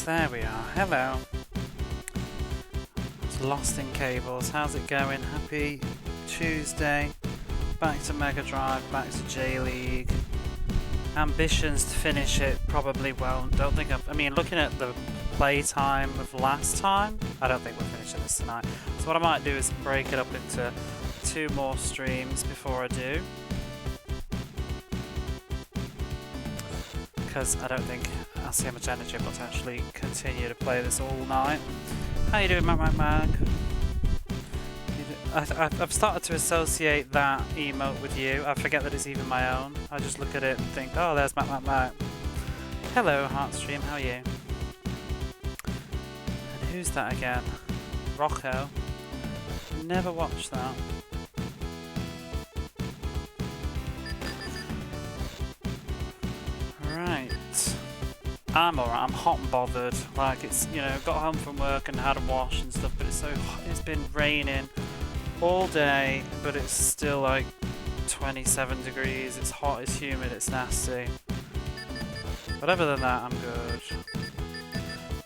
there we are. Hello. It's lost in cables. How's it going? Happy Tuesday. Back to Mega Drive, back to J.League. Ambitions to finish it probably won't. Don't think I mean, looking at the playtime of last time, I don't think we're finishing this tonight. So what I might do is break it up into 2 more streams before I do. Because I don't think I'll see how much energy I've got to actually continue to play this all night. How you doing, Mag? I've started to associate that emote with you. I forget that it's even my own. I just look at it and think, oh, there's Mag. Hello, Heartstream, how are you? And who's that again? Rocco? Never watched that. Right. I'm alright, I'm hot and bothered. Like, it's, you know, got home from work and had a wash and stuff, but it's so hot. It's been raining all day, but it's still like 27 degrees. It's hot, it's humid, it's nasty. But other than that, I'm good.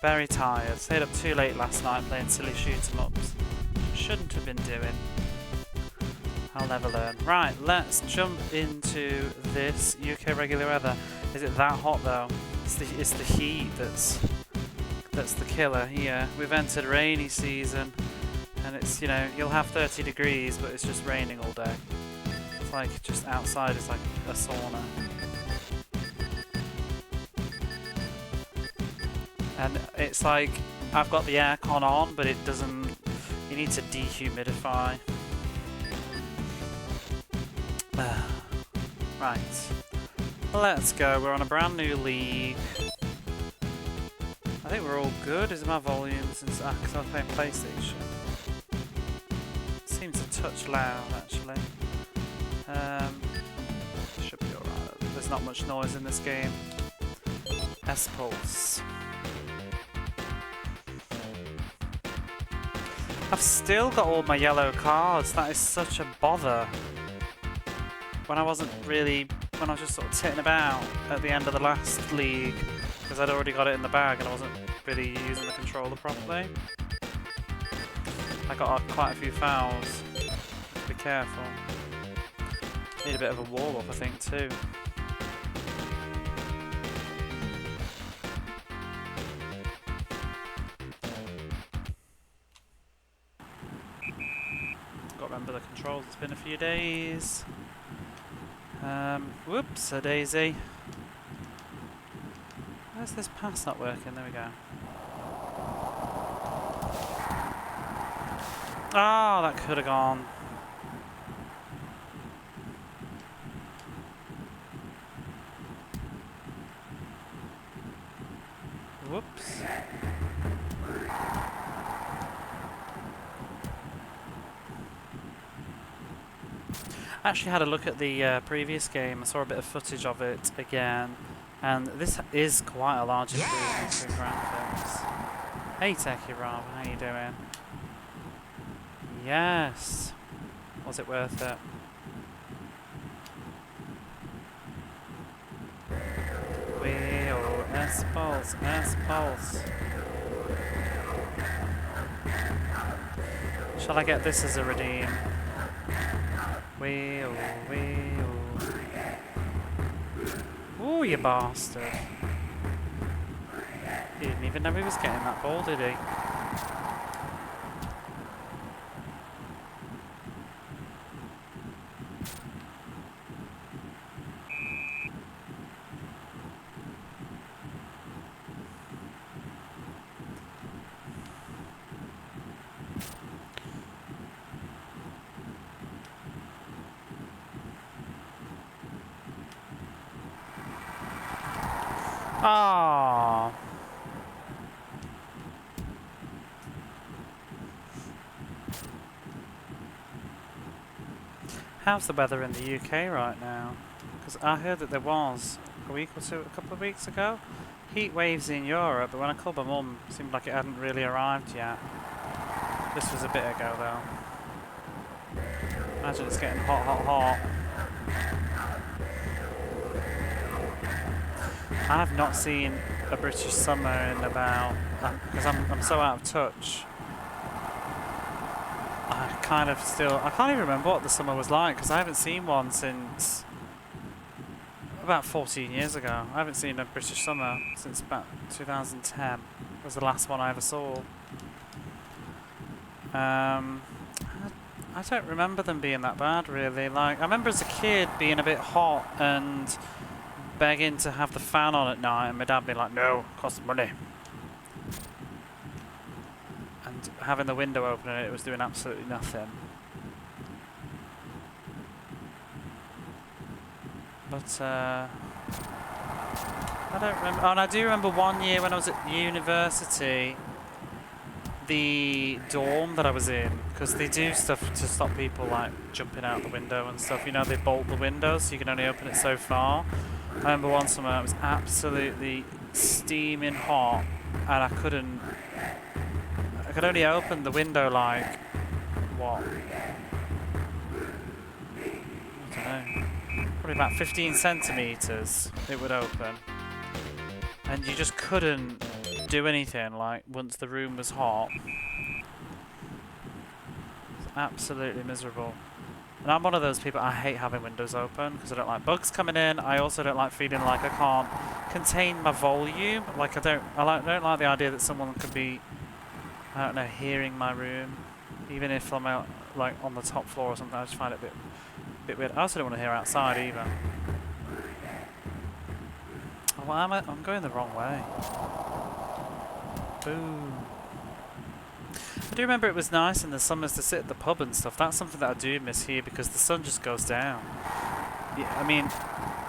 Very tired. Stayed up too late last night playing silly shoot-em-ups. Shouldn't have been doing. I'll never learn. Right, let's jump into this UK regular weather. Is it that hot though? It's the heat that's the killer here. We've entered rainy season, and it's, you know, you'll have 30 degrees, but it's just raining all day. It's like just outside is like a sauna. And it's like I've got the aircon on, but it doesn't. You need to dehumidify. Right. Let's go. We're on a brand new league. I think we're all good. Is my volume since because I was playing PlayStation? It seems a touch loud actually. Should be alright. There's not much noise in this game. S-Pulse. I've still got all my yellow cards. That is such a bother. When I was just sort of titting about at the end of the last league, because I'd already got it in the bag and I wasn't really using the controller properly. I got quite a few fouls. Be careful. Need a bit of a wall up, I think, too. Got to remember the controls. It's been a few days. Whoops, a daisy. Where's this pass not working? There we go. Oh, that could have gone. Whoops. I actually had a look at the previous game. I saw a bit of footage of it again, and this is quite a large improvement in graphics. Hey Techie Rob, how you doing? Yes. Was it worth it? Wheel, S-Pulse, S-Pulse. Shall I get this as a redeem? Wheel, wheel. Ooh, you bastard. He didn't even know he was getting that ball, did he? Ah. How's the weather in the UK right now? Because I heard that there was a couple of weeks ago, heat waves in Europe, but when I called my mum, it seemed like it hadn't really arrived yet. This was a bit ago though. Imagine it's getting hot, hot, hot. I've not seen a British summer in about, because I'm so out of touch. I kind of still, I can't even remember what the summer was like because I haven't seen one since about 14 years ago. I haven't seen a British summer since about 2010. Was the last one I ever saw. I don't remember them being that bad really. Like I remember as a kid being a bit hot and begging to have the fan on at night and my dad being like, no, it costs money. And having the window open and it was doing absolutely nothing. But I don't remember. Oh, and I do remember one year when I was at university, the dorm that I was in, because they do stuff to stop people like jumping out the window and stuff. You know, they bolt the window so you can only open it so far. I remember one summer it was absolutely steaming hot, and I could only open the window like what? I don't know. Probably about 15 centimeters it would open, and you just couldn't do anything like once the room was hot. It's absolutely miserable. And I'm one of those people, I hate having windows open because I don't like bugs coming in. I also don't like feeling like I can't contain my volume. Like I don't like the idea that someone could be, I don't know, hearing my room, even if I'm out like on the top floor or something. I just find it a bit weird. I also don't want to hear outside either. Oh, well, I'm going the wrong way. Boom. I do remember it was nice in the summers to sit at the pub and stuff. That's something that I do miss here because the sun just goes down. Yeah, I mean,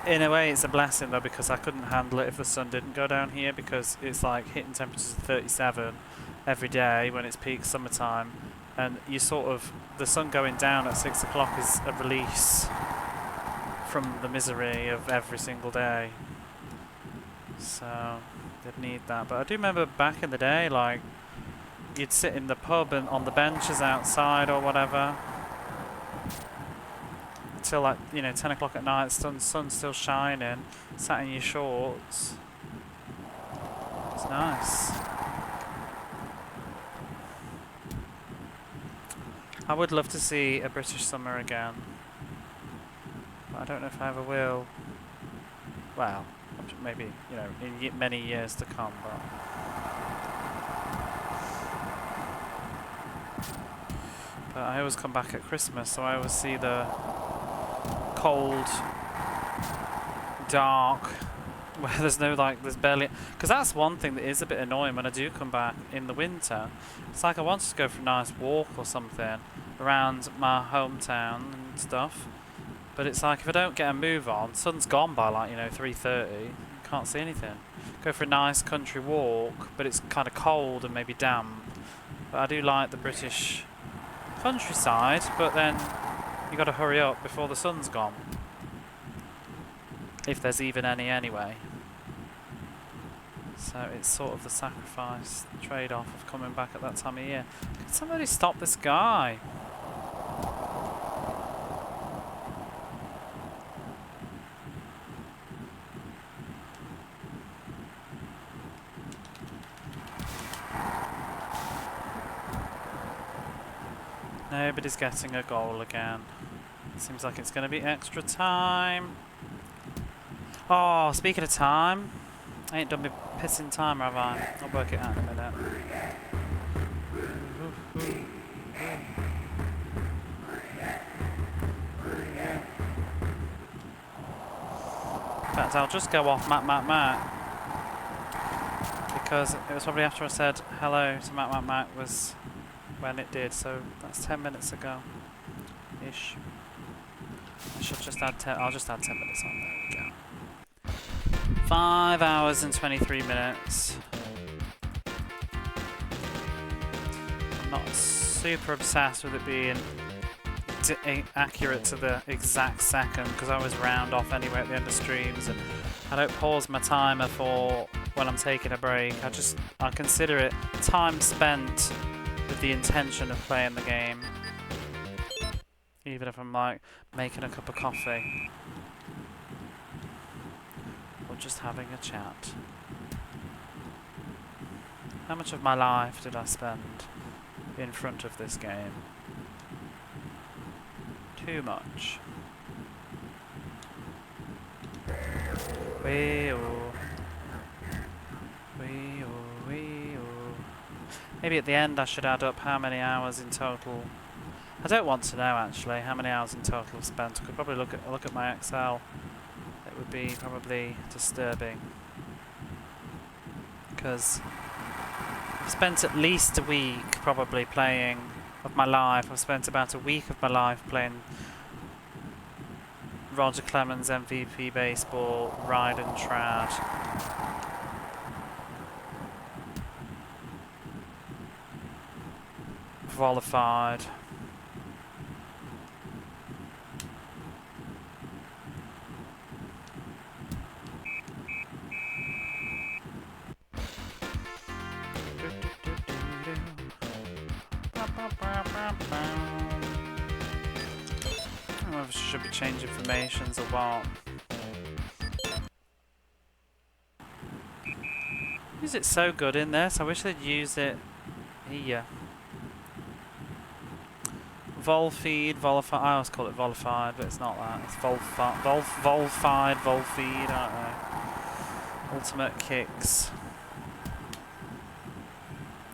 in a way it's a blessing though because I couldn't handle it if the sun didn't go down here because it's like hitting temperatures of 37 every day when it's peak summertime, and you sort of, the sun going down at 6 o'clock is a release from the misery of every single day. So they'd need that. But I do remember back in the day, like you'd sit in the pub and on the benches outside or whatever until like 10 o'clock at night. Sun's still shining, sat in your shorts. It's nice. I would love to see a British summer again, but I don't know if I ever will. Well, maybe in many years to come, but I always come back at Christmas, so I always see the cold, dark, where there's no there's barely, because that's one thing that is a bit annoying when I do come back in the winter. It's like I want to go for a nice walk or something around my hometown and stuff, but it's like if I don't get a move on, sun's gone by 3:30. Can't see anything. Go for a nice country walk, but it's kind of cold and maybe damp. But I do like the British countryside, but then you got to hurry up before the sun's gone, if there's even any anyway. So it's sort of the sacrifice, trade-off of coming back at that time of year. Can somebody stop this guy? Nobody's getting a goal again. Seems like it's going to be extra time. Oh, speaking of time, I ain't done me pissing timer, have I? I'll work it out in a minute. In fact, I'll just go off Matt, because it was probably after I said hello to Matt was when it did, so that's 10 minutes ago ish. I should just add 10. I'll just add 10 minutes on. There we go. 5 hours and 23 minutes. I'm not super obsessed with it being accurate to the exact second because I always round off anyway at the end of streams, and I don't pause my timer for when I'm taking a break. I consider it time spent with the intention of playing the game, even if I'm like making a cup of coffee or just having a chat. How much of my life did I spend in front of this game? Too much. Wee-oo. Wee-oo, wee-oo. Maybe at the end I should add up how many hours in total. I don't want to know actually how many hours in total I've spent. I could probably look at my Excel. It would be probably disturbing. Because I've spent at least a week probably playing of my life. I've spent about a week of my life playing Roger Clemens MVP baseball, Ride and Trad. Qualified. I don't know if I should be changing formations or what. Is it so good in this? I wish they'd use it here. Volfeed, Volified. I always call it Volified, but it's not that. It's Volfied, Volfeed, I don't know. Ultimate Kicks.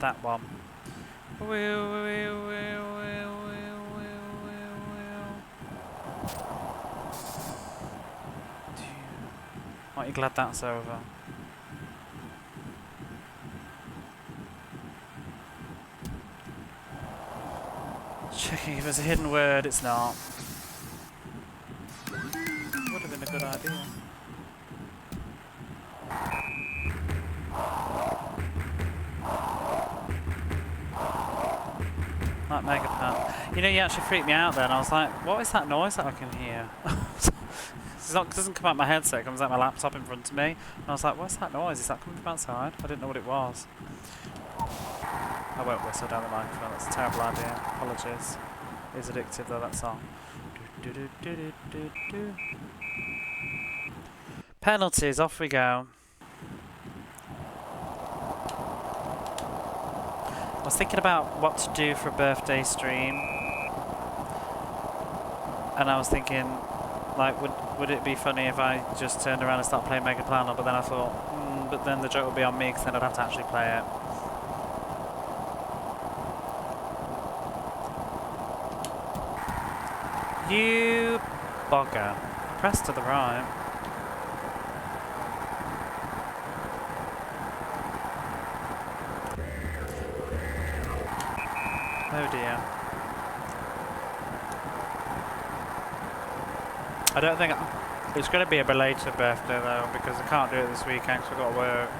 That one. Aren't you glad that's over? Checking if there's a hidden word, it's not. Would have been a good idea. Like Mega Pat. You know, you actually freaked me out then. I was like, what is that noise that I can hear? It doesn't come out my headset, it comes out my laptop in front of me. And I was like, what's that noise? Is that coming from outside? I didn't know what it was. I won't whistle down the microphone, that's a terrible idea. Apologies. It is addictive though, that song. Penalties, off we go. I was thinking about what to do for a birthday stream. And I was thinking, like, would it be funny if I just turned around and started playing Mega Plano? But then I thought, but then the joke would be on me because then I'd have to actually play it. You bugger. Press to the right. Oh dear. I don't think it's going to be a belated birthday though, because I can't do it this weekend because I've got to work.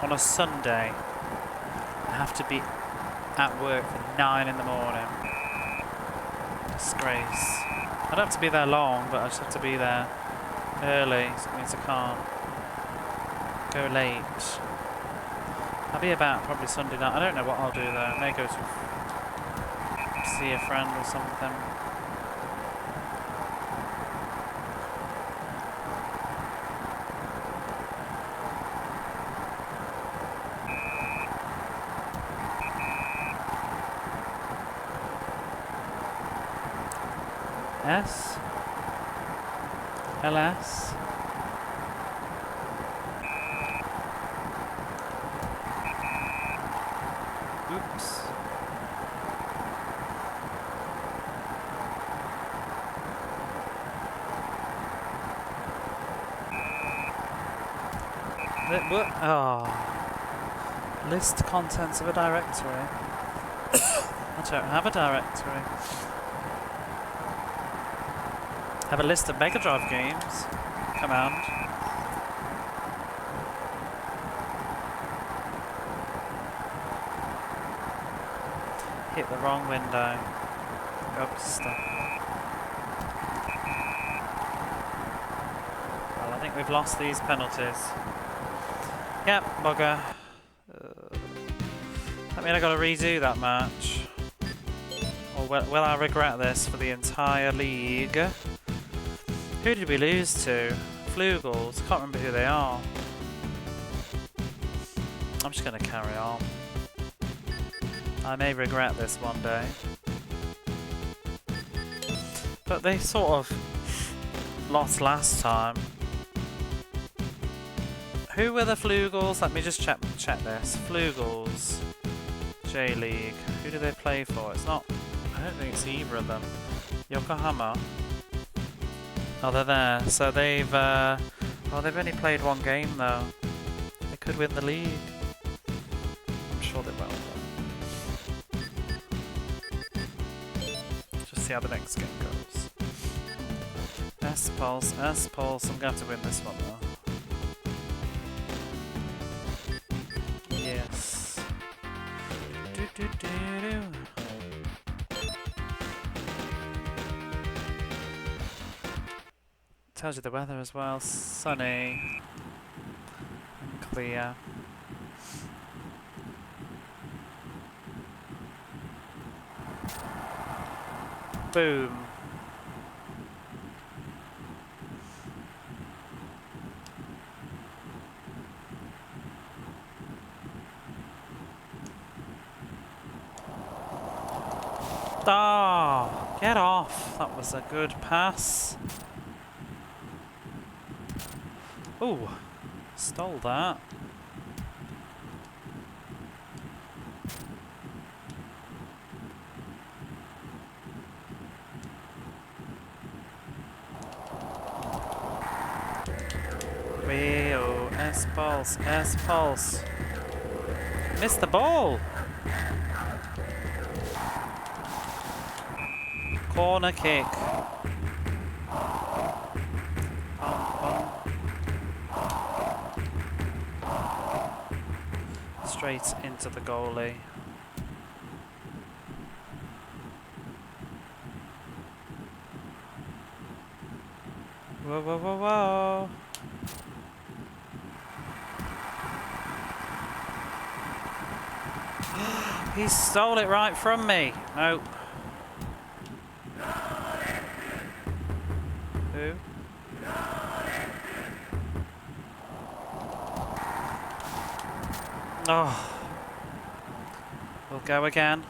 On a Sunday, I have to be at work for 9 in the morning. Disgrace. I don't have to be there long, but I just have to be there early, so it means I can't go late. I'll be about probably Sunday night. I don't know what I'll do though. I may go to see a friend or something. S LS oops. What? Oh. List contents of a directory. I don't have a directory. I have a list of Mega Drive games. Command. Hit the wrong window. Oops, stuff. Well, I think we've lost these penalties. Yep, bugger. I mean, I gotta redo that match. Or will I regret this for the entire league? Who did we lose to? Flugels. Can't remember who they are. I'm just going to carry on. I may regret this one day. But they sort of lost last time. Who were the Flugels? Let me just check this. Flugels. J.League. Who do they play for? It's not... I don't think it's either of them. Yokohama. Oh, they're there. So they've... oh, they've only played one game though. They could win the league. I'm sure they will. Just see how the next game goes. S-Pulse, S-Pulse. I'm going to have to win this one though. Yes. Do. Tells you the weather as well. Sunny and clear. Boom. Ah, get off. That was a good pass. Ooh, stole that. Wee-oh, S-Pulse, S-Pulse. Missed the ball. Corner kick. Straight into the goalie. Whoa, whoa, whoa, whoa. He stole it right from me. No. Who? Oh. We'll go again.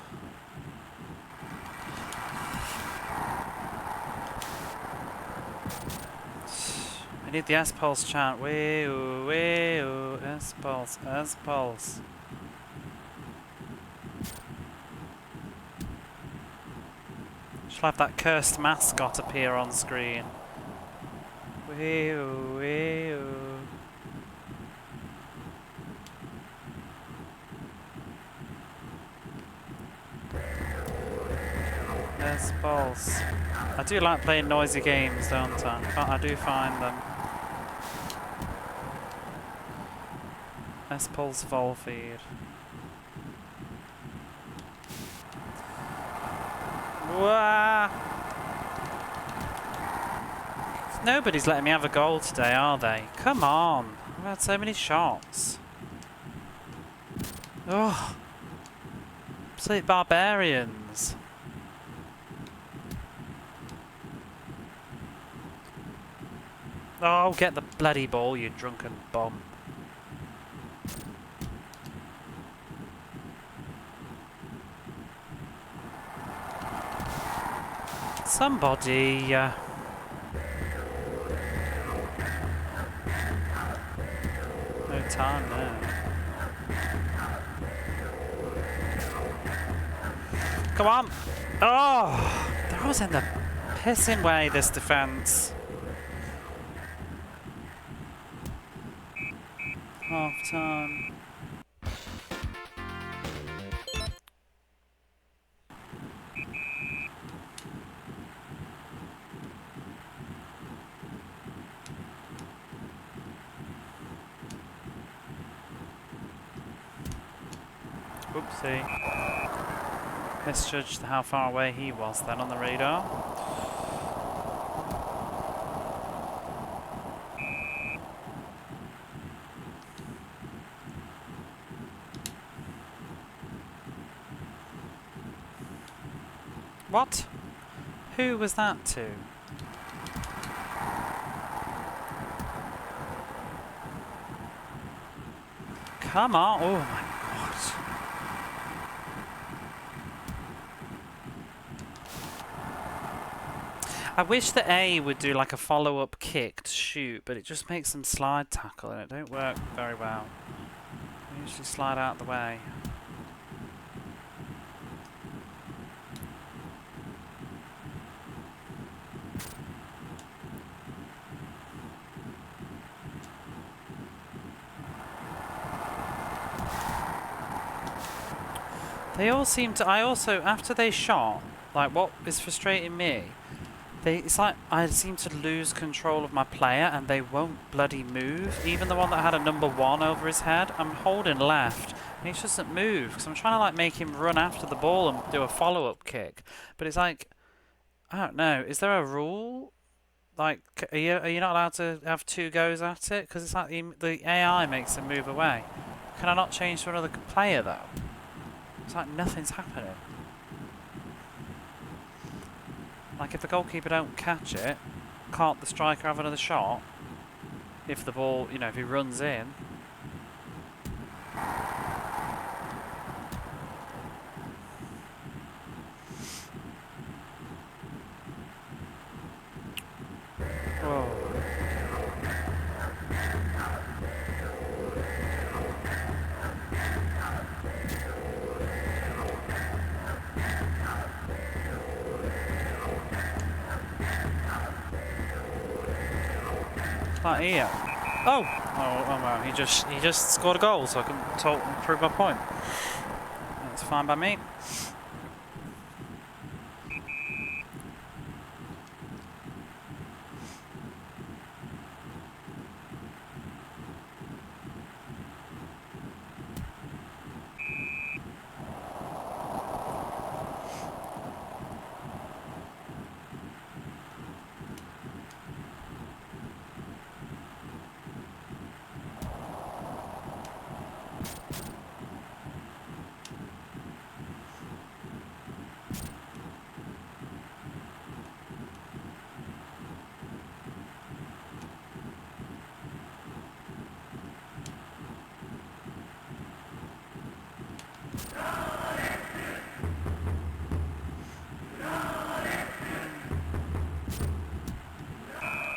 I need the S-Pulse chant. Wee-oo, wee-oo, S-Pulse, S-Pulse. Shall have that cursed mascot appear on screen. Wee-oo, wee-oo. S-Pulse. I do like playing noisy games, don't I? I do find them. S-Pulse vol feed. Wah! Nobody's letting me have a goal today, are they? Come on! I've had so many shots. Oh! Absolute barbarians. Oh, get the bloody ball, you drunken bum. Somebody, no time now. Come on! Oh! That was in the pissing way, this defence. Half time. Oopsie. Misjudged how far away he was then on the radar. What? Who was that to? Come on. Oh my god. I wish the A would do like a follow-up kick to shoot, but it just makes them slide tackle and it don't work very well. I usually slide out the way. They all seem to... I also, after they shot, like what is frustrating me, it's like I seem to lose control of my player and they won't bloody move. Even the one that had a number 1 over his head, I'm holding left and he just doesn't move because I'm trying to like make him run after the ball and do a follow-up kick. But it's like, I don't know, is there a rule? Like, are you not allowed to have 2 goes at it? Because it's like the AI makes him move away. Can I not change to another player though? It's like nothing's happening. Like if the goalkeeper don't catch it, can't the striker have another shot? If the ball, you know, if he runs in. Whoa. Like here. Oh! Oh well, he just scored a goal, so I can prove my point. That's fine by me.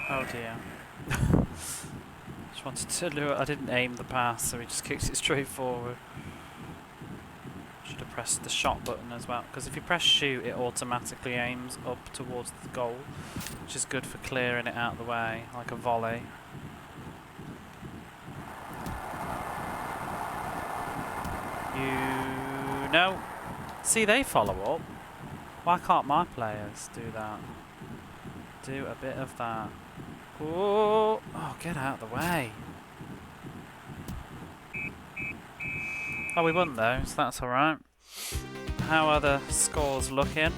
Oh dear. Just wanted to lure it. I didn't aim the pass, so he just kicked it straight forward. Should have pressed the shot button as well, because if you press shoot, it automatically aims up towards the goal, which is good for clearing it out of the way, like a volley. You know, see, they follow up. Why can't my players do that? Do a bit of that. Oh, get out of the way. Oh, we won though, so that's alright. How are the scores looking?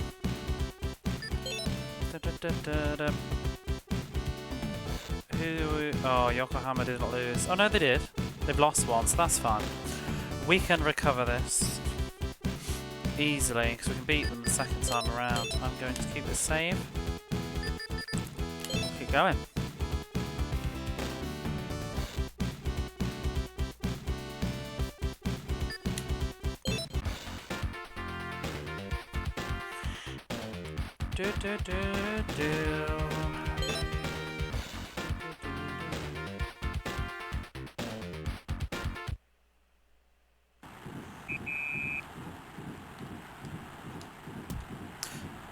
Oh, Yokohama didn't lose. Oh no, they did. They've lost one, so that's fine. We can recover this easily, because we can beat them the second time around. I'm going to keep the save. Keep going. Do do do do.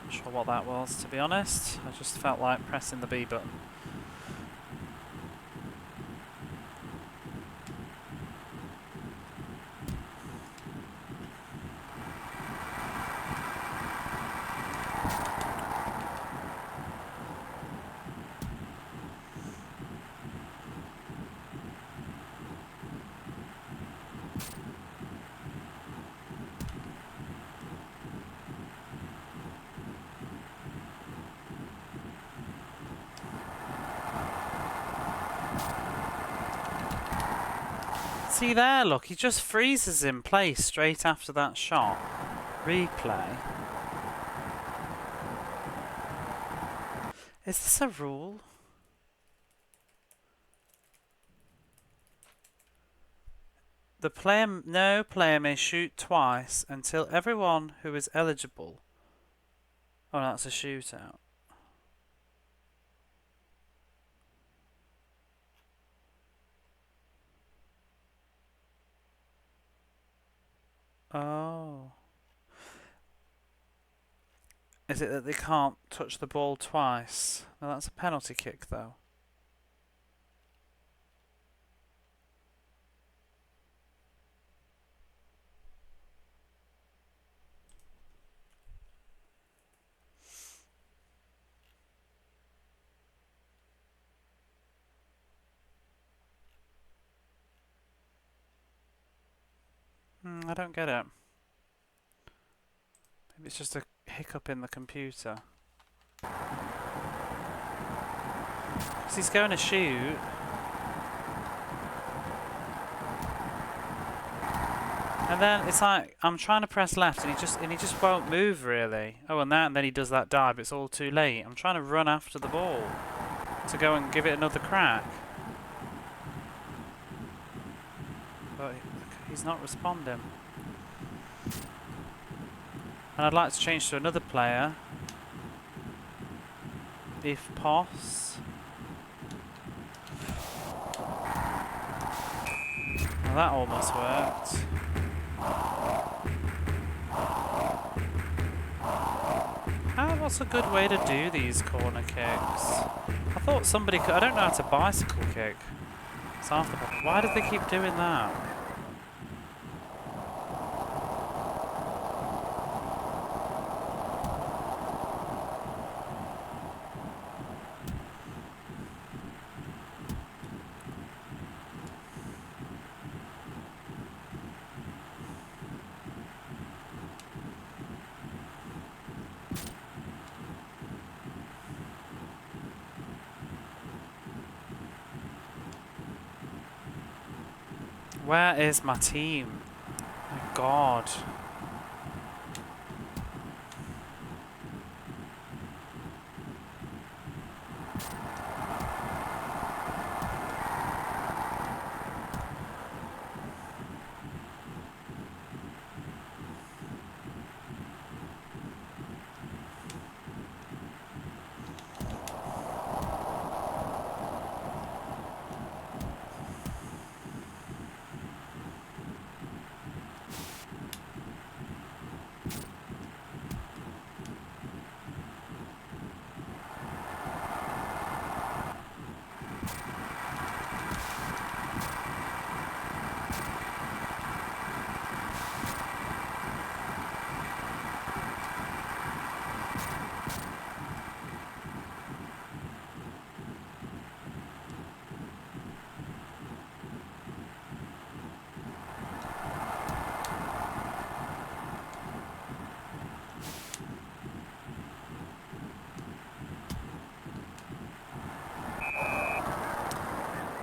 Not sure what that was, to be honest. I just felt like pressing the B button. See there, look, he just freezes in place straight after that shot. Replay. Is this a rule? No player may shoot twice until everyone who is eligible. Oh, that's a shootout. Oh. Is it that they can't touch the ball twice? No, that's a penalty kick, though. I don't get it. Maybe it's just a hiccup in the computer. 'Cause he's going to shoot. And then it's like I'm trying to press left and he just won't move really. Oh, and then he does that dive. It's all too late. I'm trying to run after the ball to go and give it another crack. But he's not responding. And I'd like to change to another player, if poss. Well, that almost worked. What's a good way to do these corner kicks? I thought somebody could. I don't know how to bicycle kick. It's half the problem. Why did they keep doing that? Where is my team? My God.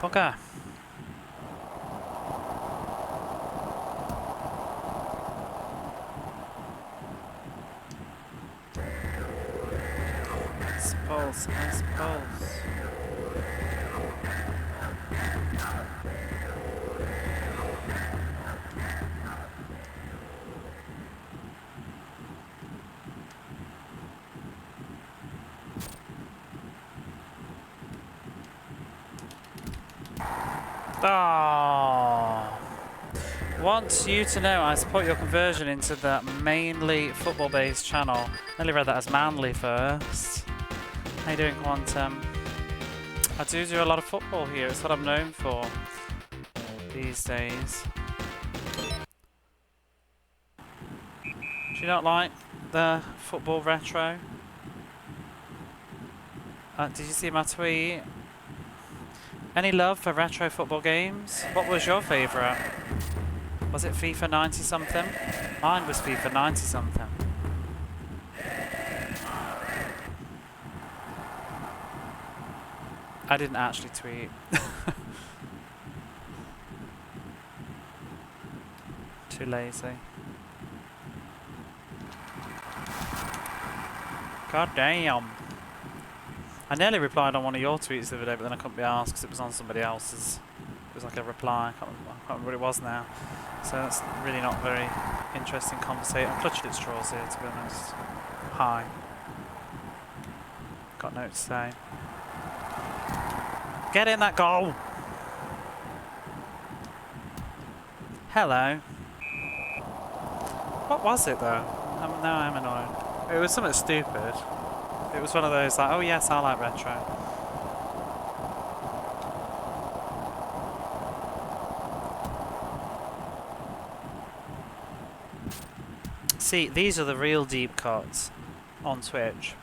Bugger. Pulse, nice pulse. Oh. Want you to know I support your conversion into the mainly football-based channel. I nearly read that as manly first. How you doing, Quantum? I do a lot of football here. It's what I'm known for these days. Do you not like the football retro? Did you see my tweet? Any love for retro football games? What was your favourite? Was it FIFA 90 something? Mine was FIFA 90 something. I didn't actually tweet. Too lazy. God damn. I nearly replied on one of your tweets the other day, but then I couldn't be asked because it was on somebody else's It was like a reply. I can't remember what it was now. So that's really not very interesting conversation. I'm clutching at straws here, to be honest. Hi. Got no to say. Get in that goal! Hello. What was it though? Now I'm annoyed. It was something stupid. It was one of those like, oh yes, I like retro. See, these are the real deep cuts on Twitch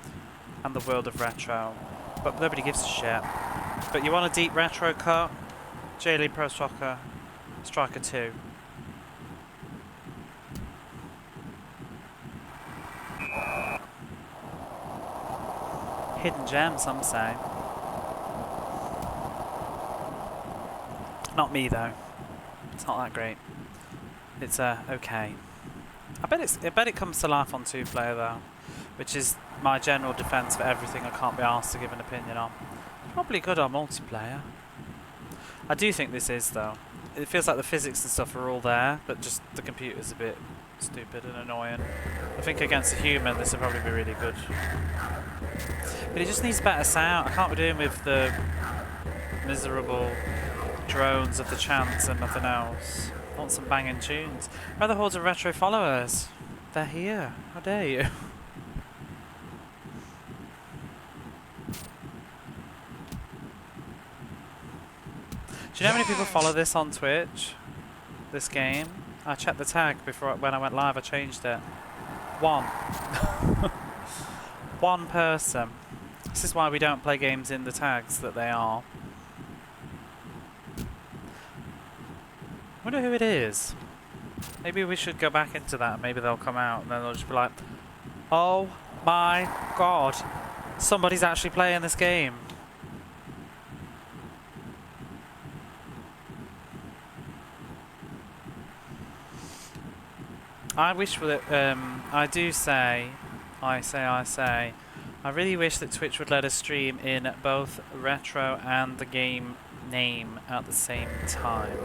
and the world of retro, but nobody gives a shit. But you want a deep retro cut? J.League Pro Soccer Striker 2. Hidden gem, some say. Not me though. It's not that great. It's okay. I bet it comes to life on 2-player though, which is my general defence for everything I can't be asked to give an opinion on. Probably good on multiplayer. I do think this is though. It feels like the physics and stuff are all there, but just the computer's a bit stupid and annoying. I think against a human this would probably be really good. But it just needs better sound. I can't be doing with the miserable drones of the chants and nothing else. I want some banging tunes. Rather hordes of retro followers. They're here. How dare you? Do you know how many people follow this on Twitch? This game? I checked the tag before when I went live. I changed it. 1. 1 person. This is why we don't play games in the tags that they are. I wonder who it is. Maybe we should go back into that. Maybe they'll come out and then they'll just be like, oh my god, somebody's actually playing this game. I wish that, I really wish that Twitch would let us stream in both retro and the game name at the same time.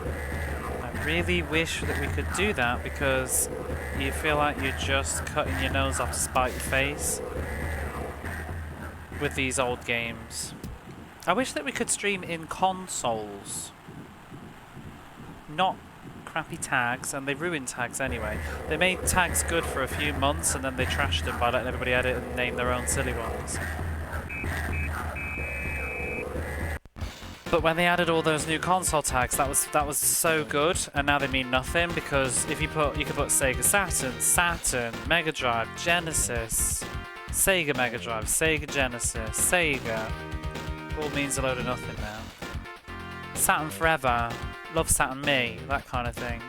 I really wish that we could do that because you feel like you're just cutting your nose off to spite your face with these old games. I wish that we could stream in consoles, not crappy tags, and they ruined tags anyway. They made tags good for a few months and then they trashed them by letting everybody edit and name their own silly ones. But when they added all those new console tags, that was so good, and now they mean nothing because if you could put Sega Saturn, Mega Drive, Genesis, Sega Mega Drive, Sega Genesis, Sega, all means a load of nothing now. Saturn Forever, Love Saturn Me, that kind of thing.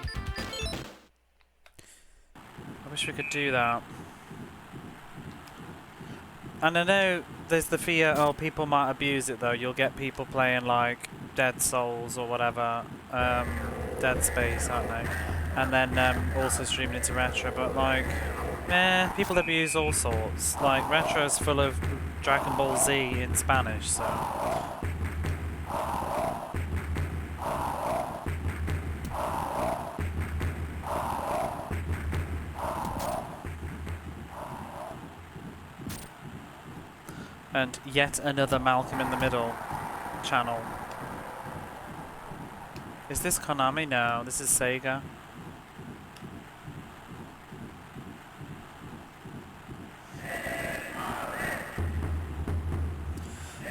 I wish we could do that. And I know there's the fear, oh, people might abuse it though. You'll get people playing like Dead Souls or whatever, Dead Space, I don't know. And then also streaming into retro, but like, people abuse all sorts. Like, retro's full of Dragon Ball Z in Spanish, so. And yet another Malcolm in the Middle channel. Is this Konami? No, this is Sega.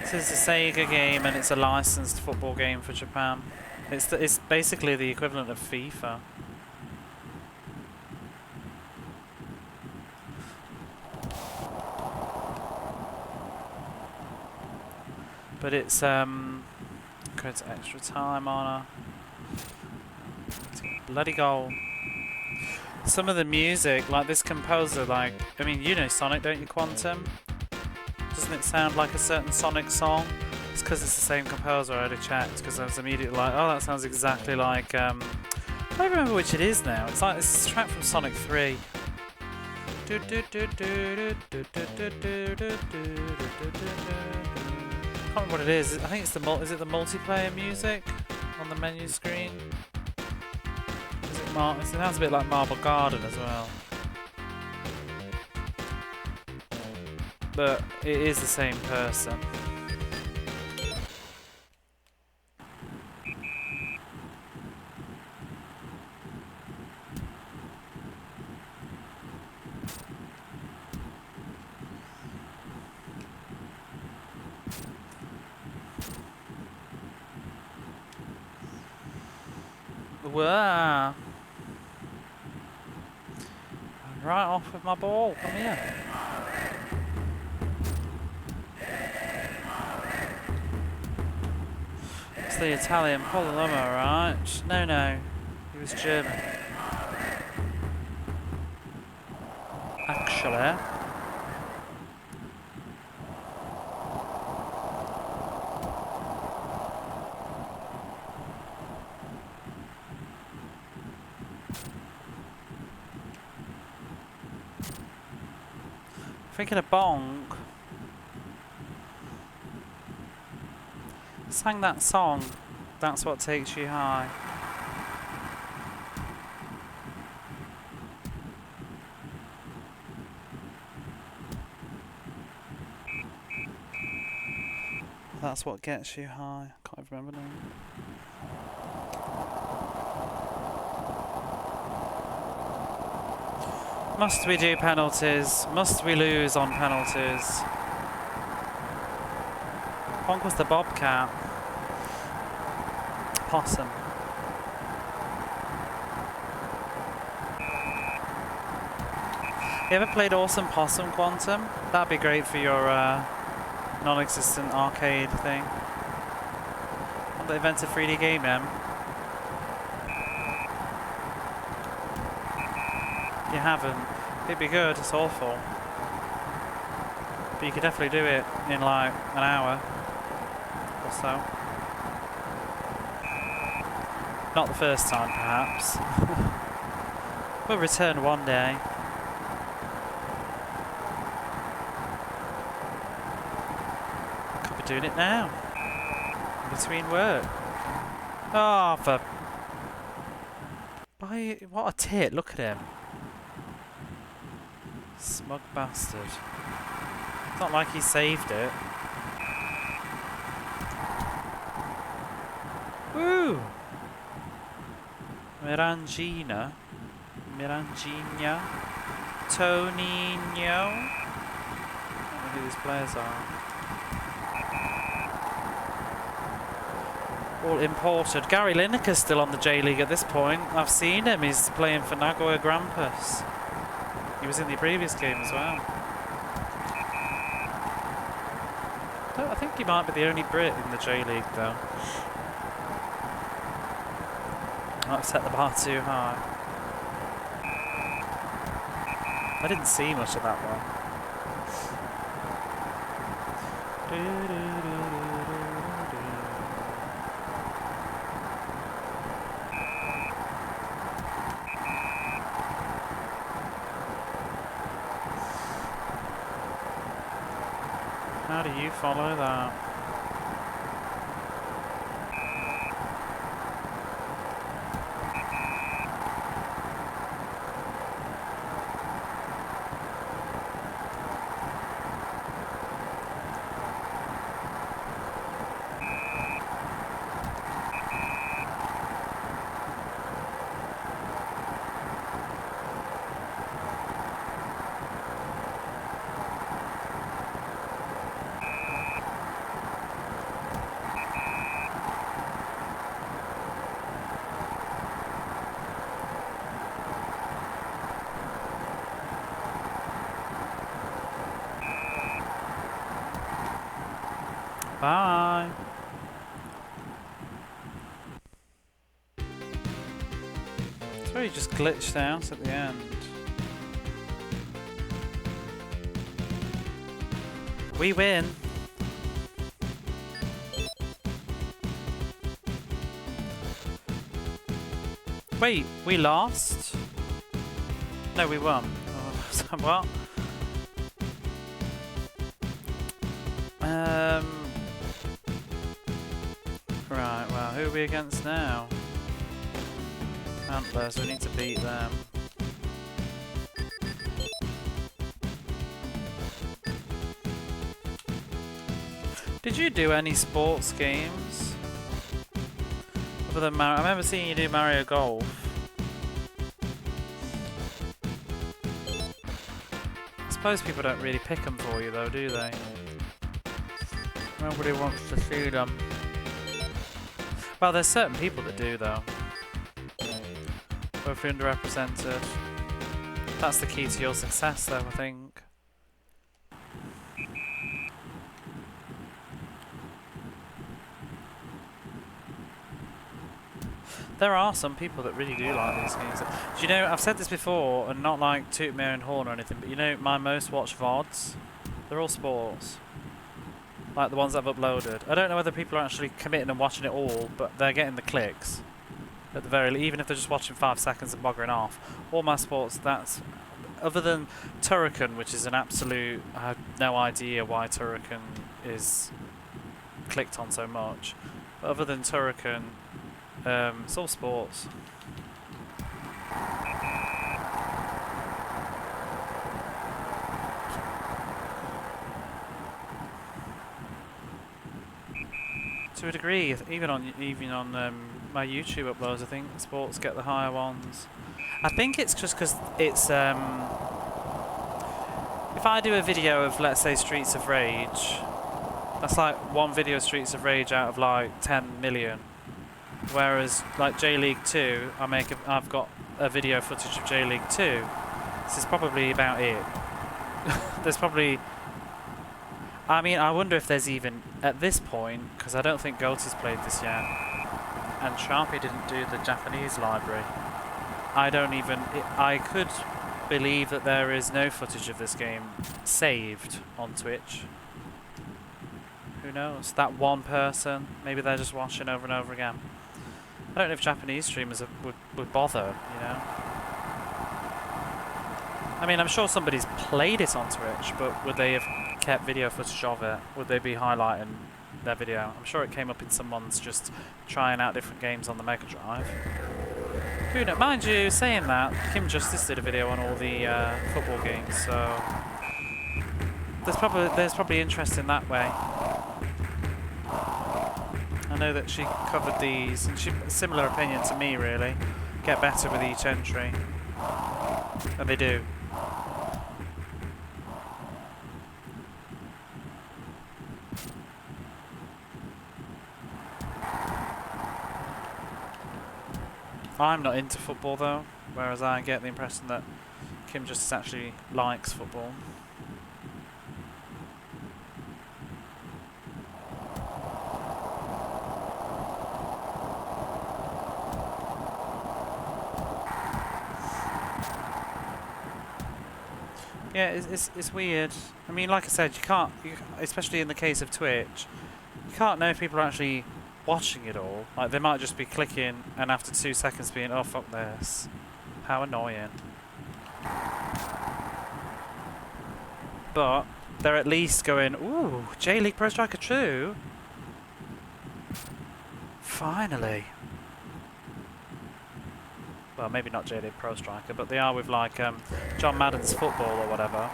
This is a Sega game and it's a licensed football game for Japan. It's basically the equivalent of FIFA. But it's creates extra time on her. Bloody goal. Some of the music, like this composer, like, I mean, you know Sonic, don't you, Quantum? Doesn't it sound like a certain Sonic song? It's because it's the same composer. I already checked because I was immediately like, oh, that sounds exactly like. I don't remember which it is now. It's like this track from Sonic 3. I can't remember what it is. I think it's is it the multiplayer music on the menu screen? Is it it sounds a bit like Marble Garden as well. But it is the same person. Wow. Right off with my ball. Come here. It's the Italian Poliloma, right? No. He was German. Actually. Thinking of Bong. Sang that song. That's what takes you high. That's what gets you high. Can't even remember now. Must we do penalties? Must we lose on penalties? Bonk was the bobcat. Possum. You ever played Awesome Possum Quantum? That'd be great for your non-existent arcade thing. On the invented 3D game, man. You haven't. It'd be good, it's awful. But you could definitely do it in like an hour or so. Not the first time, perhaps. We'll return one day. Could be doing it now. Between work. Oh, for... What a tit, look at him. Smug bastard. It's not like he saved it. Woo! Mirangina. Toninho. I don't know who these players are. All imported. Gary Lineker's still on the J-League at this point. I've seen him. He's playing for Nagoya Grampus. He was in the previous game as well. I think he might be the only Brit in the J-League though. I've set the bar too high. I didn't see much of that one. How do you follow that? Bye. It's really just glitched out at the end. We win. Wait, we lost? No, we won. Oh, so what? Right, well, who are we against now? Antlers, we need to beat them. Did you do any sports games? Other than Mario? I remember seeing you do Mario Golf. I suppose people don't really pick them for you though, do they? Nobody wants to see them. Well, there's certain people that do though. Both underrepresented. That's the key to your success though, I think. There are some people that really do like these games. Do you know, I've said this before, and not like toot my own horn or anything, but you know my most watched VODs? They're all sports. Like the ones I've uploaded. I don't know whether people are actually committing and watching it all, but they're getting the clicks. At the very least, even if they're just watching 5 seconds and buggering off. All my sports, that's... Other than Turrican, which is an absolute... I have no idea why Turrican is clicked on so much. But other than Turrican, it's all sports. To a degree, even on my YouTube uploads, I think sports get the higher ones. I think it's just because it's if I do a video of, let's say, Streets of Rage, that's like one video of Streets of Rage out of like 10 million. Whereas like J.League 2, I've got a video footage of J.League 2. This is probably about it. There's probably... I mean, I wonder if there's even, at this point, because I don't think Goaty's played this yet, and Sharpie didn't do the Japanese library. I could believe that there is no footage of this game saved on Twitch. Who knows? That one person, maybe they're just watching over and over again. I don't know if Japanese streamers would bother, you know? I mean, I'm sure somebody's played it on Twitch, but would they have kept video footage of it? Would they be highlighting their video? I'm sure it came up in someone's just trying out different games on the Mega Drive. Who knows? Mind you, saying that, Kim Justice did a video on all the football games, so there's probably interest in that way. I know that she covered these, and she similar opinion to me really. Get better with each entry, and they do. I'm not into football though, whereas I get the impression that Kim just actually likes football. Yeah, it's weird. I mean, like I said, you can't, especially in the case of Twitch, you can't know if people are actually watching it all. Like, they might just be clicking and after 2 seconds being, oh fuck this. How annoying. But they're at least going, ooh, J.League Pro Striker 2? Finally. Well, maybe not J.League Pro Striker, but they are with like John Madden's Football or whatever.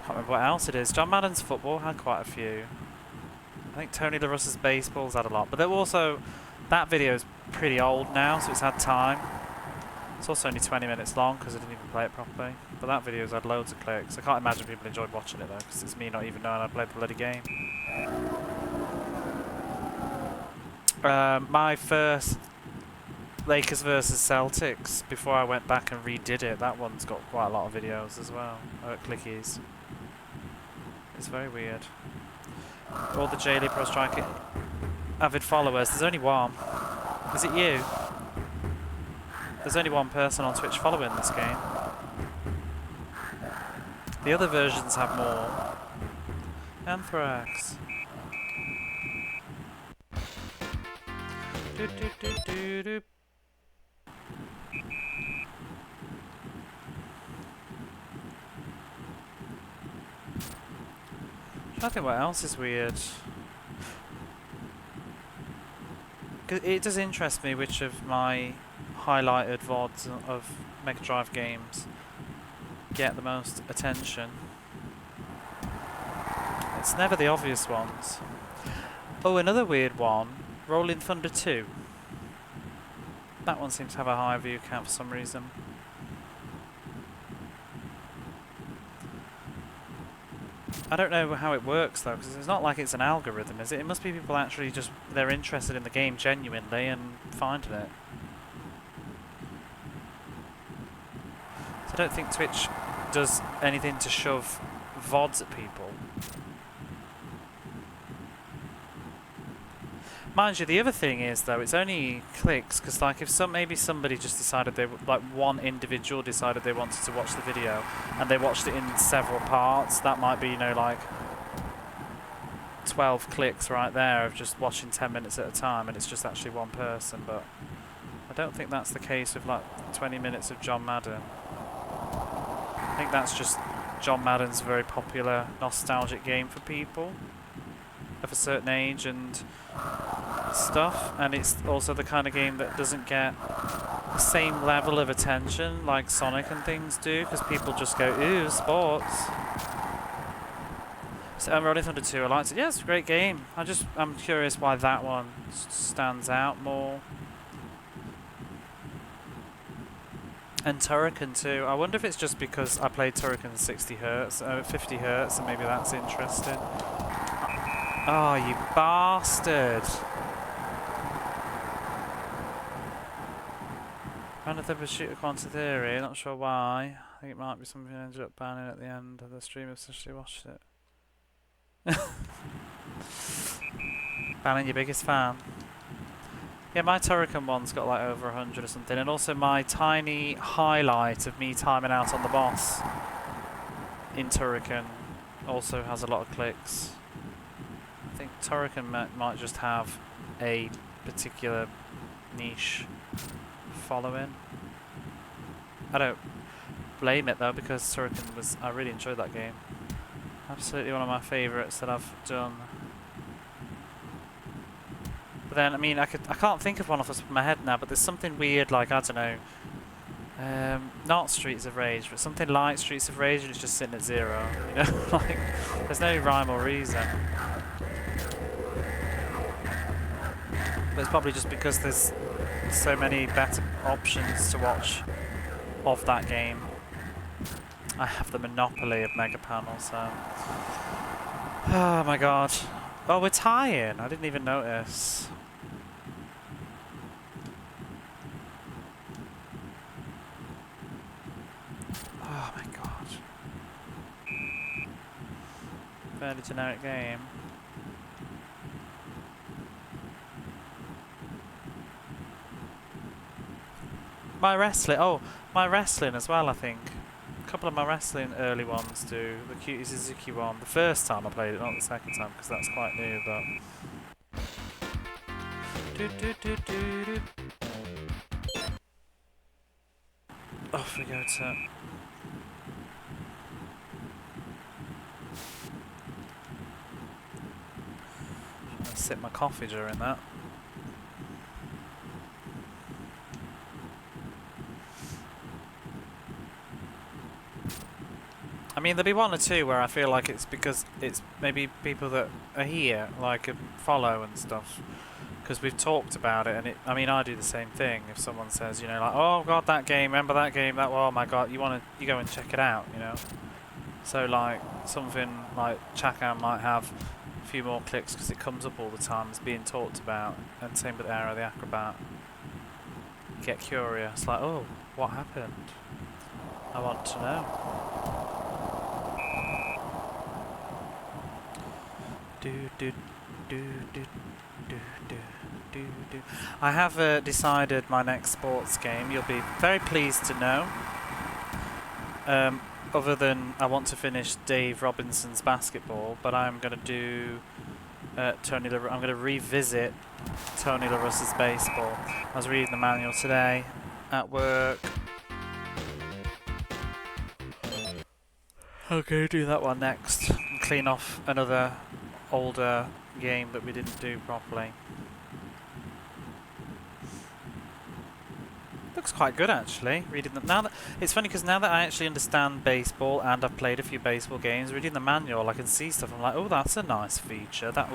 Can't remember what else it is. John Madden's Football had quite a few. I think Tony La Russa's Baseball's had a lot, but there also, that video is pretty old now, so it's had time. It's also only 20 minutes long because I didn't even play it properly. But that video's had loads of clicks. I can't imagine people enjoyed watching it though, because it's me not even knowing I played the bloody game. My first Lakers versus Celtics, before I went back and redid it, that one's got quite a lot of videos as well. Clickies. It's very weird. All the J.League Pro Striker avid followers. There's only one. Is it you? There's only one person on Twitch following this game. The other versions have more. Anthrax. Do, do, do, do, do. I think what else is weird. it does interest me which of my highlighted VODs of Mega Drive games get the most attention. It's never the obvious ones. Oh, another weird one, Rolling Thunder 2. That one seems to have a higher view count for some reason. I don't know how it works though, because it's not like it's an algorithm, is it? It must be people actually just, they're interested in the game genuinely and finding it. So I don't think Twitch does anything to shove VODs at people. Mind you, the other thing is though, it's only clicks, because like if maybe somebody just decided like one individual decided they wanted to watch the video and they watched it in several parts, that might be, you know, like 12 clicks right there of just watching 10 minutes at a time, and it's just actually one person. But I don't think that's the case with like 20 minutes of John Madden. I think that's just John Madden's a very popular nostalgic game for people of a certain age and stuff, and it's also the kind of game that doesn't get the same level of attention like Sonic and things do, because people just go, ooh, sports. So Rolling Thunder 2, I liked it. Yeah, it's a great game. I'm curious why that one stands out more. And Turrican 2, I wonder if it's just because I played Turrican 50 Hz, and maybe that's interesting. Oh, you bastard! Ran a Pursuit of Quantum Theory, not sure why. I think it might be something I ended up banning at the end of the stream. I've essentially watched it. Banning your biggest fan. Yeah, my Turrican one's got like over 100 or something, and also my tiny highlight of me timing out on the boss in Turrican also has a lot of clicks. I think Turrican might just have a particular niche following. I don't blame it though, because Turrican was, I really enjoyed that game. Absolutely one of my favourites that I've done. But then, I mean, I can't think of one off the top of my head now, but there's something weird, like, I don't know, not Streets of Rage, but something like Streets of Rage, and it's just sitting at 0, you know? Like, there's no rhyme or reason. But it's probably just because there's so many better options to watch of that game. I have the monopoly of Mega Panel, so... Oh my god. Oh, we're tying! I didn't even notice. Oh my god. Fairly generic game. My wrestling as well, I think. A couple of my wrestling early ones do. The Cutie Suzuki one. The first time I played it, not the second time, because that's quite new, but... Off we go to... I'll sip my coffee during that. I mean, there'll be one or two where I feel like it's because it's maybe people that are here, like, follow and stuff, because we've talked about it, and it, I mean, I do the same thing. If someone says, you know, like, oh god, that game, remember that game, oh my god, you go and check it out, you know. So like, something like Chakan might have a few more clicks because it comes up all the time, it's being talked about, and same with Aero the Acrobat. You get curious, like, oh, what happened? I want to know. I have decided my next sports game. You'll be very pleased to know. Other than I want to finish Dave Robinson's basketball, but I'm going to do I'm going to revisit Tony La Russa's baseball. I was reading the manual today at work. Okay, do that one next and clean off another older game that we didn't do properly. quite good actually, reading them. Now that it's funny because now that I actually understand baseball and I've played a few baseball games, reading the manual I can see stuff. I'm like, oh, that's a nice feature. That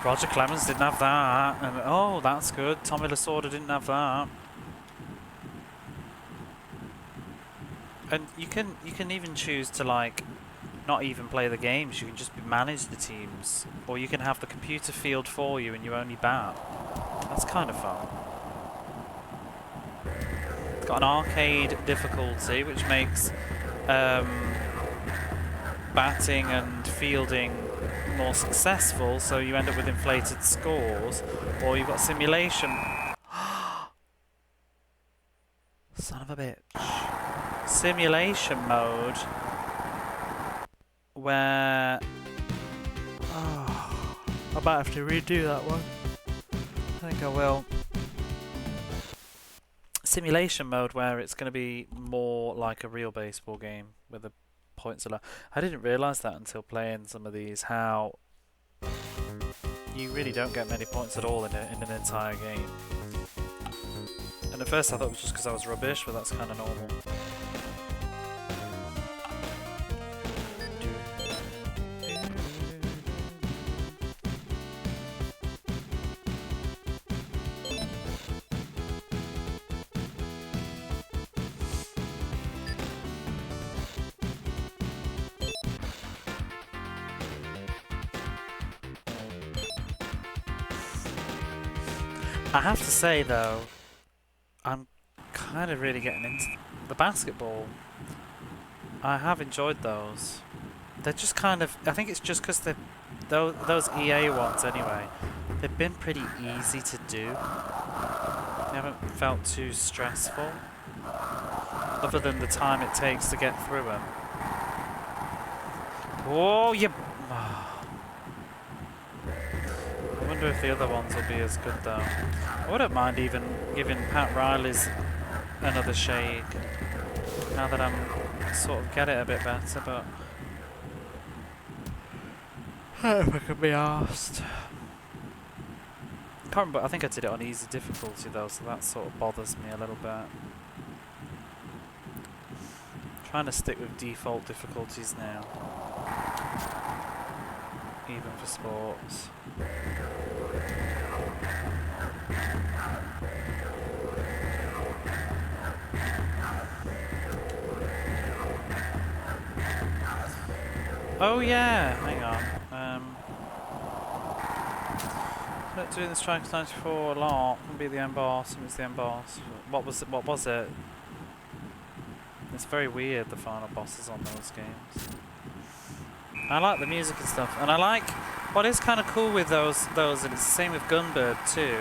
Roger Clemens didn't have that, and oh, that's good. Tommy Lasorda didn't have that. And you can even choose to like not even play the games. You can just manage the teams, or you can have the computer field for you and you only bat. That's kind of fun. It's got an arcade difficulty, which makes batting and fielding more successful, so you end up with inflated scores, or you've got simulation. Son of a bitch. Simulation mode, where I might have to redo that one. I think I will. Simulation mode, where it's going to be more like a real baseball game with the points allowed. I didn't realise that until playing some of these, how you really don't get many points at all in an entire game. And at first I thought it was just because I was rubbish, but that's kind of normal. I have to say though, I'm kind of really getting into the basketball. I have enjoyed those. They're just kind of, I think it's just because those EA ones anyway, they've been pretty easy to do. They haven't felt too stressful, other than the time it takes to get through them. Oh, you... I wonder if the other ones will be as good though. I wouldn't mind even giving Pat Riley's another shake, now that I'm sort of get it a bit better, but I don't know if I could be arsed. Can't remember, I think I did it on easy difficulty though, so that sort of bothers me a little bit. Trying to stick with default difficulties now, even for sports. Oh yeah, hang on. Not doing the Strikers 94 a lot. Can be the end boss. It's the end boss. What was it? What was it? It's very weird, the final bosses on those games. I like the music and stuff, and I like what is kind of cool with those, and it's the same with Gunbird too,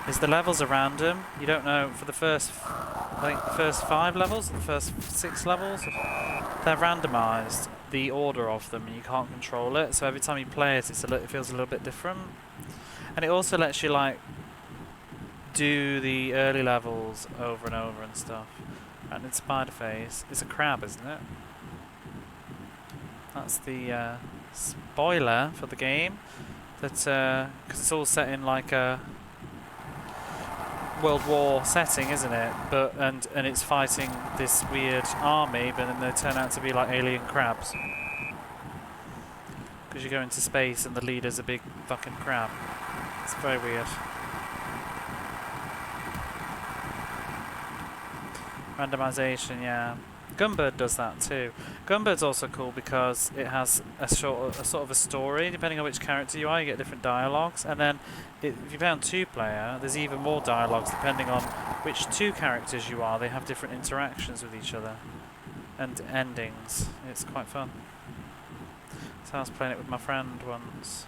is the levels are random. You don't know for the first, I think the first 5 levels, or the first 6 levels, they're randomised, the order of them, and you can't control it. So every time you play it, it feels a little bit different, and it also lets you like do the early levels over and over and stuff. And in Spiderface, it's a crab, isn't it? That's the spoiler for the game. That because it's all set in like a World War setting, isn't it? But and it's fighting this weird army, but then they turn out to be like alien crabs. Because you go into space and the leader's a big fucking crab. It's very weird. Randomization, yeah. Gunbird does that too. Gunbird's also cool because it has a sort of a story. Depending on which character you are, you get different dialogues. And then, if you play on 2-player, there's even more dialogues depending on which 2 characters you are. They have different interactions with each other and endings. It's quite fun. So I was playing it with my friend once.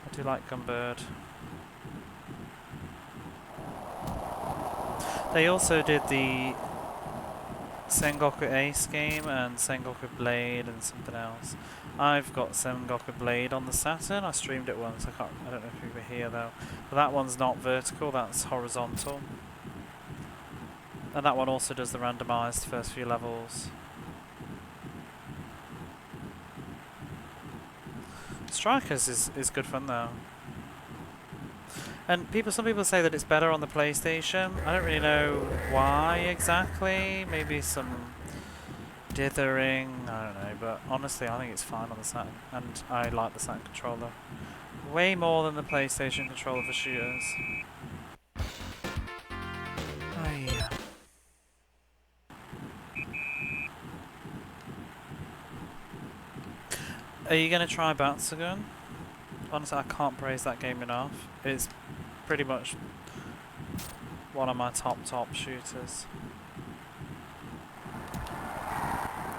I do like Gunbird. They also did the Sengoku Ace game and Sengoku Blade and something else. I've got Sengoku Blade on the Saturn. I streamed it once. I don't know if you were here though. But that one's not vertical, that's horizontal. And that one also does the randomised first few levels. Strikers is good fun though. And some people say that it's better on the PlayStation. I don't really know why exactly. Maybe some dithering, I don't know, but honestly I think it's fine on the Saturn, and I like the Saturn controller way more than the PlayStation controller for shooters. Oh yeah. Are you going to try Batsugun? Honestly, I can't praise that game enough. It's pretty much one of my top shooters.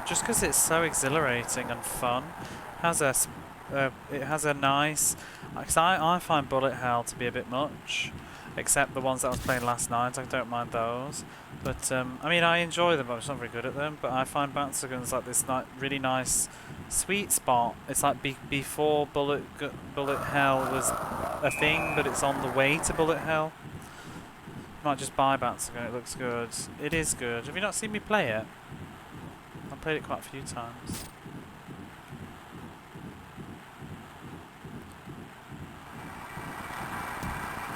Just because it's so exhilarating and fun. It has a nice... Cause I find bullet hell to be a bit much. Except the ones that I was playing last night, I don't mind those. But, I mean, I enjoy them, but I'm just not very good at them. But I find Batsugun's like this really nice sweet spot. It's like before bullet hell was a thing, but it's on the way to bullet hell. Might just buy Batsugun, it looks good. It is good. Have you not seen me play it? I've played it quite a few times.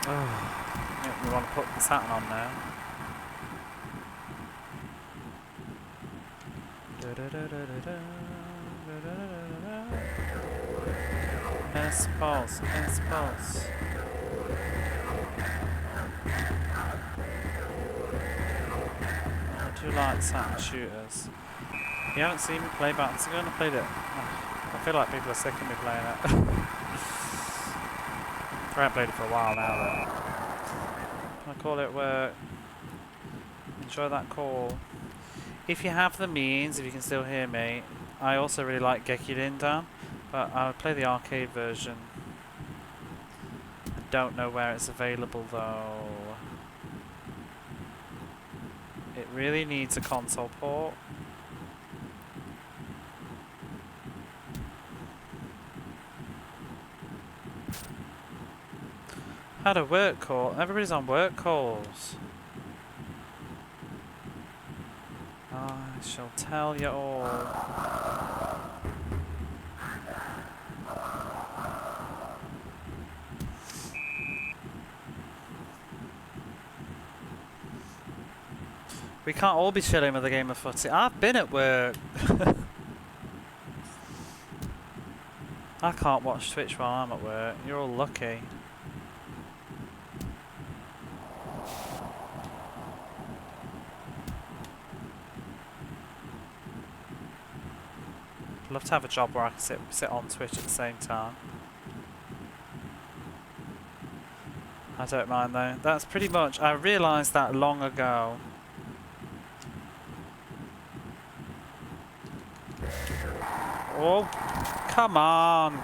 Oh, we want to put the Saturn on now. S-Pulse. I do like Saturn shooters. You haven't seen me play Batsugun? I played it. I feel like people are sick of me playing it. I haven't played it for a while now though. I call it work. Enjoy that call. If you have the means, if you can still hear me, I also really like Gekirindan, but I would play the arcade version. I don't know where it's available though. It really needs a console port. Had a work call. Everybody's on work calls. I shall tell you all. We can't all be chilling with a game of footy. I've been at work. I can't watch Twitch while I'm at work. You're all lucky. I'd love to have a job where I can sit on Twitch at the same time. I don't mind though. That's pretty much... I realised that long ago. Oh, come on!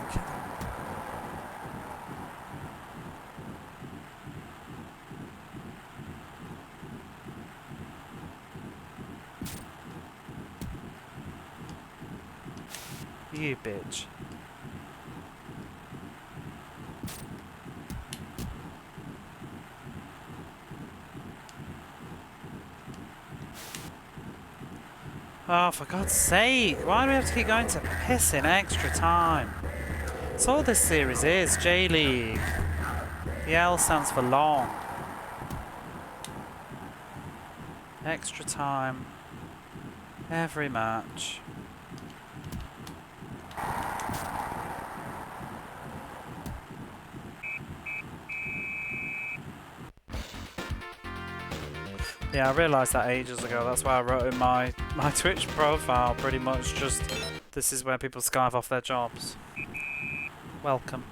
You bitch. Oh, for God's sake, why do we have to keep going to piss in extra time? That's all this series is, J.League. The L stands for long. Extra time. Every match. Yeah, I realised that ages ago. That's why I wrote in my Twitch profile pretty much just this is where people skive off their jobs. Welcome.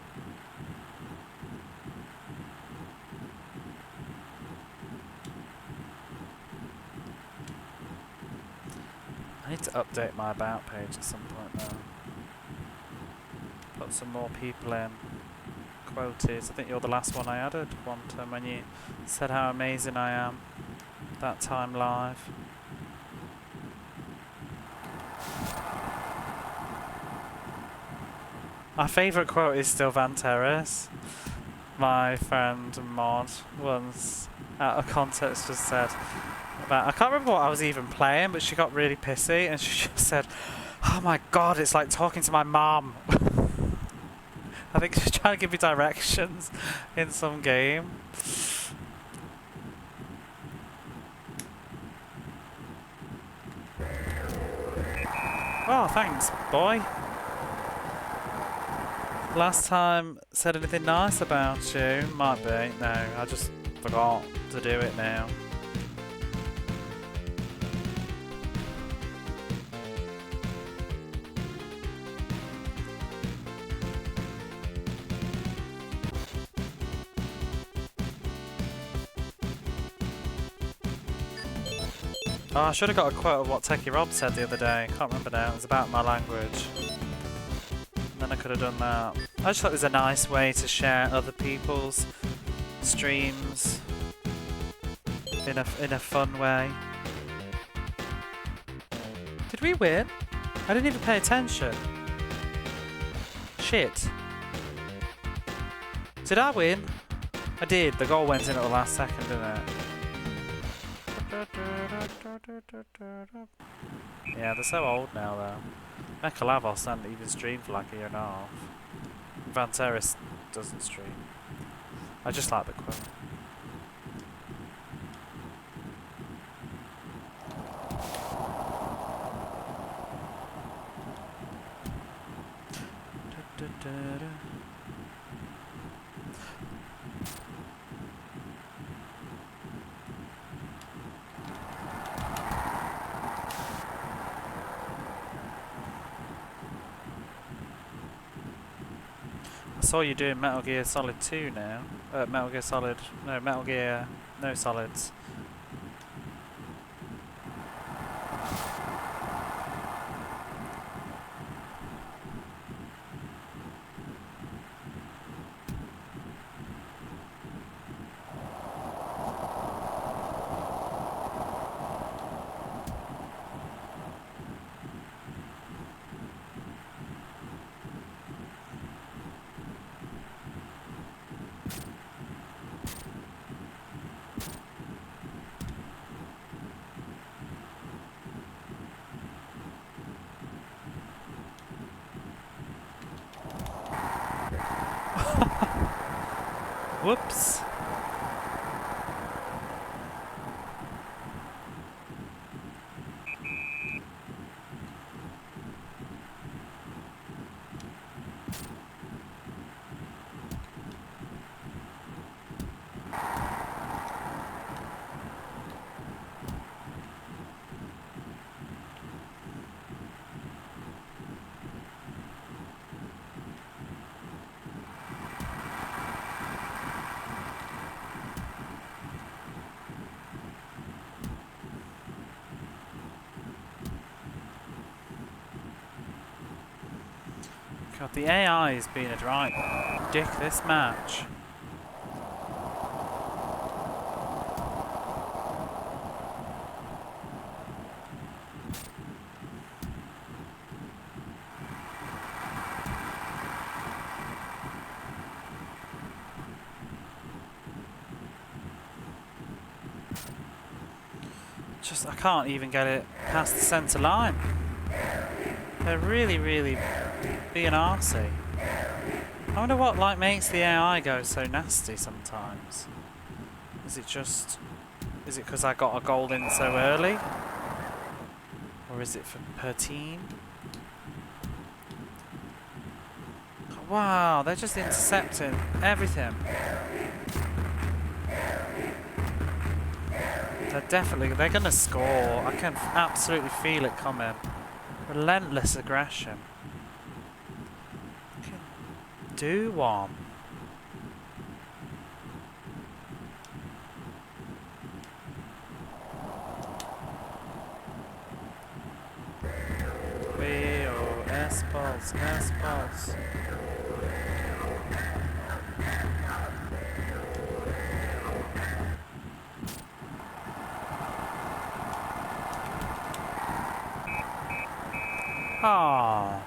I need to update my about page at some point now. Put some more people in. Quoted. I think you're the last one I added one time when you said how amazing I am. That time live. My favourite quote is still Van Terrace. My friend Mod once, out of context, just said about, I can't remember what I was even playing, but she got really pissy and she just said, "Oh my God, it's like talking to my mum." I think she's trying to give me directions in some game. Oh, thanks, boy. Last time said anything nice about you? Might be. No, I just forgot to do it now. Oh, I should have got a quote of what Techie Rob said the other day. Can't remember now. It was about my language. And then I could have done that. I just thought it was a nice way to share other people's streams in a fun way. Did we win? I didn't even pay attention. Shit. Did I win? I did. The goal went in at the last second, didn't it? Yeah, they're so old now though. Mekalavos hasn't even streamed for like a year and a half. Van Terrace doesn't stream. I just like the quote. I saw you doing Metal Gear Solid 2 now. Metal Gear Solid... No, Metal Gear... No Solids. Whoops. God, the AI has been a right dick this match. Just, I can't even get it past the centre line. They're really, really being arsey. I wonder what like makes the AI go so nasty sometimes. Is it just... Is it because I got a goal in so early? Or is it for per team? Wow, they're just intercepting everything. They're gonna score. I can absolutely feel it coming. Relentless aggression. Do one. S-Pulse. Ah.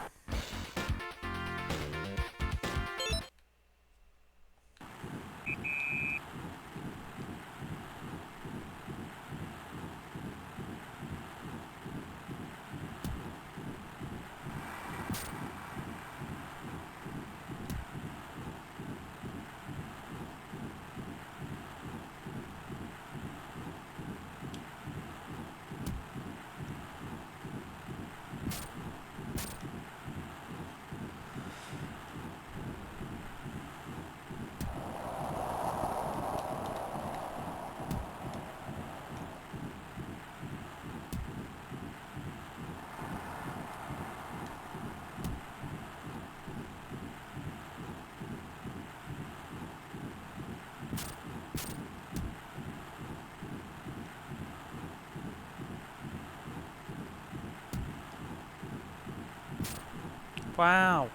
Wow.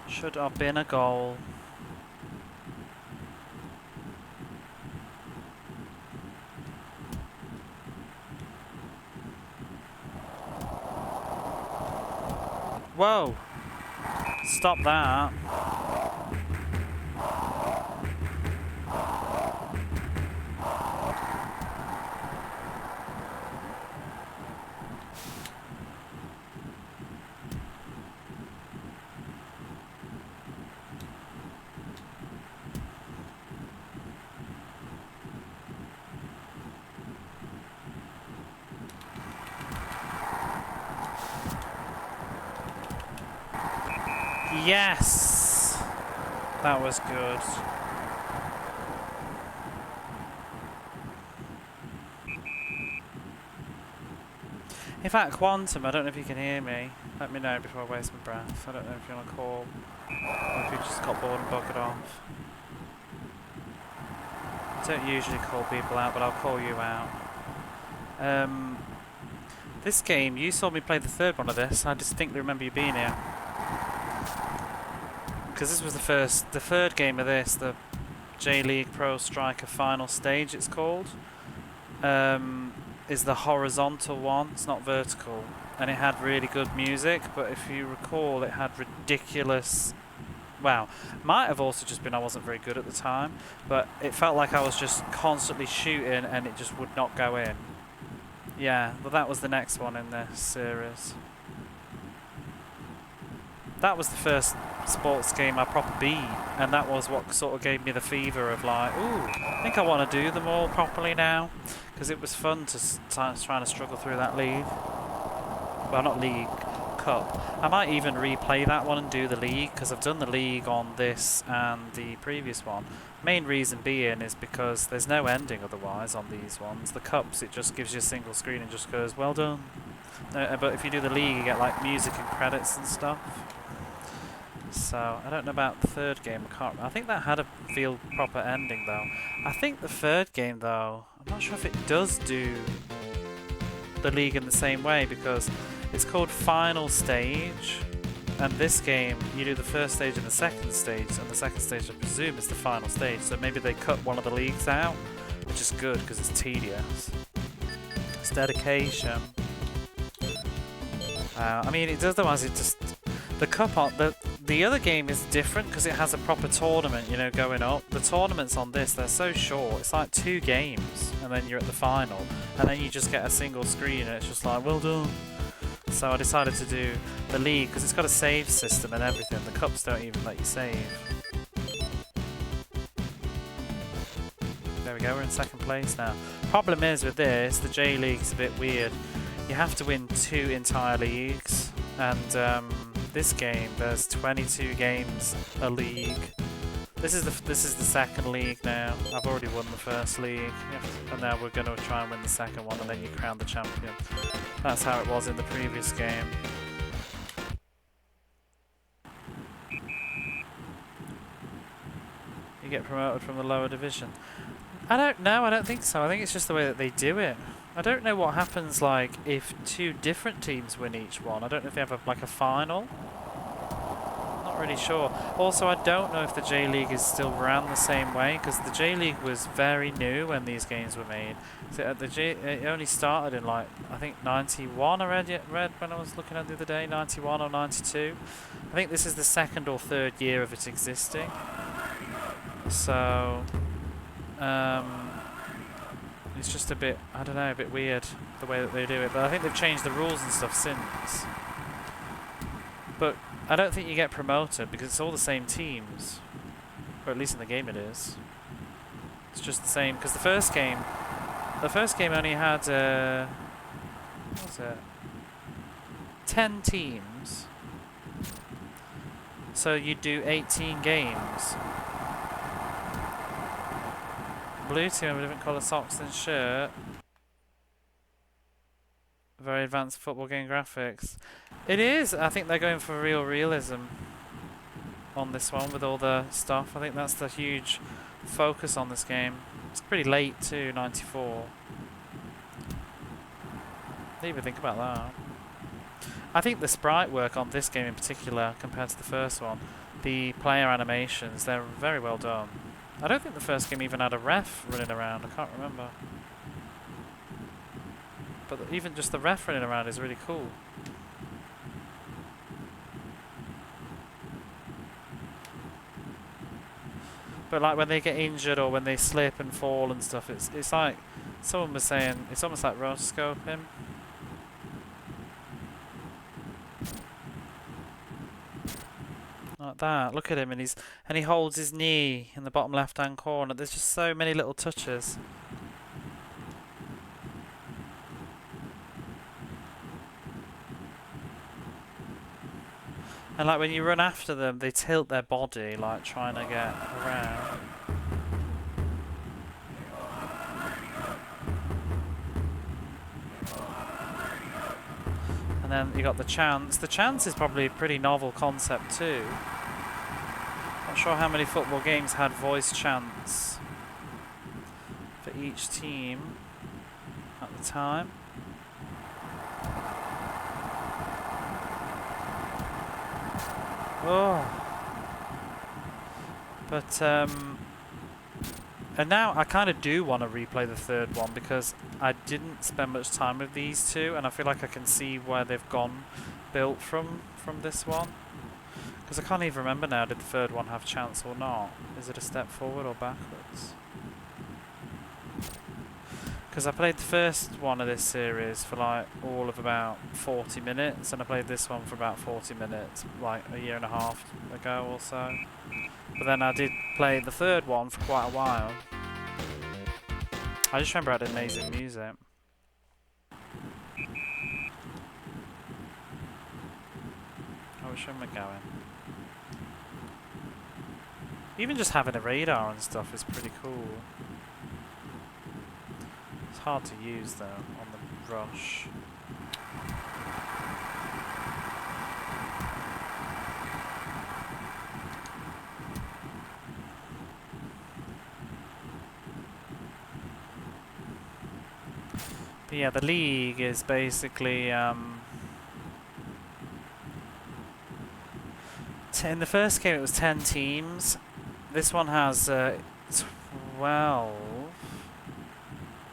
Should have been a goal. Whoa! Stop that. Yes! That was good. In fact, Quantum, I don't know if you can hear me. Let me know before I waste my breath. I don't know if you want to call or if you just got bored and buggered off. I don't usually call people out, but I'll call you out. This game, you saw me play the third one of this. I distinctly remember you being here. Because this was the third game of this, the J.League Pro Striker Final Stage it's called, is the horizontal one, it's not vertical, and it had really good music, but if you recall it had ridiculous, wow, might have also just been I wasn't very good at the time, but it felt like I was just constantly shooting and it just would not go in. Yeah, well that was the next one in this series. That was the first sports game I proper beat, and that was what sort of gave me the fever of like, ooh, I think I want to do them all properly now, because it was fun to trying to struggle through that league. Well, not league, cup. I might even replay that one and do the league, because I've done the league on this and the previous one. Main reason being is because there's no ending otherwise on these ones. The cups, it just gives you a single screen and just goes, well done. But if you do the league, you get like music and credits and stuff. So, I don't know about the third game, I think that had a feel proper ending though. I think the third game though, I'm not sure if it does do the league in the same way, because it's called Final Stage, and this game, you do the first stage and the second stage, and the second stage I presume is the final stage, so maybe they cut one of the leagues out, which is good because it's tedious. It's dedication. I mean, it does, otherwise it just... The cup on the other game is different because it has a proper tournament, you know, going up. The tournaments on this, they're so short. It's like 2 games, and then you're at the final, and then you just get a single screen, and it's just like, well done. So I decided to do the league because it's got a save system and everything. The cups don't even let you save. There we go. We're in second place now. Problem is with this, the J-League's a bit weird. You have to win 2 entire leagues, and this game there's 22 games a league. This is the second league now. I've already won the first league, and now we're going to try and win the second one, and then you crown the champion. That's how it was in the previous game. You get promoted from the lower division. I don't know, I don't think so. I think it's just the way that they do it. I don't know what happens like if 2 different teams win each one. I don't know if they have like a final. Not really sure. Also, I don't know if the J-League is still ran the same way, because the J-League was very new when these games were made. So it only started in like, I think 91 I read when I was looking at it the other day, 91 or 92. I think this is the 2nd or 3rd year of it existing. So, it's just a bit, I don't know, a bit weird the way that they do it. But I think they've changed the rules and stuff since. But I don't think you get promoted because it's all the same teams. Or at least in the game it is. It's just the same, because the first game only had, what was it? 10 teams. So you do 18 games. Blue team with a different colour socks and shirt. Very advanced football game graphics. It is. I think they're going for real realism on this one with all the stuff. I think that's the huge focus on this game. It's pretty late too, 94. Didn't even think about that. I think the sprite work on this game in particular, compared to the first one, the player animations, they're very well done. I don't think the first game even had a ref running around. I can't remember. But even just the ref running around is really cool. But like when they get injured or when they slip and fall and stuff, it's like someone was saying it's almost like rotoscoping. Like that. Look at him, and he holds his knee in the bottom left-hand corner. There's just so many little touches. And like when you run after them, they tilt their body, like trying to get around. And then you got the chance. The chance is probably a pretty novel concept too. Not sure how many football games had voice chants for each team at the time. Oh, but and now I kind of do want to replay the third one because I didn't spend much time with these two, and I feel like I can see where they've gone, built from this one. Because I can't even remember now. Did the third one have chance or not? Is it a step forward or backwards? Because I played the first one of this series for like all of about 40 minutes, and I played this one for about 40 minutes, like a year and a half ago or so. But then I did play the third one for quite a while. I just remember it had amazing music. Oh, which way am I going? Even just having a radar and stuff is pretty cool. It's hard to use though on the rush. But yeah, the league is basically in the first game it was 10 teams. This one has 12,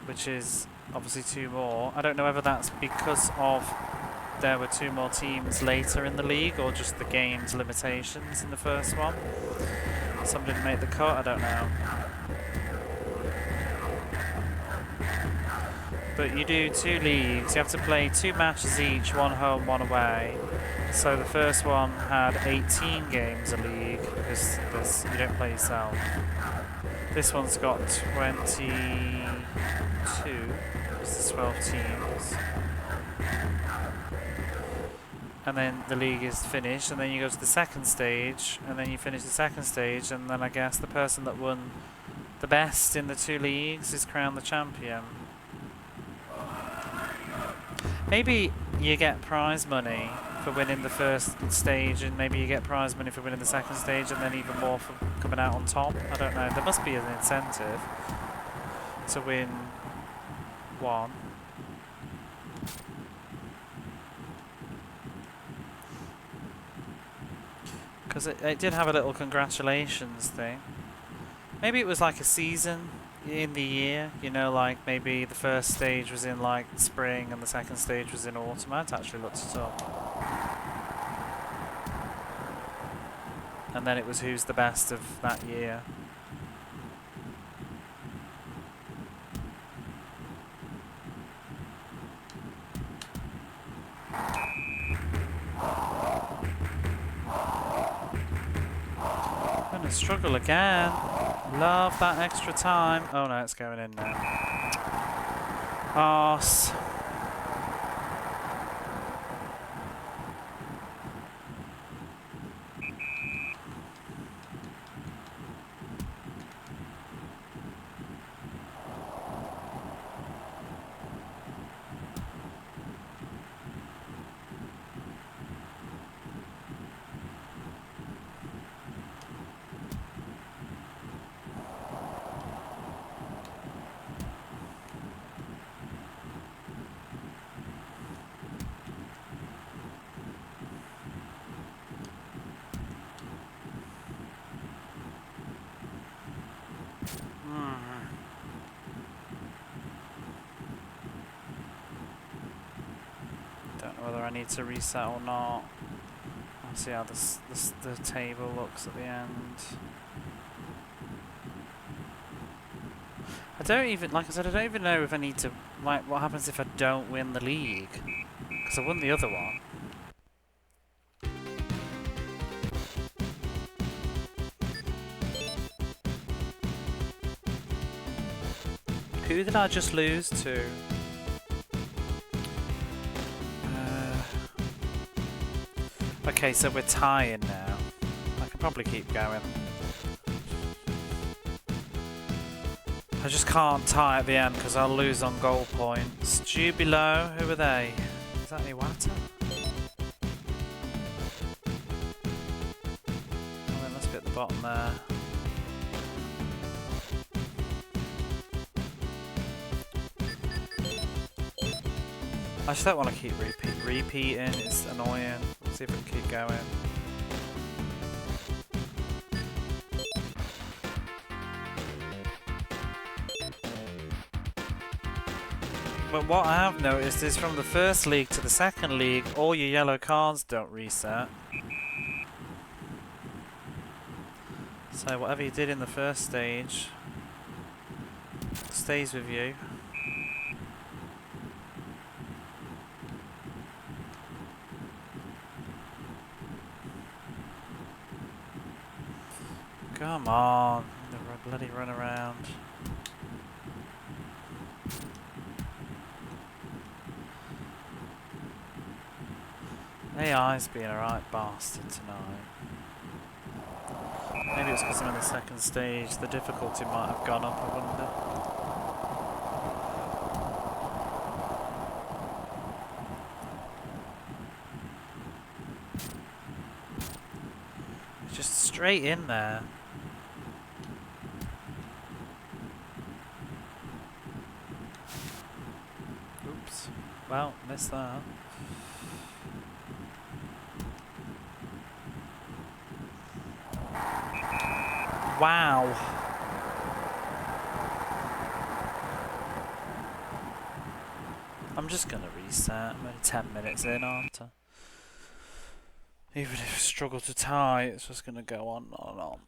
which is obviously 2 more. I don't know whether that's because of there were 2 more teams later in the league or just the game's limitations in the first one. Some didn't make the cut, I don't know. But you do 2 leagues, you have to play 2 matches each, 1 home, 1 away. So the first one had 18 games a league, because you don't play yourself. This one's got 22, because there's 12 teams. And then the league is finished, and then you go to the second stage, and then you finish the second stage, and then I guess the person that won the best in the 2 leagues is crowned the champion. Maybe you get prize money for winning the first stage, and maybe you get prize money for winning the second stage, and then even more for coming out on top. I don't know. There must be an incentive to win one. Because it did have a little congratulations thing. Maybe it was like a season in the year, you know, like maybe the first stage was in like spring and the second stage was in autumn. I'd actually looked it up. And then it was who's the best of that year. Gonna struggle again. Love that extra time. Oh no, it's going in now. Arse. need to reset or not. I'll see how the table looks at the end. I don't even, like I said, I don't even know if I need to, like, what happens if I don't win the league? Because I won the other one. Who did I just lose to? Okay, so we're tying now. I can probably keep going. I just can't tie at the end because I'll lose on goal points. Jubilo, who are they? Is that Iwata? Oh, they must be at the bottom there. I just don't want to keep repeating, it's annoying. Let's see if I can keep going. But what I have noticed is from the first league to the second league, all your yellow cards don't reset. So whatever you did in the first stage stays with you. Come on, the bloody run around. AI's being a right bastard tonight. Maybe it's because I'm in the second stage, the difficulty might have gone up, I wonder. It's just straight in there. Oops. Well, missed that. Wow. I'm just gonna reset. I'm only 10 minutes in, aren't I? Even if I struggle to tie, it's just gonna go on and on.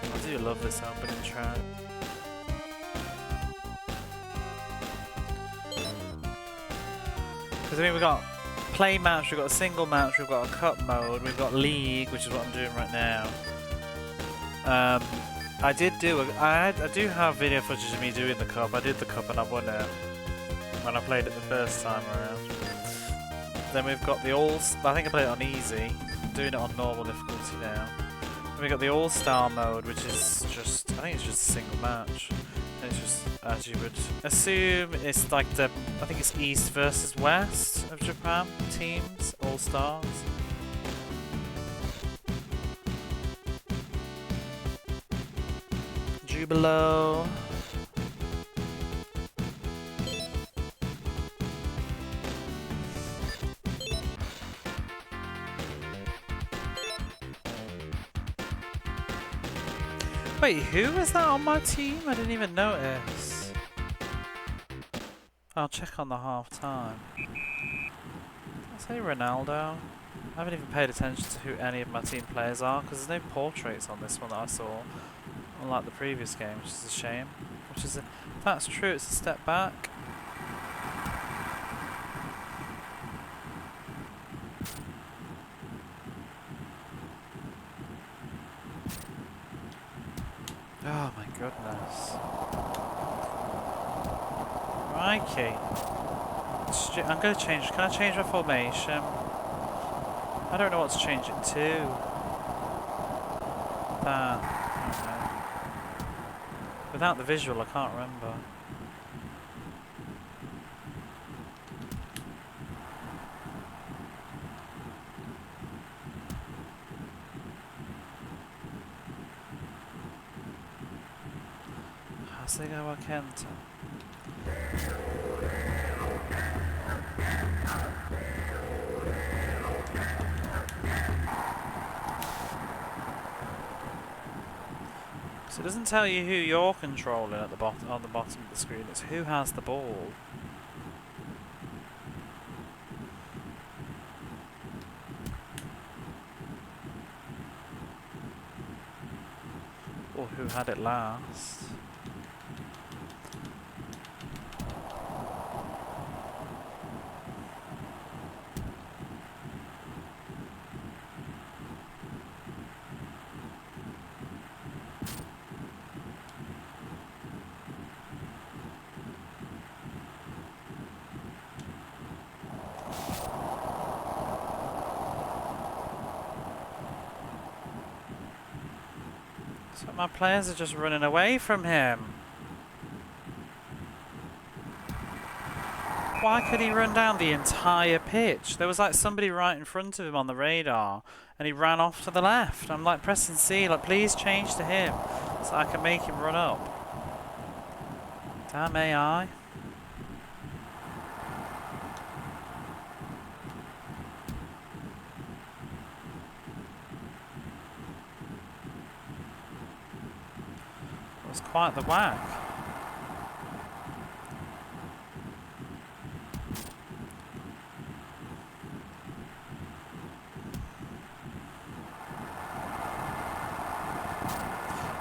I do love this opening track. Because I mean, we've got play match, we've got a single match, we've got a cup mode, we've got league, which is what I'm doing right now. I do have video footage of me doing the cup. I did the cup and I won it when I played it the first time around. Then we've got the I think I played it on easy. I'm doing it on normal difficulty now. Then we've got the All-Star mode, which is just, I think it's just a single match. And it's just, as you would assume, it's like I think it's East versus West of Japan teams, All-Stars. Jubilo. Wait, who is that on my team? I didn't even notice. I'll check on the half time. Did I say Ronaldo? I haven't even paid attention to who any of my team players are because there's no portraits on this one that I saw. Unlike the previous game, which is a shame. If that's true, it's a step back. Oh my goodness. Crikey. I'm going to change. Can I change my formation? I don't know what to change it to. That. Without the visual, I can't remember. How's they go, Kenta? So it doesn't tell you who you're controlling at the bottom on the bottom of the screen. It's who has the ball. Or who had it last. So my players are just running away from him. Why could he run down the entire pitch? There was like somebody right in front of him on the radar and he ran off to the left. I'm like pressing C, like please change to him so I can make him run up. Damn AI. It was quite the whack.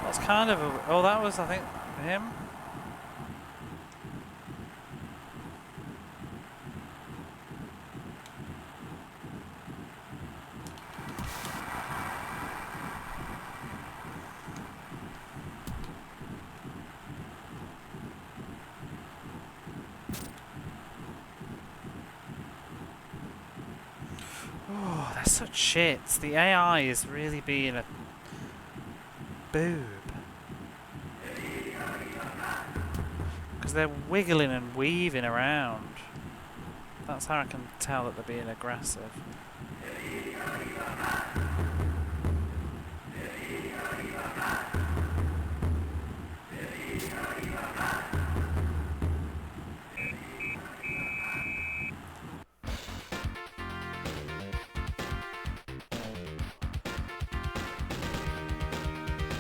That's kind of a... Oh, that was, I think, him. Oh, they're such shits. The AI is really being a boob. Because they're wiggling and weaving around. That's how I can tell that they're being aggressive.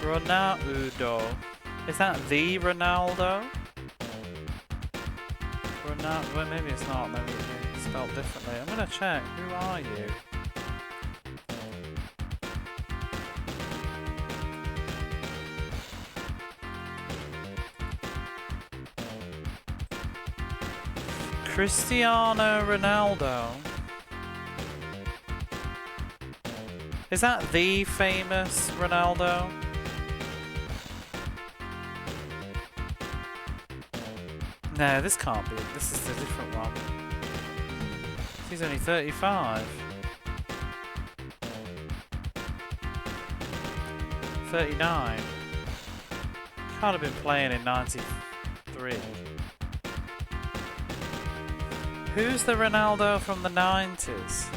Ronaldo. Is that the Ronaldo? Ronaldo? Well, maybe it's not. Maybe it's spelled differently. I'm gonna check. Who are you? Cristiano Ronaldo. Is that the famous Ronaldo? No, this can't be. This is a different one. He's only 35. 39. Can't have been playing in 93. Who's the Ronaldo from the 90s?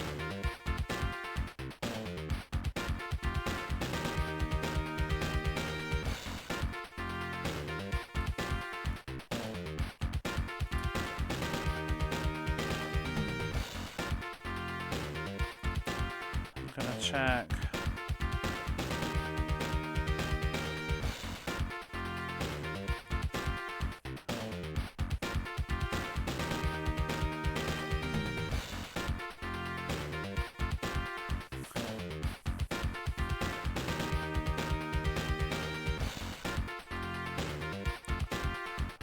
Check.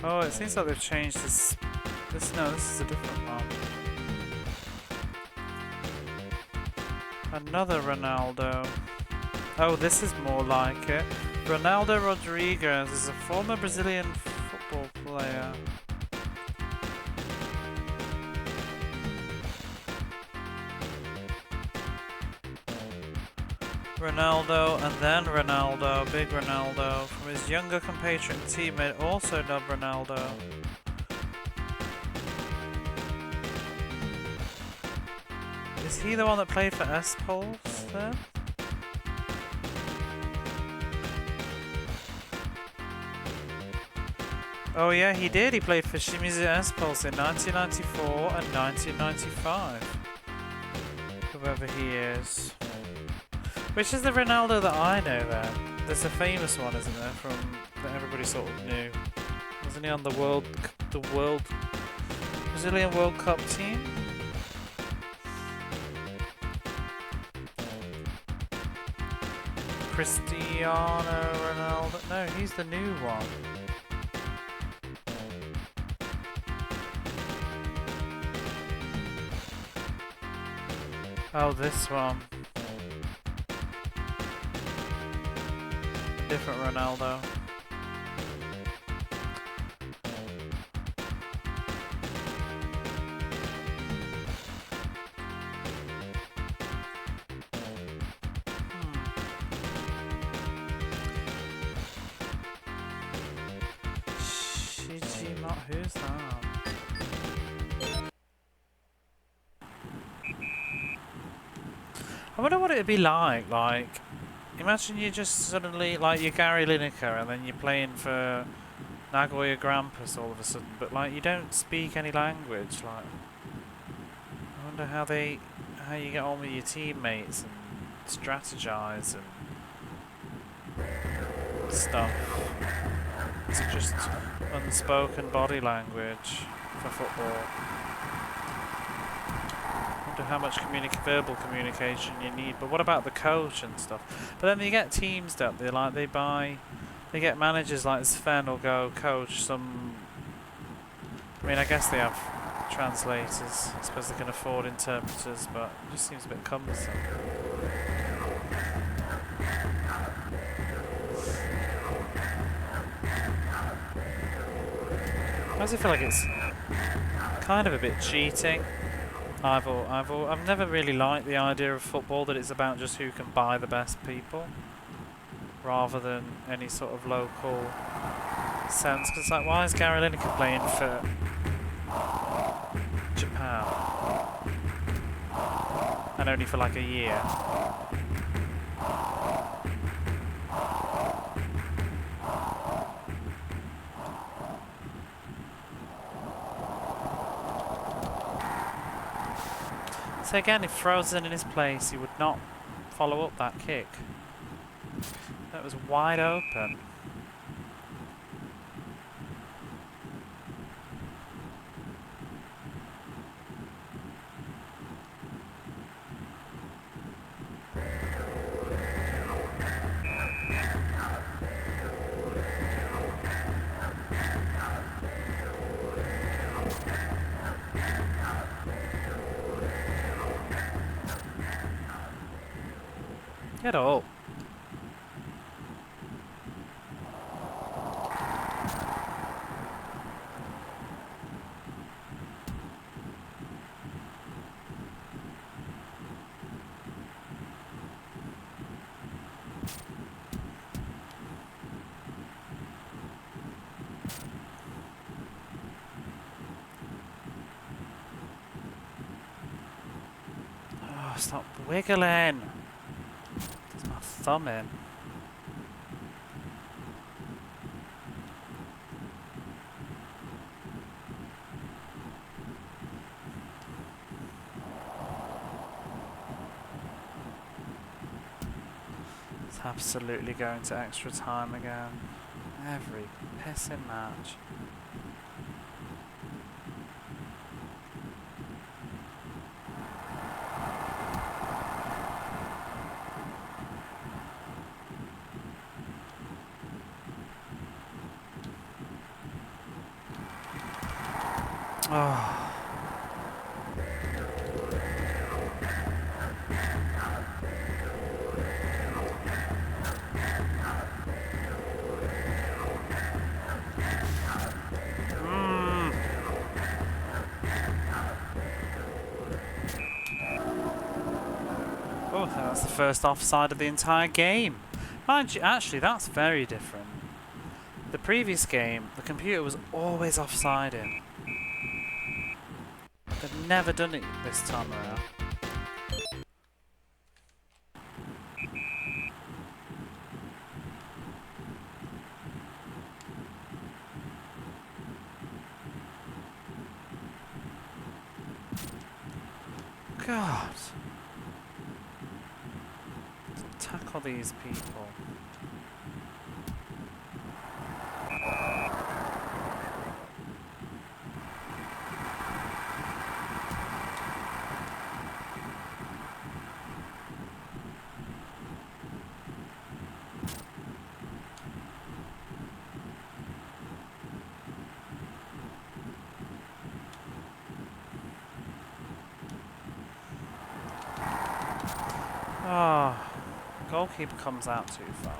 Oh, it seems like they've changed this. No, this is a different one. Another Ronaldo. Oh, this is more like it. Ronaldo Rodriguez is a former Brazilian football player. Ronaldo and then Ronaldo, big Ronaldo, from his younger compatriot and teammate, also dubbed Ronaldo. Is he the one that played for S-Pulse then? Oh yeah, he did. He played for Shimizu S-Pulse in 1994 and 1995. Whoever he is. Which is the Ronaldo that I know then? there's a famous one, isn't there, from that everybody sort of knew. Wasn't he on the Brazilian World Cup team? Cristiano Ronaldo? No, he's the new one. Oh, this one. Different Ronaldo. Who's that? I wonder what it'd be like, imagine you just suddenly, like, you're Gary Lineker and then you're playing for Nagoya Grampus all of a sudden, but, like, you don't speak any language, like, I wonder how you get on with your teammates and strategize and stuff. Is it just unspoken body language for football? I wonder how much verbal communication you need. But what about the coach and stuff? But then you get teams that they get managers like Sven will go coach some. I mean, I guess they have translators. I suppose they can afford interpreters, but it just seems a bit cumbersome. I also feel like it's kind of a bit cheating. I've never really liked the idea of football that it's about just who can buy the best people, rather than any sort of local sense. Because like, why is Gary Lineker playing for Japan and only for like a year? So again, if Frozen in his place, he would not follow up that kick. That was wide open. Get up. Oh, stop wiggling. There's my thumb in. It's absolutely going to extra time again. Every pissing match. Oh. Oh, that's the first offside of the entire game. Mind you, actually, that's very different. The previous game, the computer was always offsiding. They've never done it this time around. God. Tackle these people. Oh, goalkeeper comes out too far.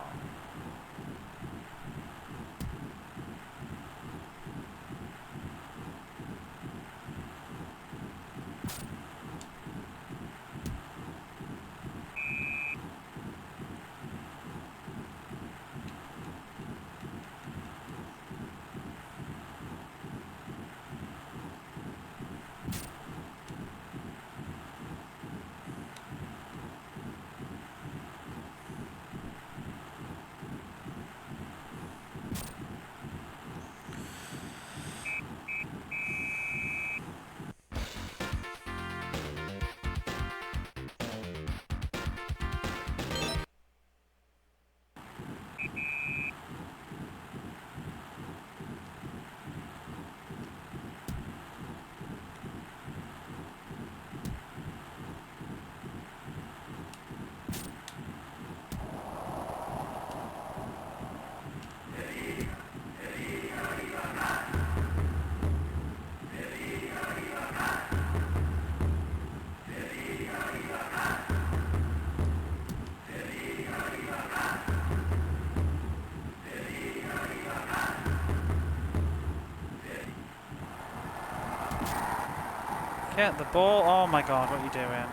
Get the ball. Oh my god, what are you doing?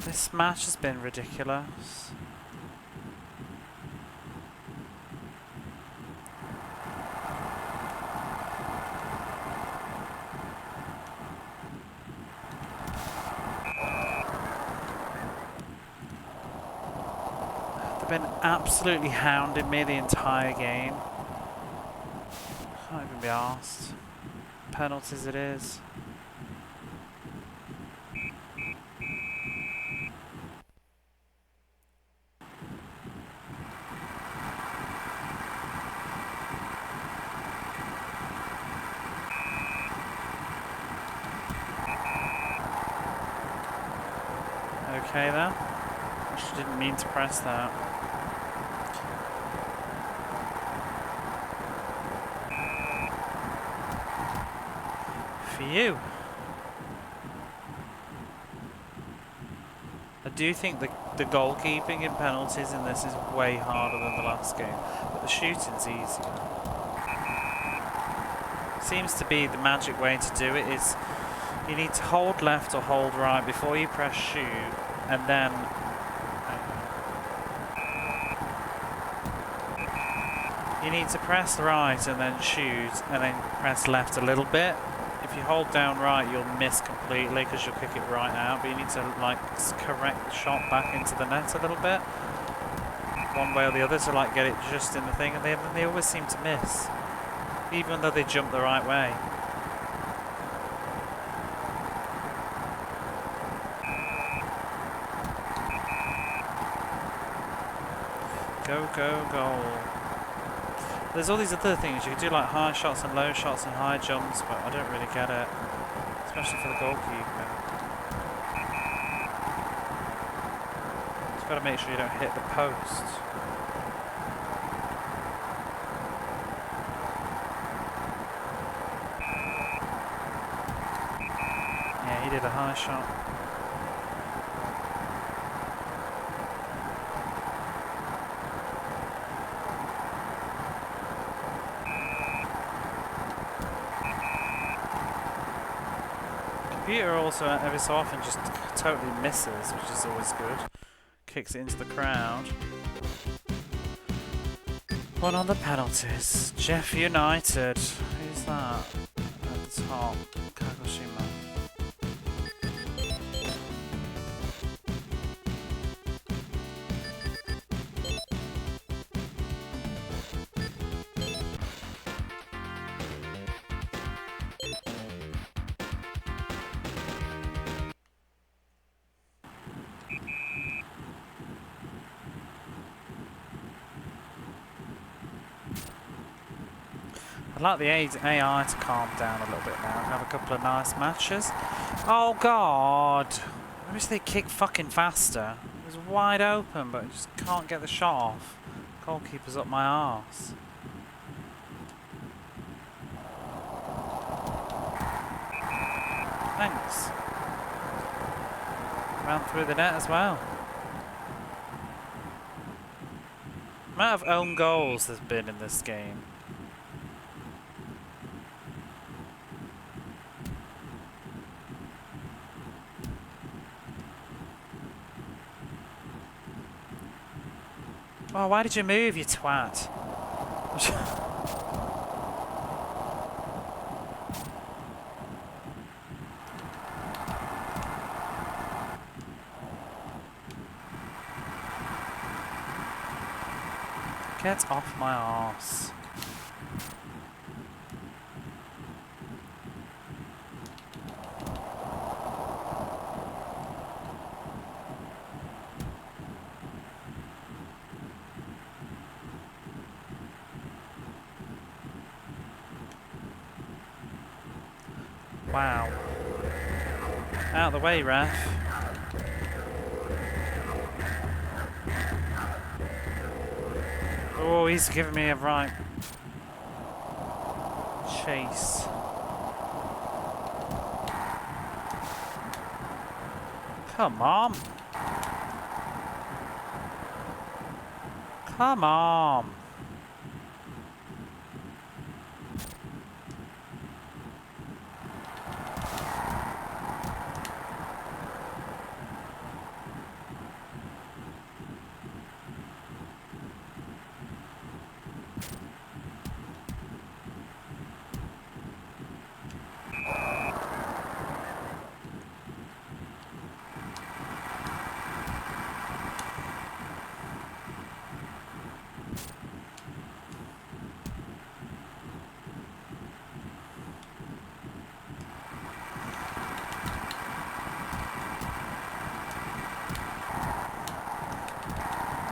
This match has been ridiculous. Been absolutely hounding me the entire game. Can't even be arsed. Penalties it is. Okay then. Actually didn't mean to press that. For you. I do think the goalkeeping in penalties in this is way harder than the last game, but the shooting's easier. Seems to be the magic way to do it is you need to hold left or hold right before you press shoot, and then you need to press right and then shoot, and then press left a little bit. If you hold down right, you'll miss completely because you'll kick it right out, but you need to like correct the shot back into the net a little bit, one way or the other, to like get it just in the thing, and they always seem to miss, even though they jump the right way. Go, go, goal. There's all these other things. You can do like high shots and low shots and high jumps, but I don't really get it. Especially for the goalkeeper. Just got to make sure you don't hit the post. Yeah, he did a high shot. Computer also every so often just totally misses, which is always good. Kicks it into the crowd. One on the penalties. Jeff United. Who's that? At the top. Kagoshima. I'd like the AI to calm down a little bit now and have a couple of nice matches. Oh god! I wish they kick fucking faster. It was wide open, but I just can't get the shot off. Goalkeeper's up my arse. Thanks. Ran through the net as well. Amount of own goals there's been in this game. Oh, why did you move, you twat? Get off my arse. Wow. Out of the way, ref. Oh, he's giving me a right chase. Come on. Come on.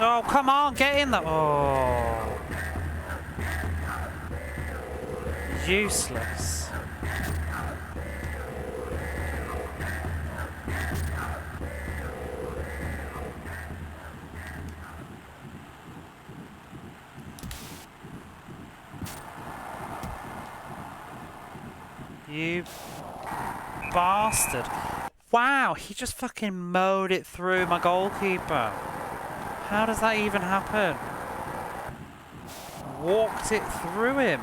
Oh, come on, get in there. Oh. Useless. You bastard. Wow, he just fucking mowed it through my goalkeeper. How does that even happen? Walked it through him.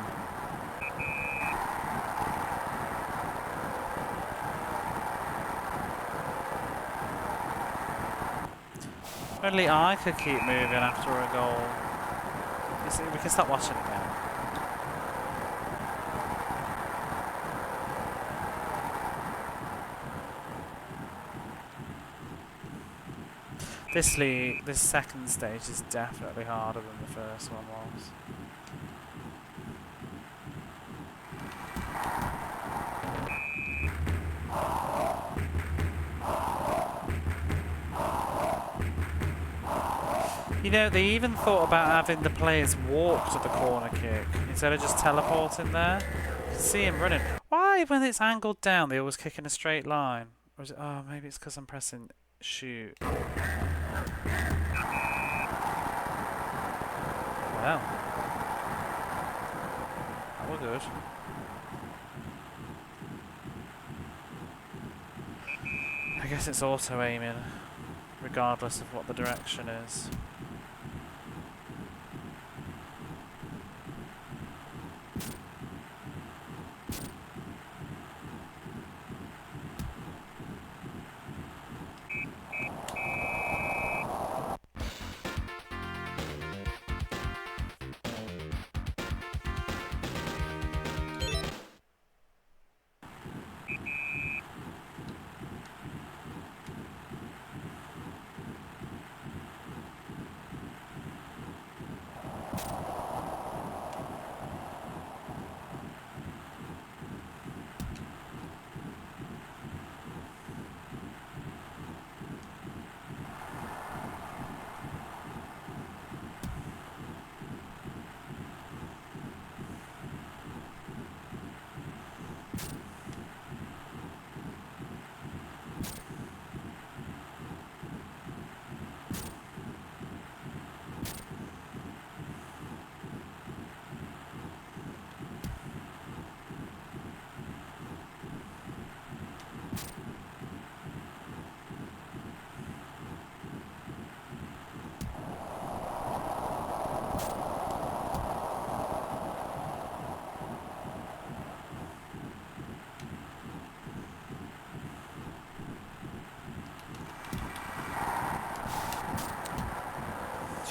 Only I could keep moving after a goal. You see, we can stop watching it now. This second stage is definitely harder than the first one was. You know, they even thought about having the players walk to the corner kick instead of just teleporting there. You can see him running. Why, when it's angled down, they always kick in a straight line? Or is it? Oh, maybe it's because I'm pressing shoot. Well, that was good. I guess it's auto aiming, regardless of what the direction is.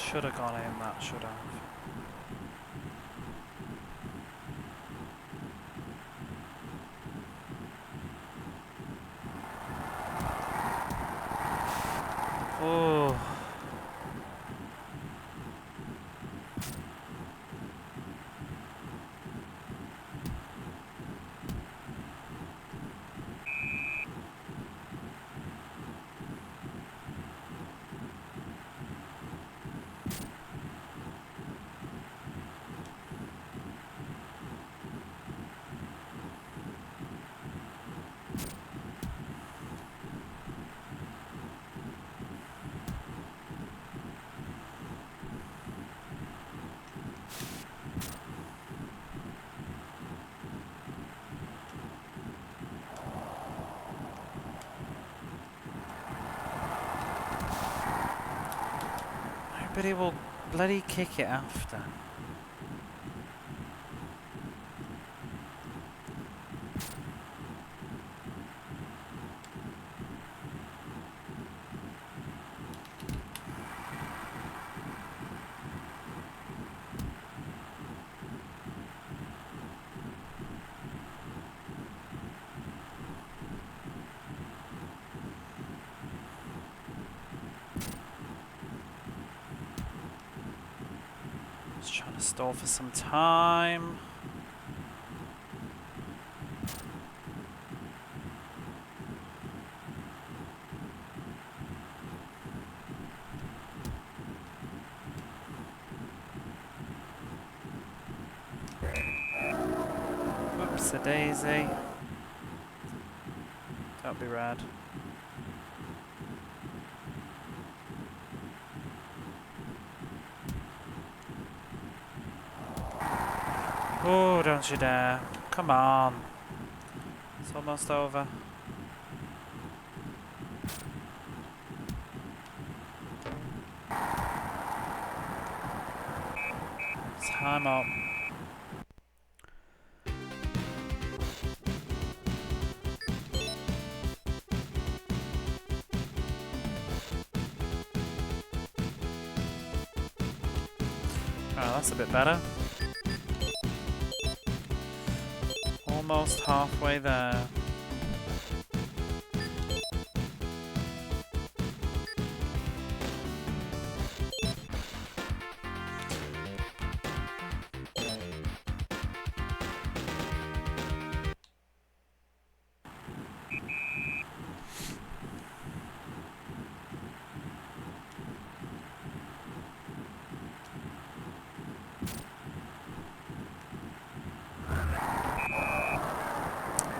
Should have gone in, that should have. Oh. Nobody will bloody kick it after. Just trying to stall for some time. Whoops a daisy. That'd be rad. Oh, don't you dare. Come on. It's almost over. Time up. Oh, that's a bit better. Almost halfway there.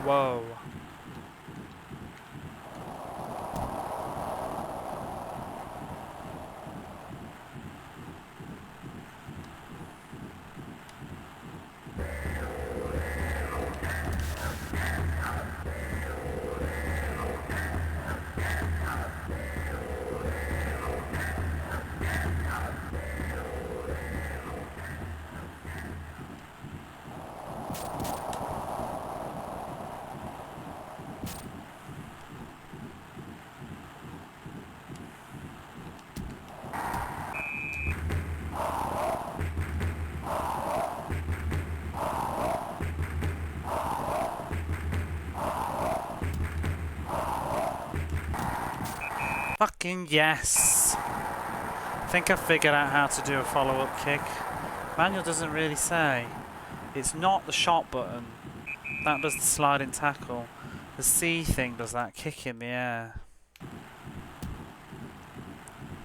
Whoa. Fucking yes! I think I figured out how to do a follow-up kick. Manual doesn't really say. It's not the shot button. That does the sliding tackle. The C thing does that kick in the air.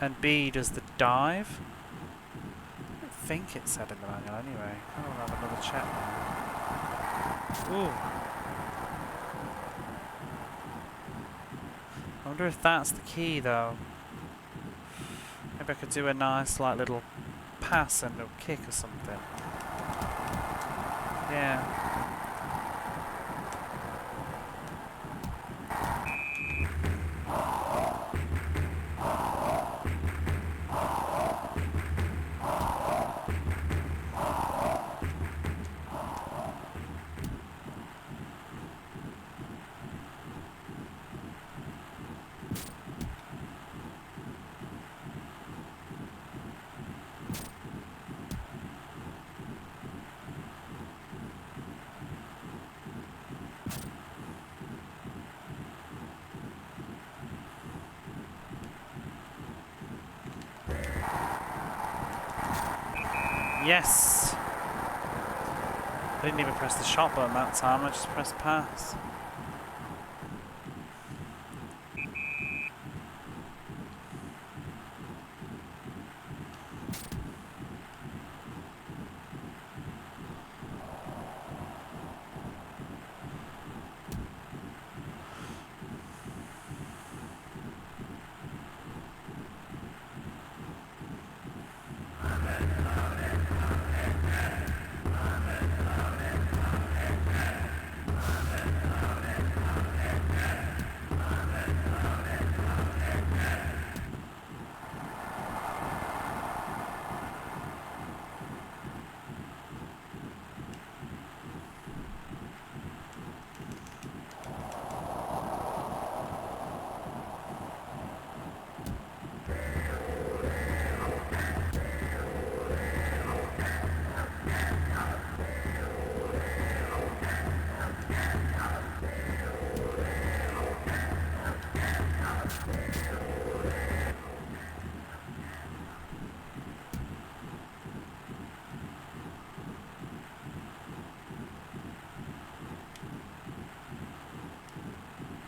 And B does the dive. I don't think it said in the manual anyway. I'll have another check now. Ooh. I wonder if that's the key though. Maybe I could do a nice like little pass and a kick or something. Yeah. Yes! I didn't even press the shot button that time, I just pressed pass.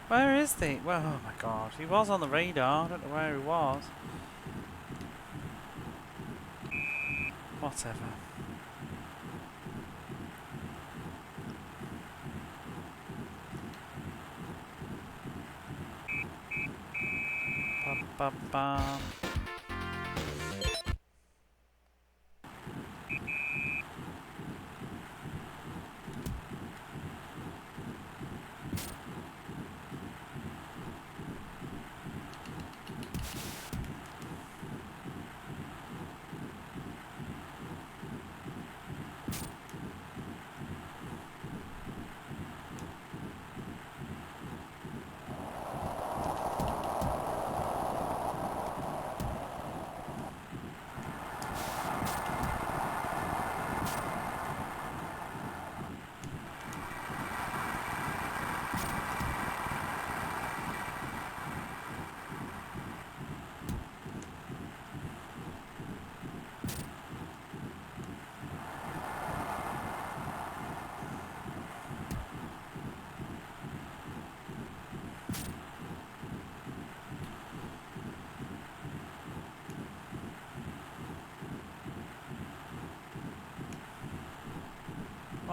Where is he? Well, oh my god, he was on the radar, I don't know where he was. Whatever. Bum, bum, bum.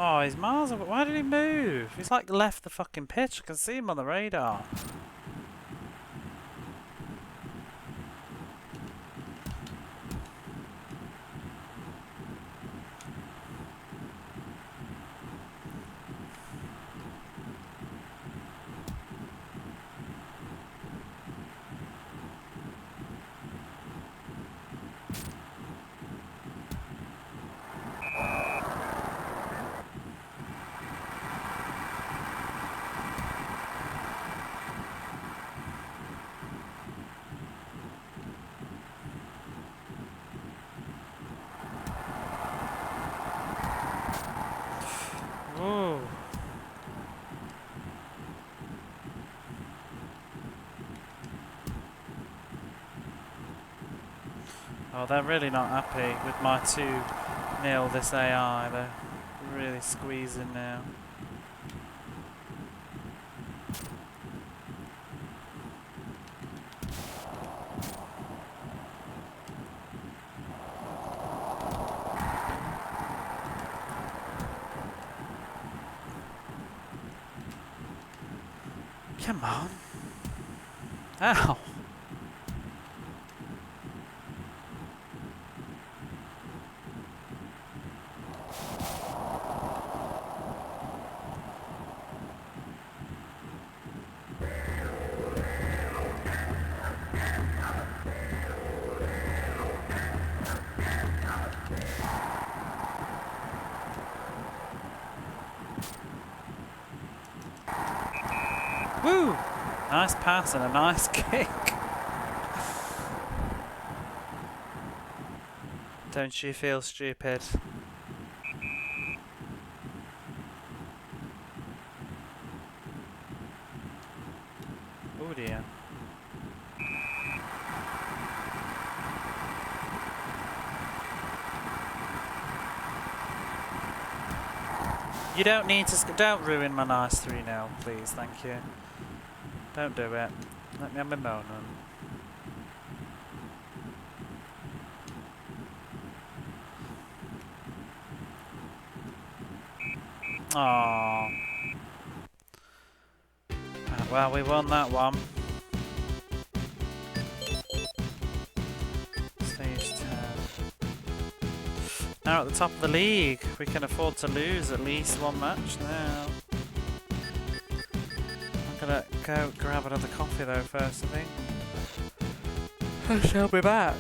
Oh, he's miles away. Why did he move? He's like left the fucking pitch. I can see him on the radar. Ooh. Oh, they're really not happy with my 2-0 this AI. They're really squeezing now. Come on. Ow. Woo! Nice pass and a nice kick. Don't you feel stupid? Oh dear. You don't need to. Don't ruin my nice 3-0, please. Thank you. Don't do it. Let me have my moment. Aww. Well, we won that one. Stage 10. Now at the top of the league, we can afford to lose at least one match now. I'm gonna go grab another coffee though first, I think. I shall be back.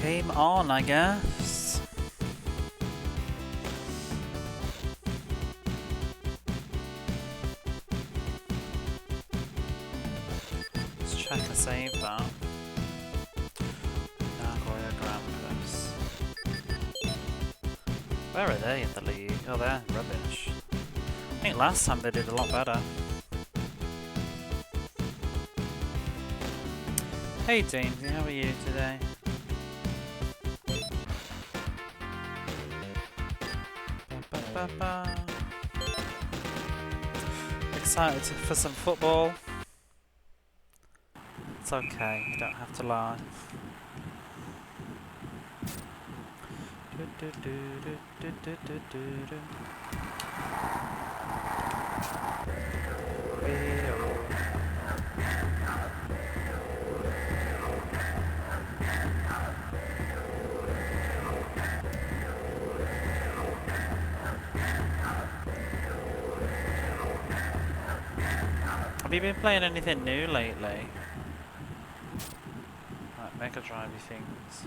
Game on, I guess. Let's check and save that. Nagoya Grampus. Where are they in the league? Oh, they're rubbish. I think last time they did a lot better. Hey Jamesy, how are you today? Excited for some football? It's okay, you don't have to lie. Have you been playing anything new lately? Like Mega Drive-y things?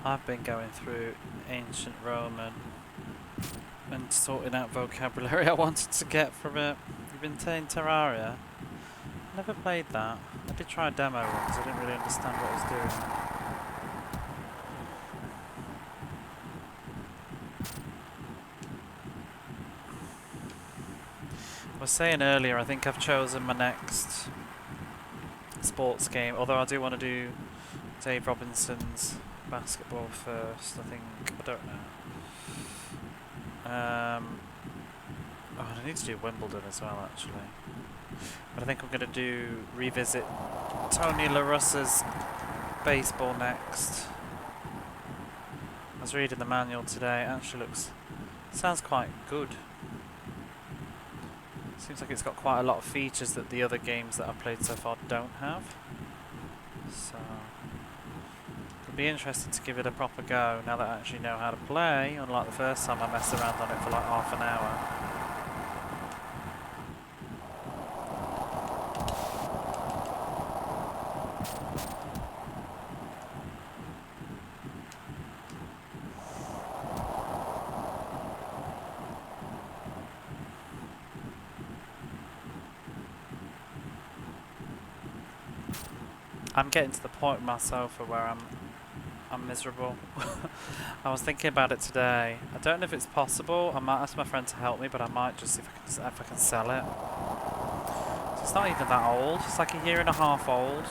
I've been going through ancient Roman and sorting out vocabulary I wanted to get from it. You've been playing Terraria? Never played that. I did try a demo once, I didn't really understand what I was doing. I was saying earlier, I think I've chosen my next sports game, although I do want to do Dave Robinson's basketball first, I think. I don't know. Oh, I need to do Wimbledon as well, actually. But I think I'm going to revisit Tony La Russa's baseball next. I was reading the manual today, it actually sounds quite good. Seems like it's got quite a lot of features that the other games that I've played so far don't have. So it'll be interesting to give it a proper go now that I actually know how to play, unlike the first time I messed around on it for like half an hour. I'm getting to the point myself where I'm miserable. I was thinking about it today. I don't know if it's possible. I might ask my friend to help me, but I might just see if I can sell it. So it's not even that old. It's like a year and a half old.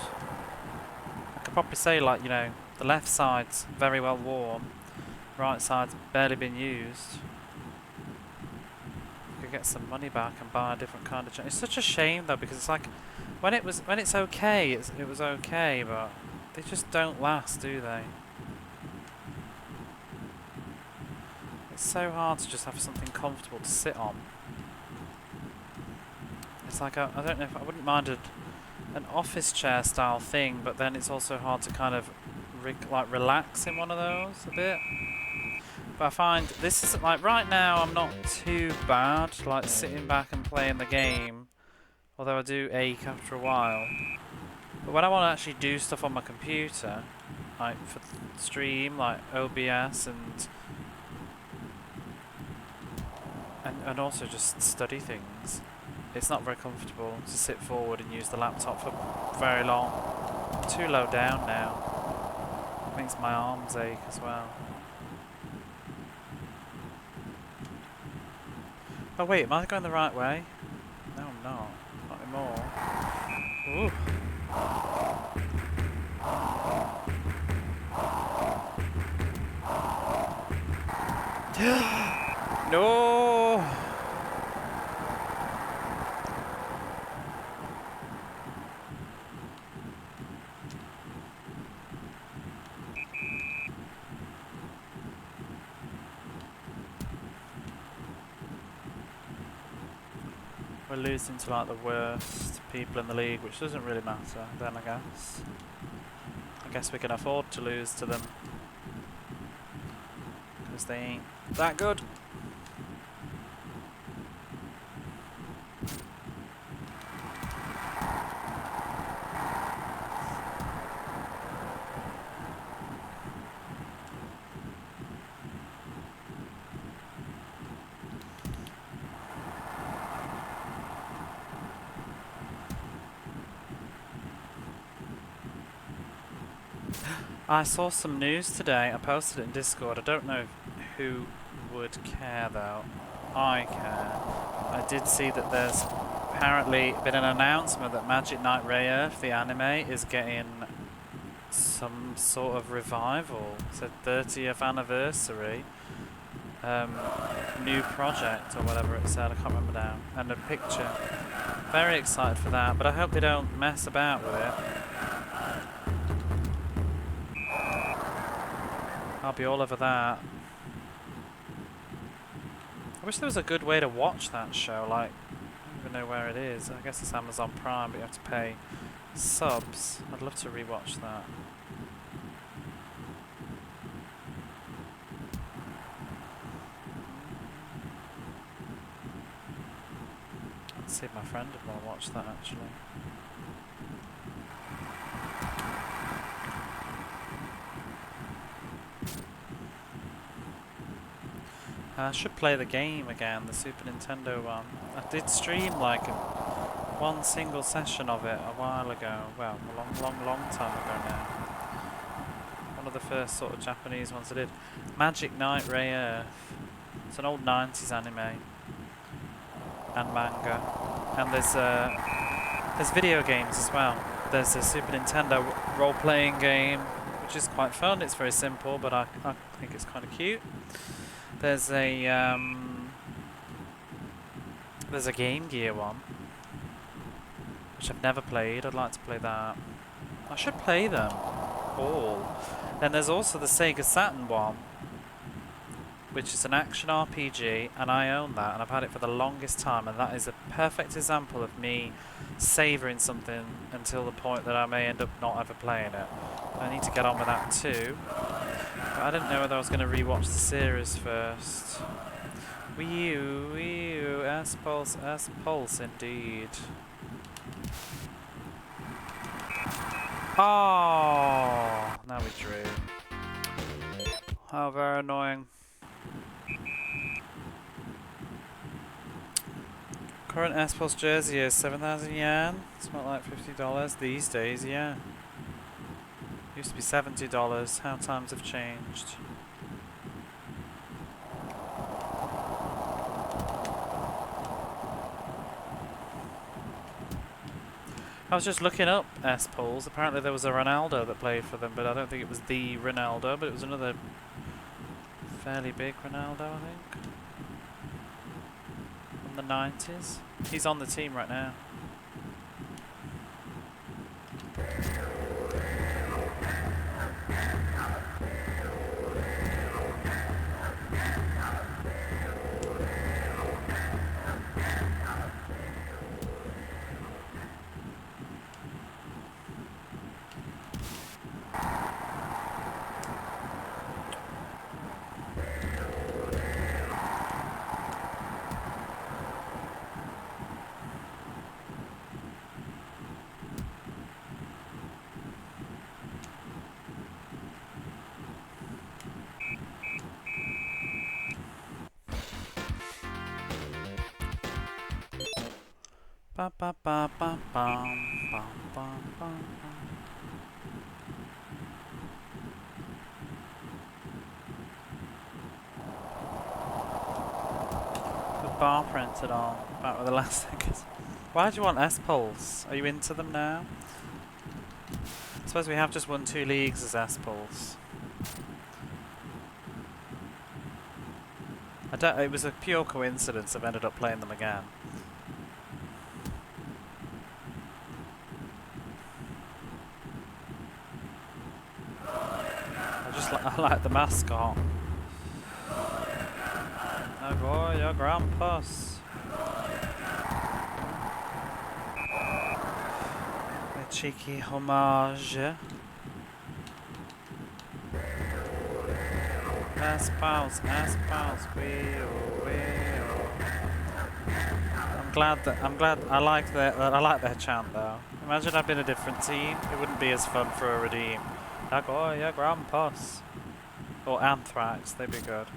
I could probably say, like, you know, the left side's very well worn, right side's barely been used. I could get some money back and buy a different kind of chain. It's such a shame though, because it's like when it's okay, it was okay, but they just don't last, do they? It's so hard to just have something comfortable to sit on. It's like I don't know if I wouldn't mind an office chair style thing, but then it's also hard to kind of relax in one of those a bit. But I find this isn't like right now. I'm not too bad, like sitting back and playing the game. Although I do ache after a while. But when I want to actually do stuff on my computer, like for stream, like OBS and also just study things, it's not very comfortable to sit forward and use the laptop for very long. I'm too low down now. It makes my arms ache as well. Oh wait, am I going the right way? No, I'm not. Not anymore. Ooh. No! we're losing to like the worst people in the league, which doesn't really matter then, I guess. I guess we can afford to lose to them because they ain't that good. I saw some news today. I posted it in Discord. I don't know who would care though. I care. I did see that there's apparently been an announcement that Magic Knight Rayearth, the anime, is getting some sort of revival. It's a 30th anniversary new project or whatever it said. I can't remember now. And a picture. Very excited for that, but I hope they don't mess about with it. I'll be all over that. I wish there was a good way to watch that show, like, I don't even know where it is. I guess it's Amazon Prime, but you have to pay subs. I'd love to rewatch that. Let's see if my friend would want to watch that actually. I should play the game again, the Super Nintendo one. I did stream like one single session of it a while ago. Well, a long time ago now. One of the first sort of Japanese ones I did. Magic Knight Rayearth. It's an old 90s anime and manga. And there's video games as well. There's a Super Nintendo role-playing game, which is quite fun. It's very simple, but I think it's kind of cute. There's a Game Gear one, which I've never played. I'd like to play that. I should play them all. Then there's also the Sega Saturn one, which is an action RPG, and I own that, and I've had it for the longest time, and that is a perfect example of me savouring something until the point that I may end up not ever playing it. I need to get on with that too. But I didn't know whether I was going to rewatch the series first. Wii U, S-Pulse indeed. Oh, now we drew. How very annoying. Current S-Pulse jersey is 7,000 yen. It's not like $50 these days, yeah. Used to be $70. How times have changed. I was just looking up S-Pulse. Apparently there was a Ronaldo that played for them, but I don't think it was the Ronaldo, but it was another fairly big Ronaldo, I think. From the 90s. He's on the team right now. Ba ba ba ba bum bum bum bum. The bar printed on back with the last thing. Why do you want S-Pulse? Are you into them now? I suppose we have just won 2 leagues as S-Pulse. It was a pure coincidence I've ended up playing them again. I like the mascot. Oh boy, your grampus. cheeky homage. Espouse, I'm glad I like their chant though. Imagine I'd been a different team, it wouldn't be as fun for a redeem. Nagoya Grampus. Or Anthrax, they'd be good.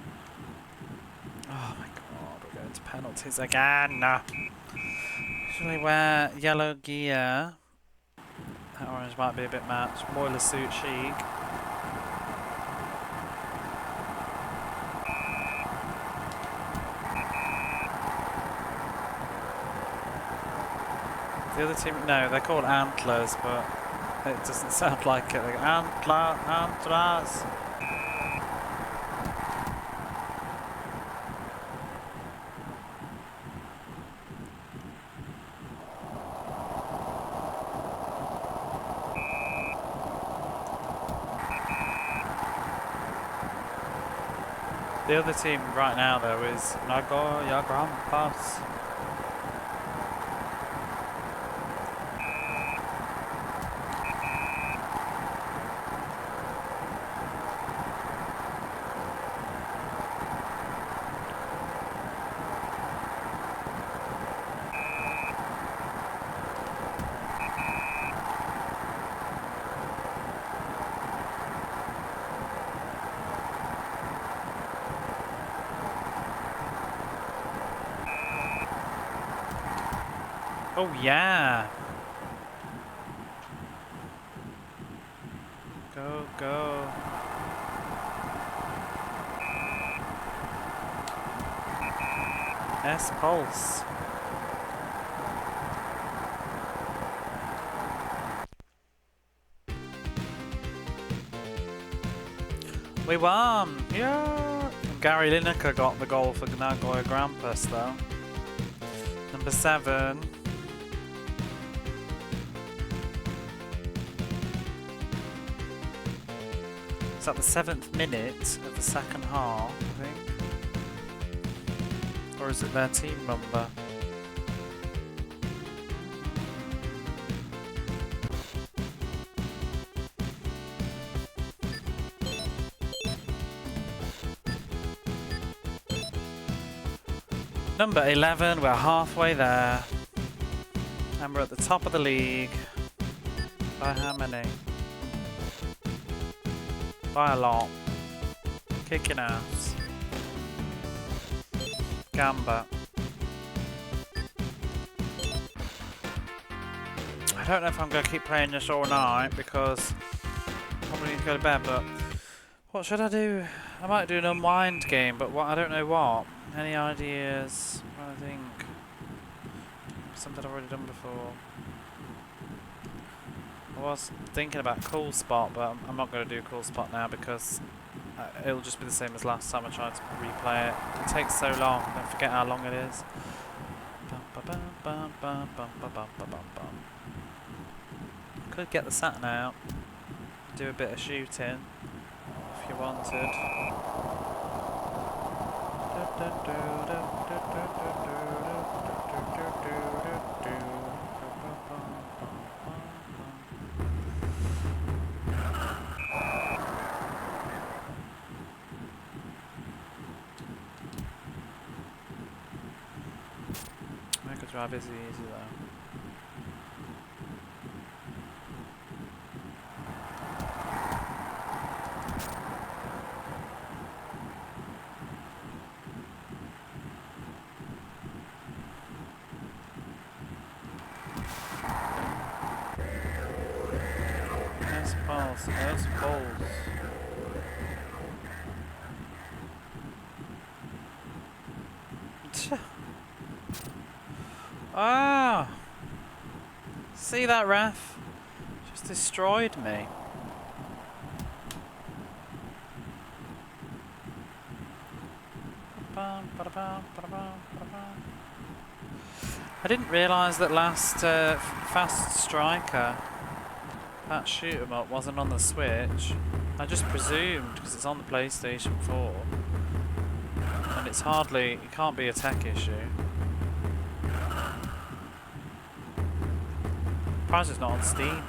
Oh my god, we're going to penalties again. Usually wear yellow gear. That orange might be a bit matched. Boiler suit chic. The other team, no, they're called Antlers, but it doesn't sound like it. They go, Antlers. The other team right now, though, is Nagoya Grampus. Oh yeah! Go, go. S-Pulse. We won! Yeah! Gary Lineker got the goal for Nagoya Grampus though. Number 7. It's at the 7th minute of the second half, I think. Or is it their team number? Number 11, we're halfway there. And we're at the top of the league. By how many? By a lot. Kicking ass. Gamba. I don't know if I'm going to keep playing this all night because I probably need to go to bed, but what should I do? I might do an unwind game, but what? I don't know what. Any ideas? I think something I've already done before. I was thinking about Cool Spot, but I'm not going to do Cool Spot now because it'll just be the same as last time I tried to replay it. It takes so long, I forget how long it is. Could get the Saturn out, do a bit of shooting if you wanted. Mega Drive is easy though. There's balls. Ah! See that, ref? Just destroyed me. I didn't realise that last Fast Striker, that shoot 'em up, wasn't on the Switch. I just presumed because it's on the PlayStation 4 and it's hardly, it can't be a tech issue. Surprised it's not on Steam.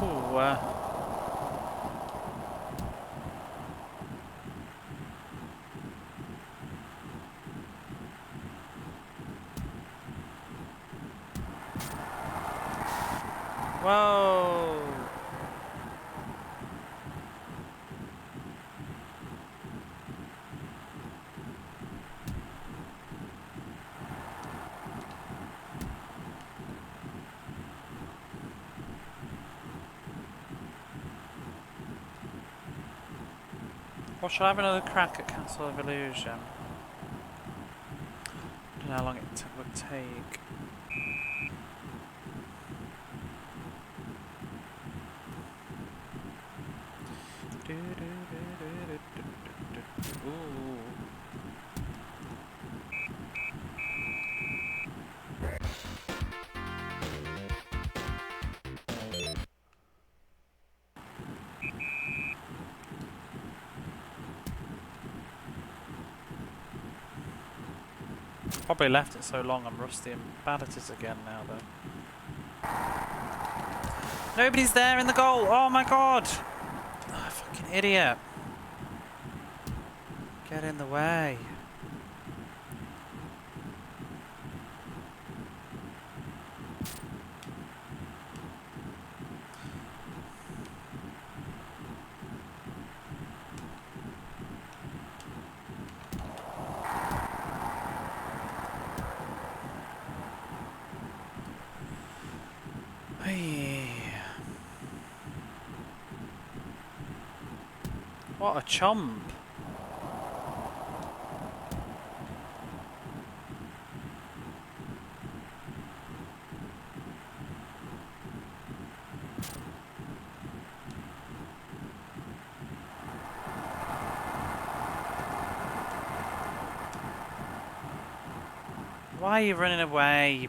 Ooh, whoa! Or should I have another crack at Castle of Illusion? I don't know how long it would take. Ooh. Probably left it so long I'm rusty and bad at it again now though. Nobody's there in the goal! Oh my god! Oh, fucking idiot. Get in the way. What a chump. Why are you running away, you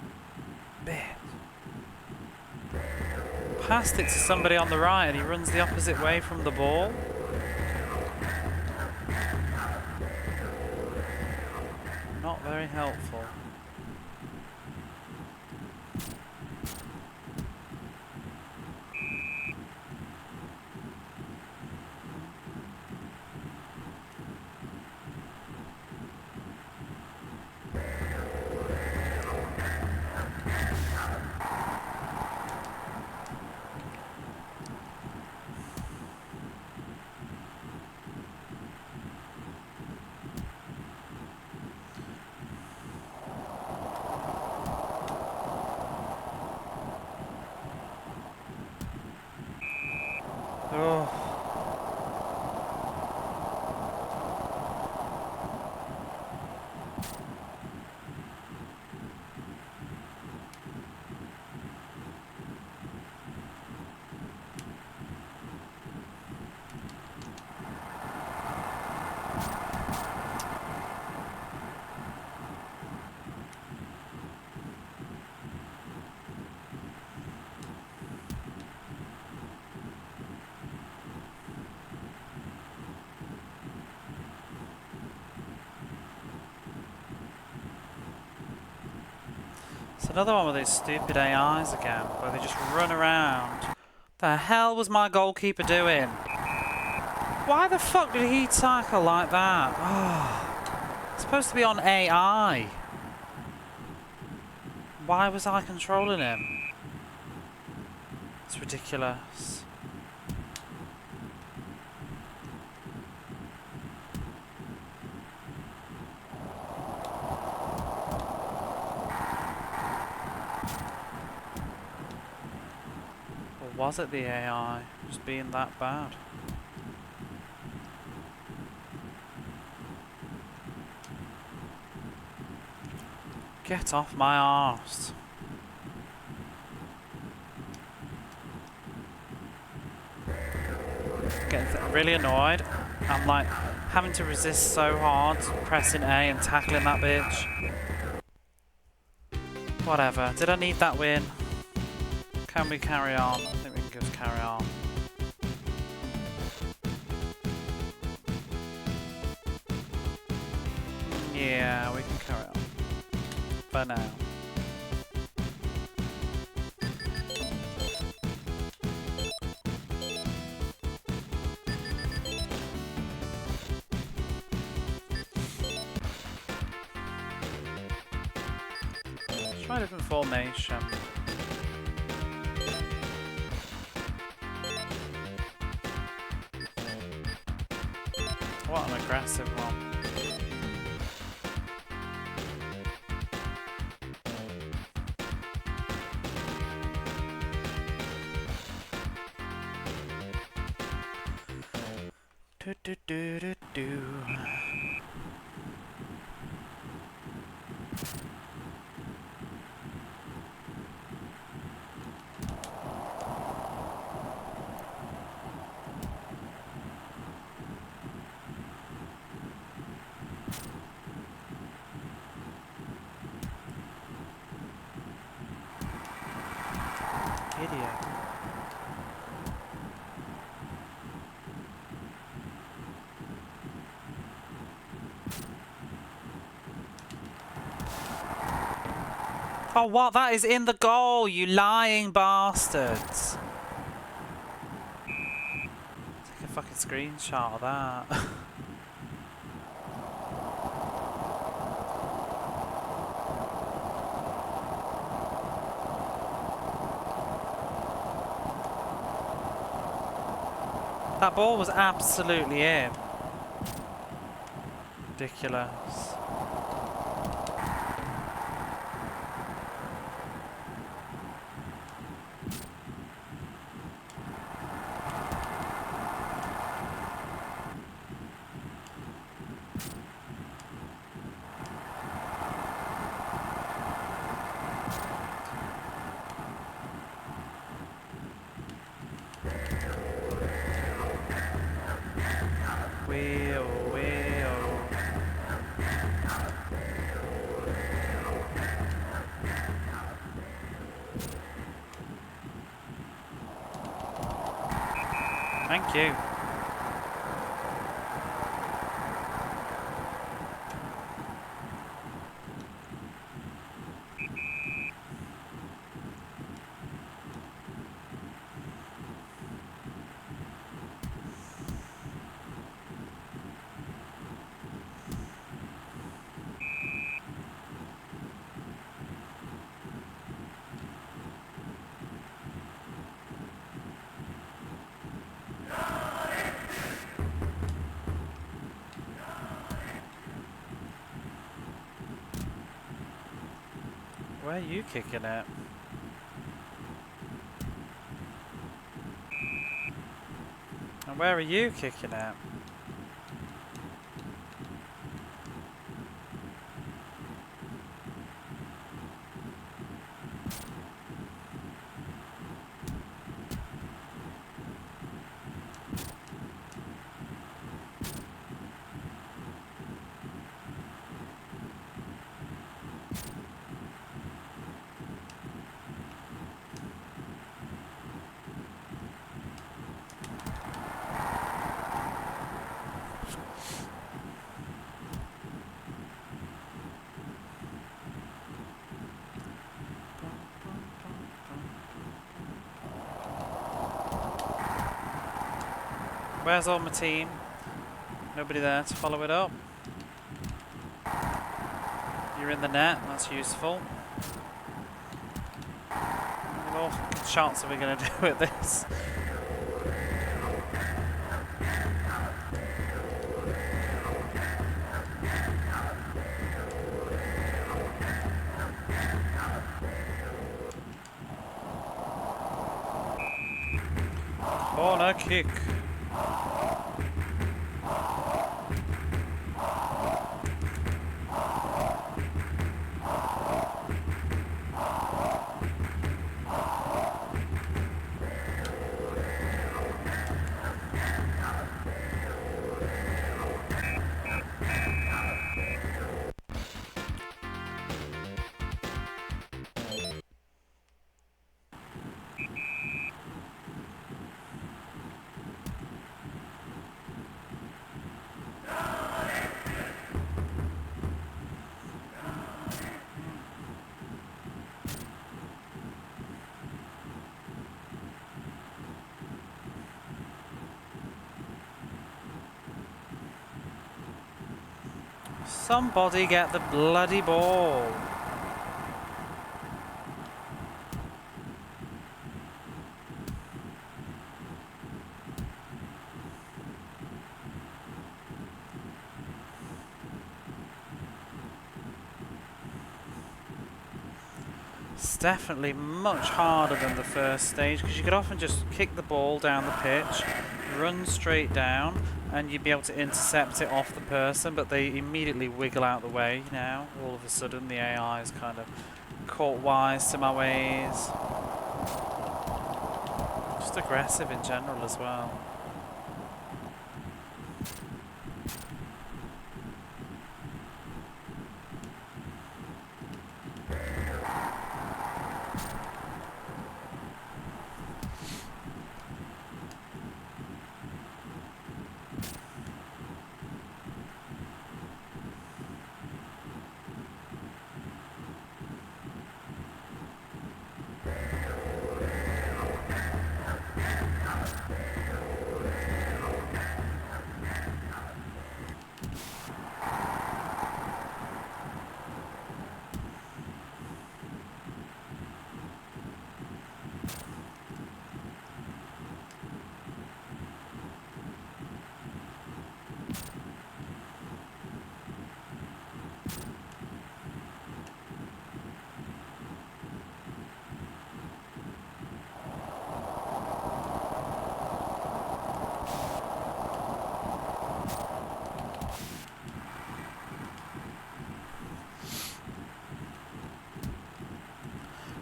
bitch? Passed it to somebody on the right and he runs the opposite way from the ball. Not very helpful. Oh. It's another one with these stupid AIs again, where they just run around. The hell was my goalkeeper doing? Why the fuck did he tackle like that? Oh, it's supposed to be on AI. Why was I controlling him? It's ridiculous. Or was it the AI just being that bad? Get off my arse. Getting really annoyed. I'm like having to resist so hard, pressing A and tackling that bitch. Whatever. Did I need that win? Can we carry on? I think we can just carry on. Yeah, we can carry on. For now. Try a different formation. What an aggressive one. Do do do do do. Idiot. Oh, what? That is in the goal, you lying bastards. Take a fucking screenshot of that. That ball was absolutely in. Ridiculous. Thank you. Where are you kicking it? And where are you kicking it? Where's all my team? Nobody there to follow it up. You're in the net, that's useful. What all shots are we going to do with this? Corner kick. Somebody get the bloody ball. It's definitely much harder than the first stage because you could often just kick the ball down the pitch, run straight down, and you'd be able to intercept it off the person, but they immediately wiggle out the way now. All of a sudden the AI is kind of caught wise to my ways. Just aggressive in general as well.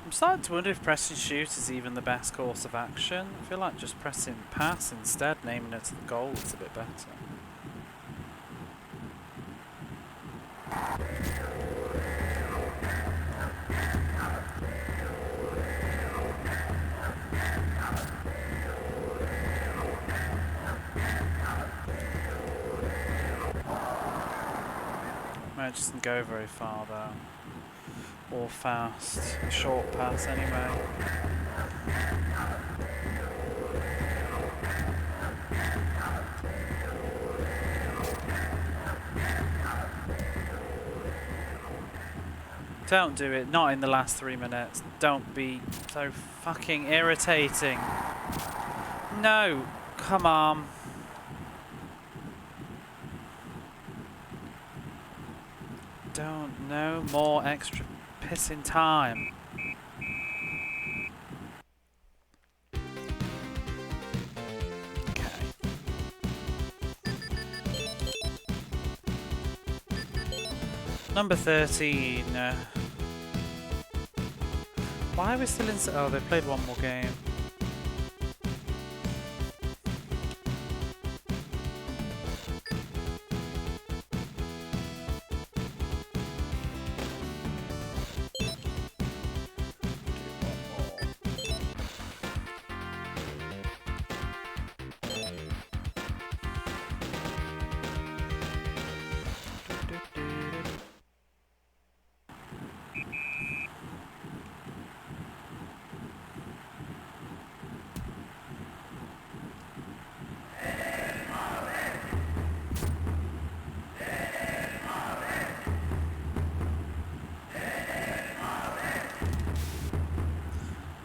I'm starting to wonder if pressing shoot is even the best course of action. I feel like just pressing pass instead, naming it to the goal, is a bit better. Might just didn't go very far though. Or fast. A short pass anyway. Don't do it. Not in the last 3 minutes. Don't be so fucking irritating. No. Come on. Don't. No more extra pissing time. Okay. Number 13. Why are we still in... Oh, they played one more game.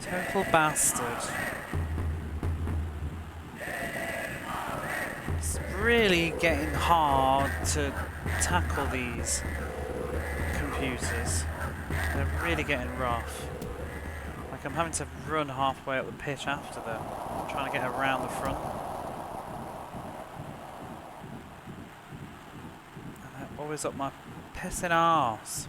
Total bastard. It's really getting hard to tackle these computers. They're really getting rough. Like I'm having to run halfway up the pitch after them, trying to get around the front. And they're always up my pissing arse.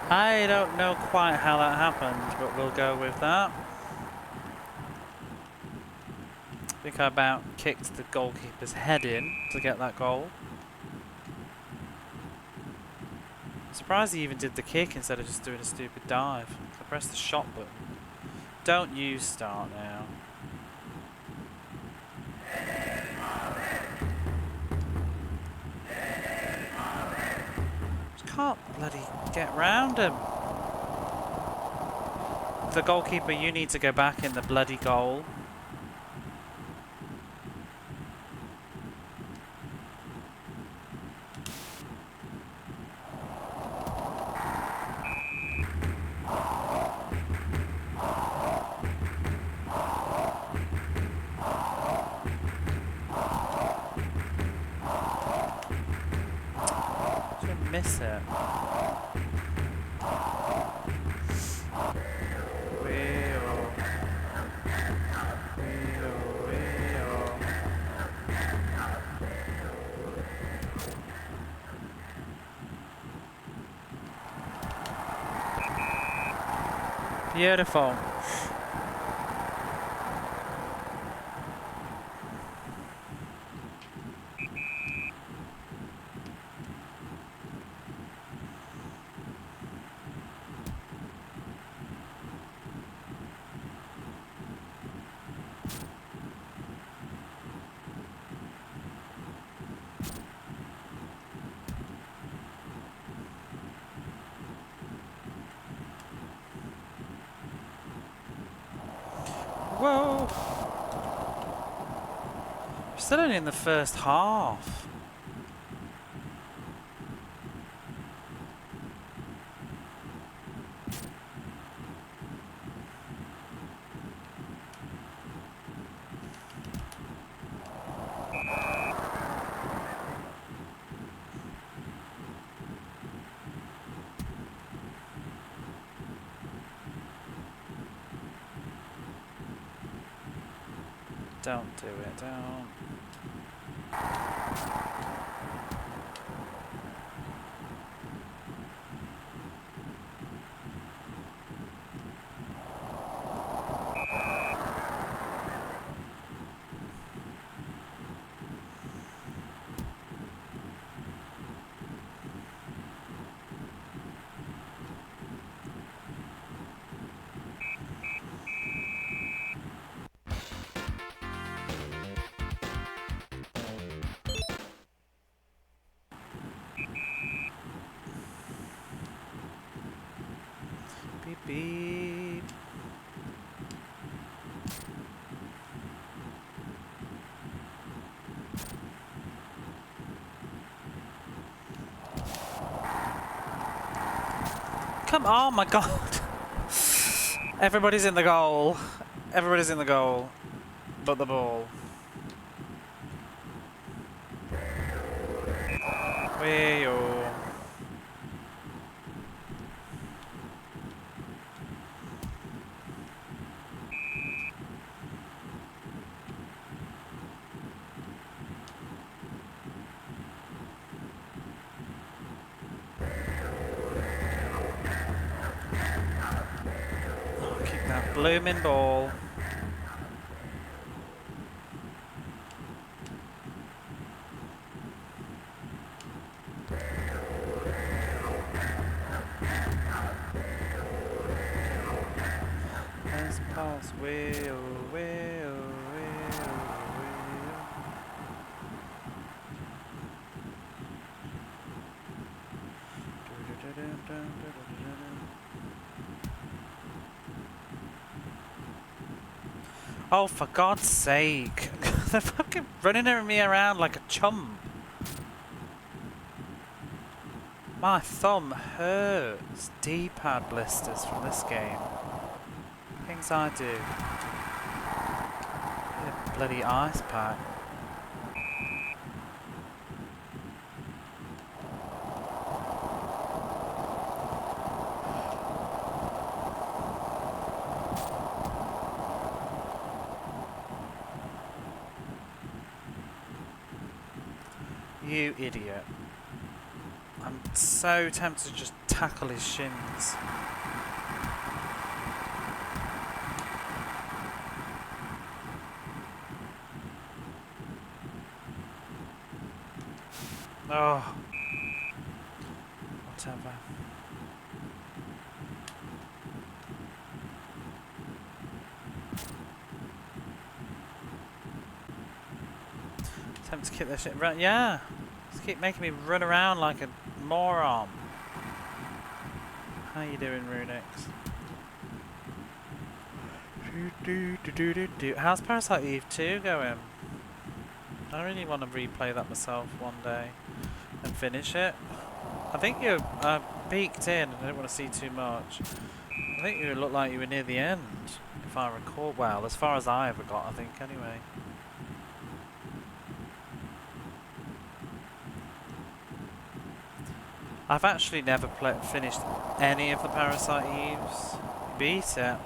I don't know quite how that happened, but we'll go with that. I think I about kicked the goalkeeper's head in to get that goal. Surprised he even did the kick instead of just doing a stupid dive. I pressed the shot button. Don't use start now. Just can't bloody get round him. The goalkeeper, you need to go back in the bloody goal. Miss it. Beautiful. Whoa! We're still only in the first half. Don't do it, don't. Beep beep. Come on, my God. Everybody's in the goal. Everybody's in the goal. But the ball. Way-oh. Blooming ball. Let's pass way oh, way oh, way oh, way oh. Oh, for God's sake. They're fucking running me around like a chump. My thumb hurts. D-pad blisters from this game. Things I do. Need a bloody ice pack. You idiot. I'm so tempted to just tackle his shins. Oh. Whatever. Attempt to keep this shit run. Yeah. Just keep making me run around like a moron. How you doing, Runix? How's Parasite Eve 2 going? I really want to replay that myself one day and finish it. I think you peeked in. I didn't want to see too much. I think you looked like you were near the end, if I recall. Well, as far as I ever got, I think, anyway. I've actually never finished any of the Parasite Eves. Beat it.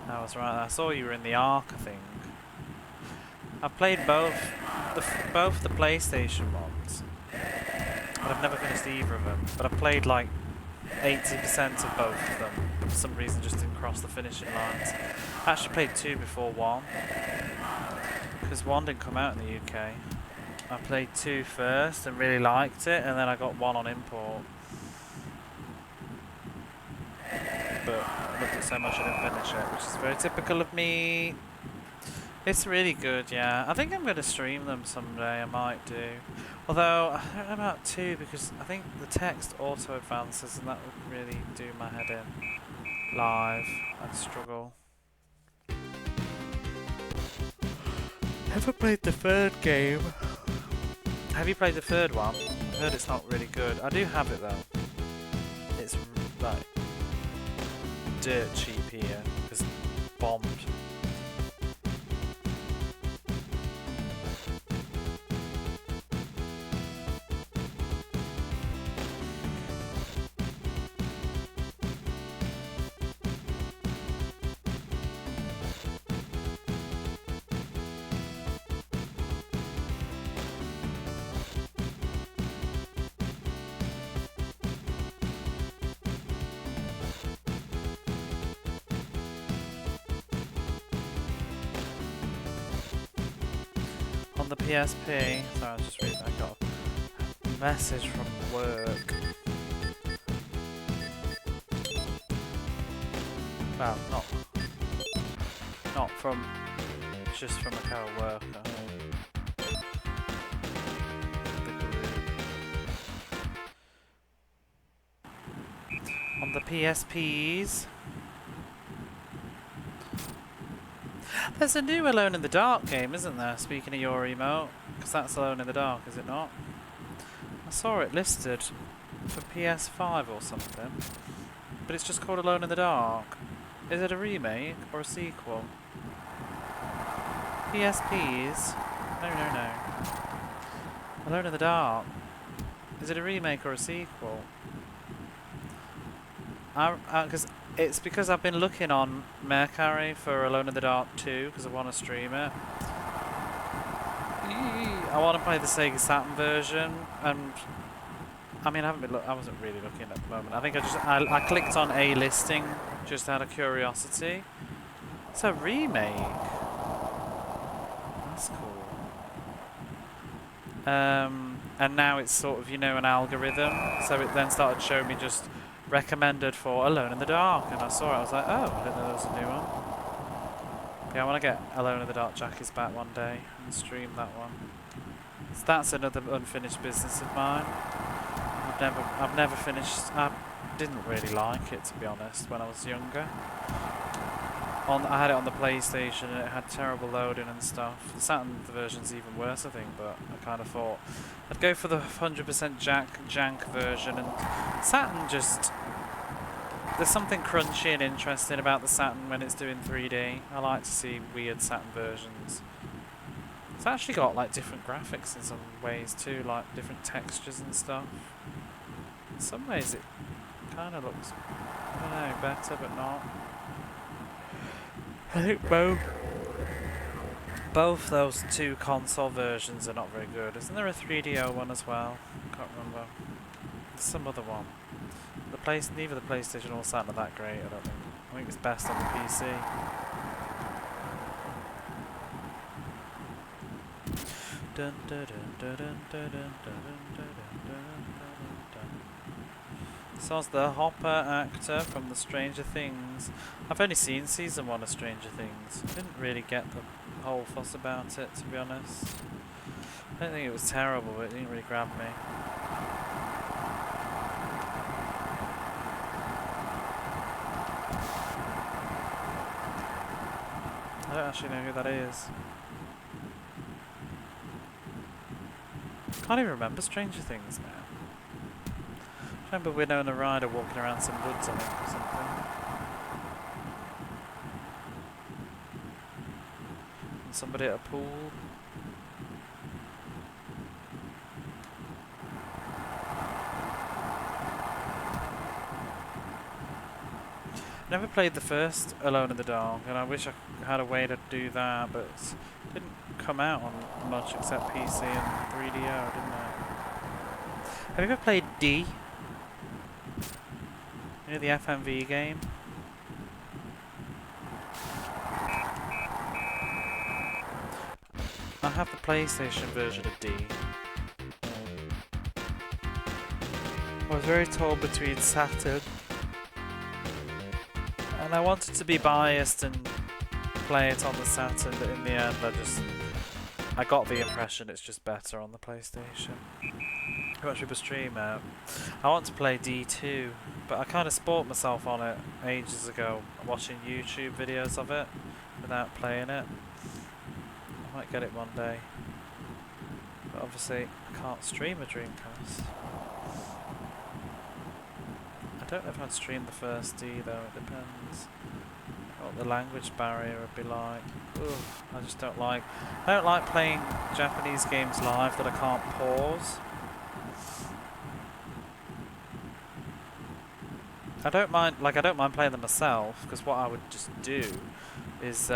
I was right. I saw you were in the Ark, I think. I've played both the PlayStation ones, but I've never finished either of them. But I've played like 80% of both of them. For some reason, just didn't cross the finishing lines. I actually played 2 before 1, because 1 didn't come out in the UK. I played 2 first and really liked it, and then I got 1 on import. But I loved it so much I didn't finish it, which is very typical of me. It's really good, yeah. I think I'm going to stream them someday, I might do. Although, I don't know about 2, because I think the text auto advances, and that would really do my head in. Live, I'd struggle. Never played the 3rd game. Have you played the 3rd one? I heard it's not really good. I do have it though. It's like dirt cheap here, because it's bombed. On the PSP, sorry, I was just reading. I got a message from work. Well, not from, just from a co-worker. The group. On the PSPs. There's a new Alone in the Dark game, isn't there? Speaking of your emote, because that's Alone in the Dark, is it not? I saw it listed for PS5 or something, but it's just called Alone in the Dark. Is it a remake or a sequel? PSPs? No. Alone in the Dark. Is it a remake or a sequel? It's because I've been looking on Mercari for Alone in the Dark 2 because I want to stream it. I want to play the Sega Saturn version, and I mean I wasn't really looking at the moment. I think I clicked on a listing just out of curiosity. It's a remake. That's cool. And now it's sort of, you know, an algorithm, so it then started showing me just recommended for Alone in the Dark, and I saw it, I was like, oh, I didn't know there was a new one. Yeah, I want to get Alone in the Dark Jackie's back one day and stream that one. So that's another unfinished business of mine. I've never finished. I didn't really like it, to be honest, when I was younger. I had it on the PlayStation and it had terrible loading and stuff. The Saturn version's even worse, I think, but I kind of thought I'd go for the 100% jank version, and Saturn just... There's something crunchy and interesting about the Saturn when it's doing 3D. I like to see weird Saturn versions. It's actually got like different graphics in some ways too, like different textures and stuff. In some ways it kind of looks, I don't know, better but not. I think both those 2 console versions are not very good. Isn't there a 3DO one as well? Can't remember. There's some other one. Neither the PlayStation or Saturn are that great, I don't think. I think it's best on the PC. Dun, dun, dun, dun, dun, dun, dun, dun, dun. So's the Hopper actor from the Stranger Things. I've only seen season 1 of Stranger Things. I didn't really get the whole fuss about it, to be honest. I don't think it was terrible, but it didn't really grab me. I don't actually know who that is. Can't even remember Stranger Things now. I remember Winona Ryder walking around some woods, I think, or something. And somebody at a pool. I never played the first Alone in the Dark, and I wish I had a way to do that, but it didn't come out on much except PC and 3DO, didn't it? Have you ever played D? You know the FMV game? I have the PlayStation version of D. I was very torn between Saturn, and I wanted to be biased and play it on the Saturn, but in the end I got the impression it's just better on the PlayStation. How much people stream out? I want to play D2, but I kind of sport myself on it ages ago, watching YouTube videos of it without playing it. I might get it one day, but obviously I can't stream a Dreamcast. I don't know if I'd stream the first D though, it depends what the language barrier would be like. Ugh, I just don't like playing Japanese games live that I can't pause. I don't mind playing them myself, because what I would just do is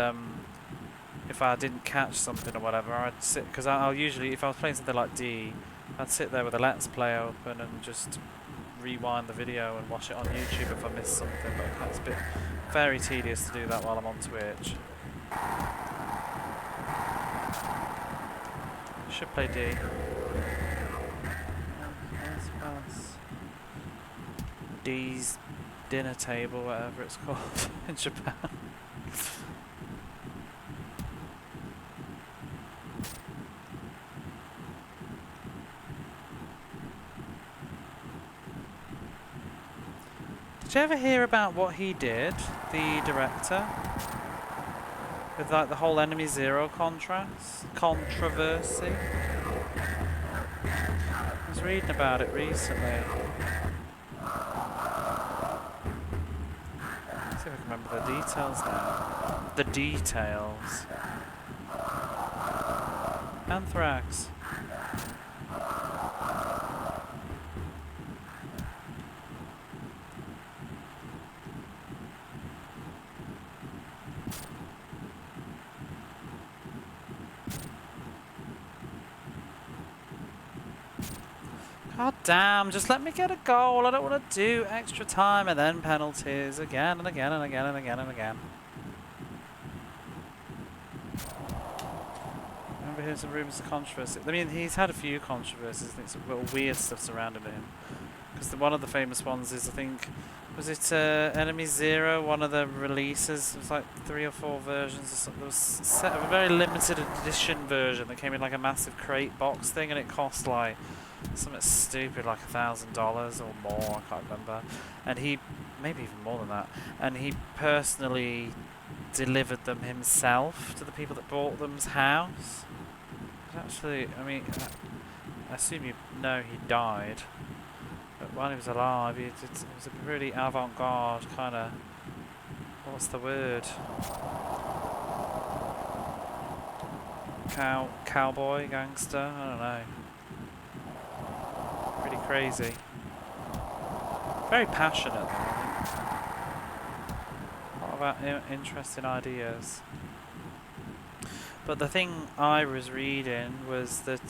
if I didn't catch something or whatever, I'd sit, because I'll usually, if I was playing something like D, I'd sit there with a Let's Play open and just rewind the video and watch it on YouTube if I missed something, but it's a bit very tedious to do that while I'm on Twitch. Should play D. D's dinner table, whatever it's called in Japan. Did you ever hear about what he did, the director? With like the whole Enemy Zero controversy? I was reading about it recently. Let's see if I can remember the details now. The details. Anthrax. God damn, just let me get a goal. I don't want to do extra time and then penalties again and again and again and again and again. I remember hearing some rumours of controversy. I mean, he's had a few controversies. I think some little weird stuff surrounding him. Because one of the famous ones is, I think, was it Enemy Zero, one of the releases? It was like 3 or 4 versions or something. There was a very limited edition version that came in like a massive crate box thing, and it cost like something stupid like $1,000 or more, I can't remember. And he, maybe even more than that, and he personally delivered them himself to the people that bought them's house. Actually, I mean, I assume you know he died, but while he was alive, it was a really avant-garde kind of, what's the word? Cowboy, gangster, I don't know. Pretty crazy. Very passionate though, I think. A lot about interesting ideas. But the thing I was reading was that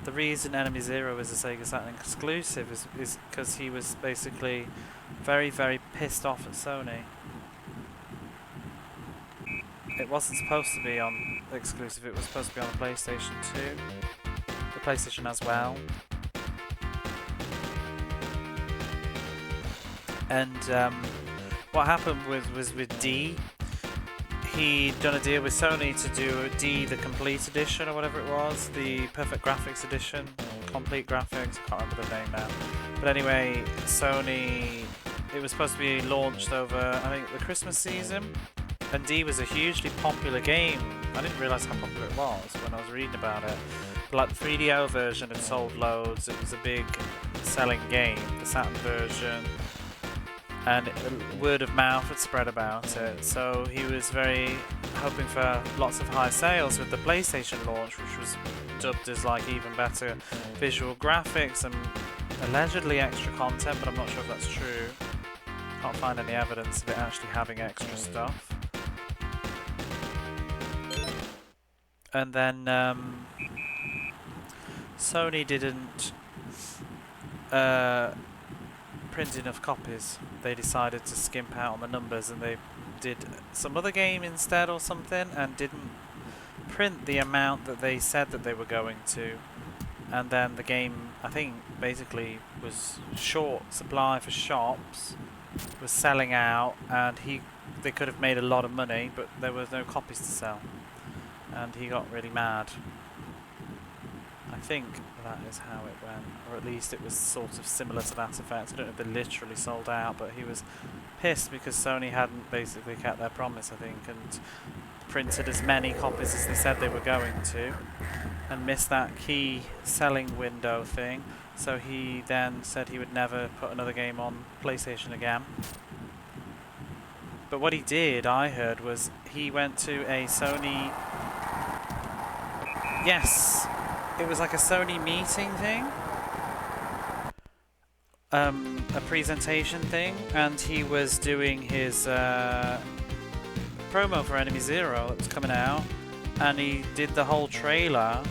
the reason Enemy Zero is a Sega Saturn exclusive is because he was basically very, very pissed off at Sony. It wasn't supposed to be on exclusive, it was supposed to be on the PlayStation 2. The PlayStation as well. And what happened was with D, he'd done a deal with Sony to do D, the Complete Edition or whatever it was, the Perfect Graphics Edition, Complete Graphics, I can't remember the name now. But anyway, Sony, it was supposed to be launched over, I think, the Christmas season, and D was a hugely popular game. I didn't realise how popular it was when I was reading about it. But like the 3DO version had sold loads, it was a big selling game, the Saturn version, and word of mouth had spread about it, so he was very hoping for lots of high sales with the PlayStation launch, which was dubbed as like even better visual graphics and allegedly extra content, but I'm not sure if that's true. Can't find any evidence of it actually having extra stuff. And then Sony didn't print enough copies. They decided to skimp out on the numbers, and they did some other game instead or something, and didn't print the amount that they said that they were going to. And then the game, I think, basically was short supply for shops, was selling out, and they could have made a lot of money, but there was no copies to sell, and he got really mad. I think that is how it went, or at least it was sort of similar to that effect. I don't know if they literally sold out, but he was pissed because Sony hadn't basically kept their promise, I think, and printed as many copies as they said they were going to, and missed that key selling window thing. So he then said he would never put another game on PlayStation again. But what he did, I heard, was he went to a Sony... Yes! It was like a Sony meeting thing. A presentation thing, and he was doing his promo for Enemy Zero that was coming out, and he did the whole trailer.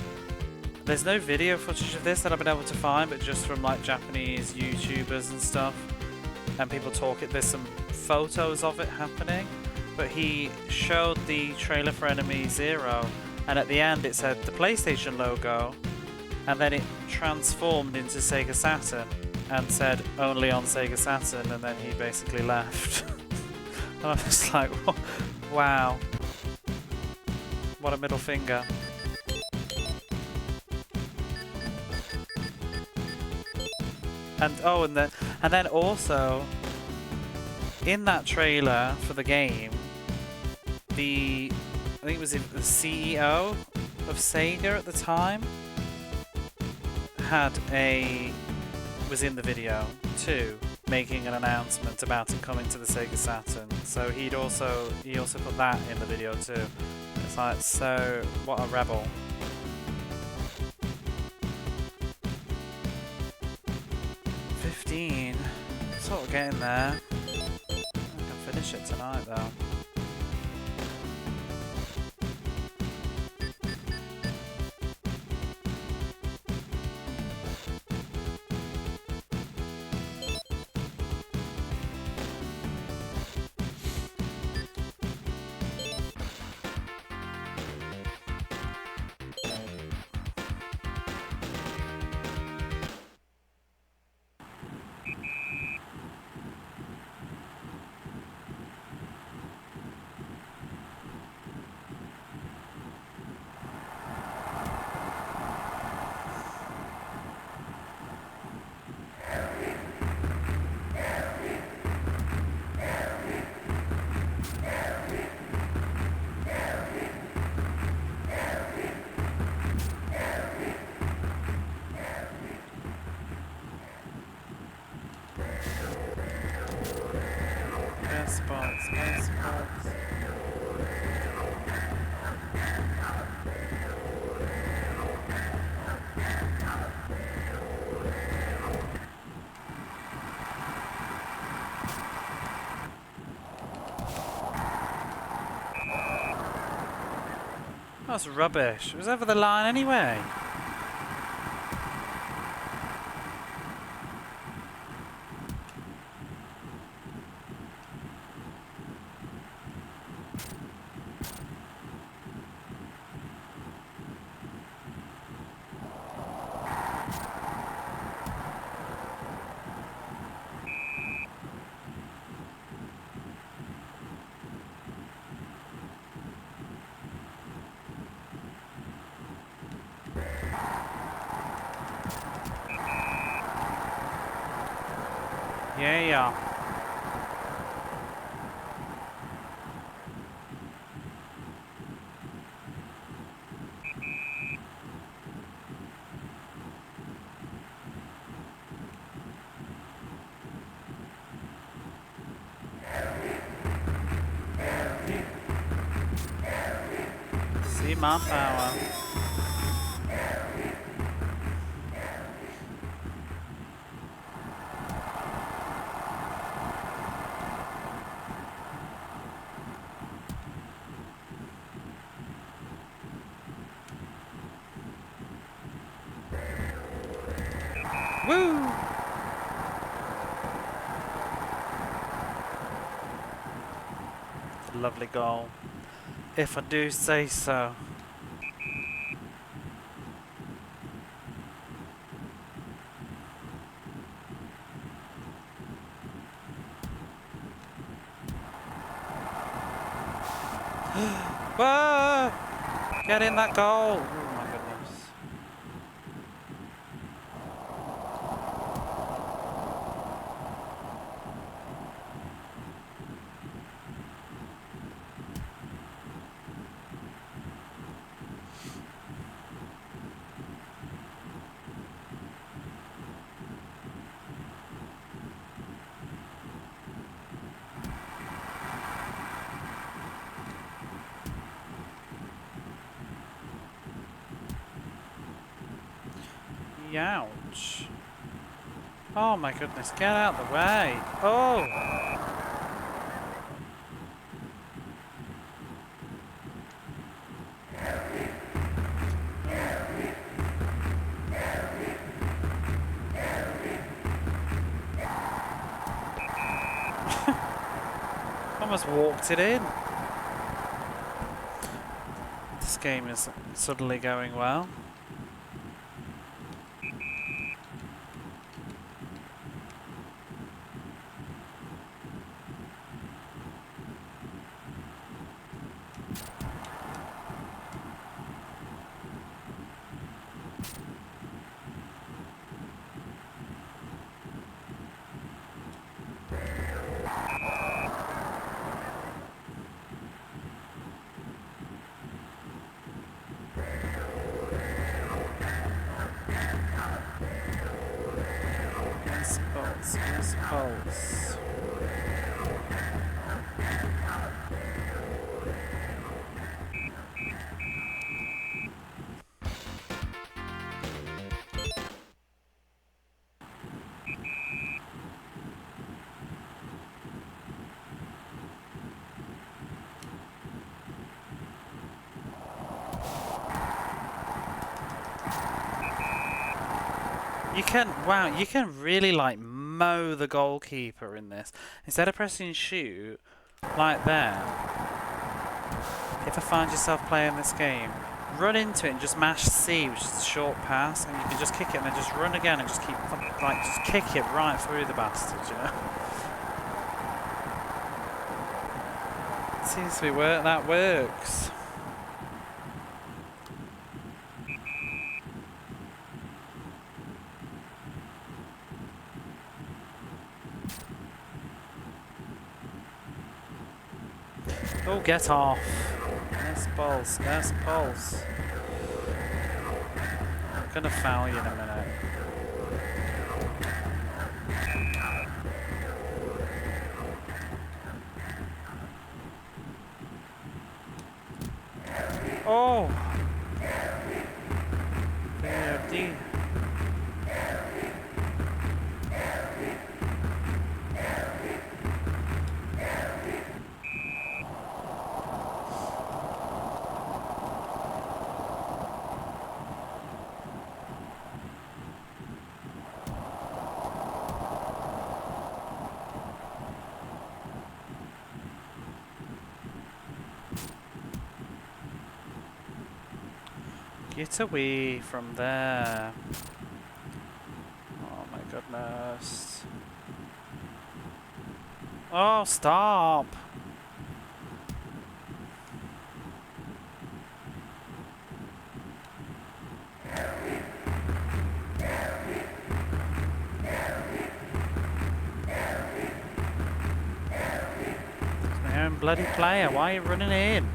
There's no video footage of this that I've been able to find, but just from like Japanese YouTubers and stuff, and people talk it. There's some photos of it happening, but he showed the trailer for Enemy Zero, and at the end it said the PlayStation logo, and then it transformed into Sega Saturn and said only on Sega Saturn, and then he basically left. And I was like, wow, what a middle finger. And oh, and then also in that trailer for the game, I think it was the CEO of Sega at the time was in the video too, making an announcement about it coming to the Sega Saturn. So he also put that in the video too. It's like, so what a rebel. Sort of getting there. I can finish it tonight though. That's rubbish. It was over the line anyway. Yeah. See my power. Woo! Lovely goal, if I do say so. Whoa! Get in that goal! Oh my goodness. Ouch. Oh my goodness, get out the way. Oh! Almost walked it in. This game is suddenly going well. Yes, pulse. You can really like mow the goalkeeper in this. Instead of pressing shoot like that, if I find yourself playing this game, run into it and just mash C, which is a short pass, and you can just kick it and then just run again and just keep like just kick it right through the bastard, you know. Seems to be that works. Oh, get off. Nice pulse, nice pulse. I'm gonna foul you in a minute. Oh! Verdi. Get away from there. Oh my goodness. Oh, stop. bloody player. Why are you running in?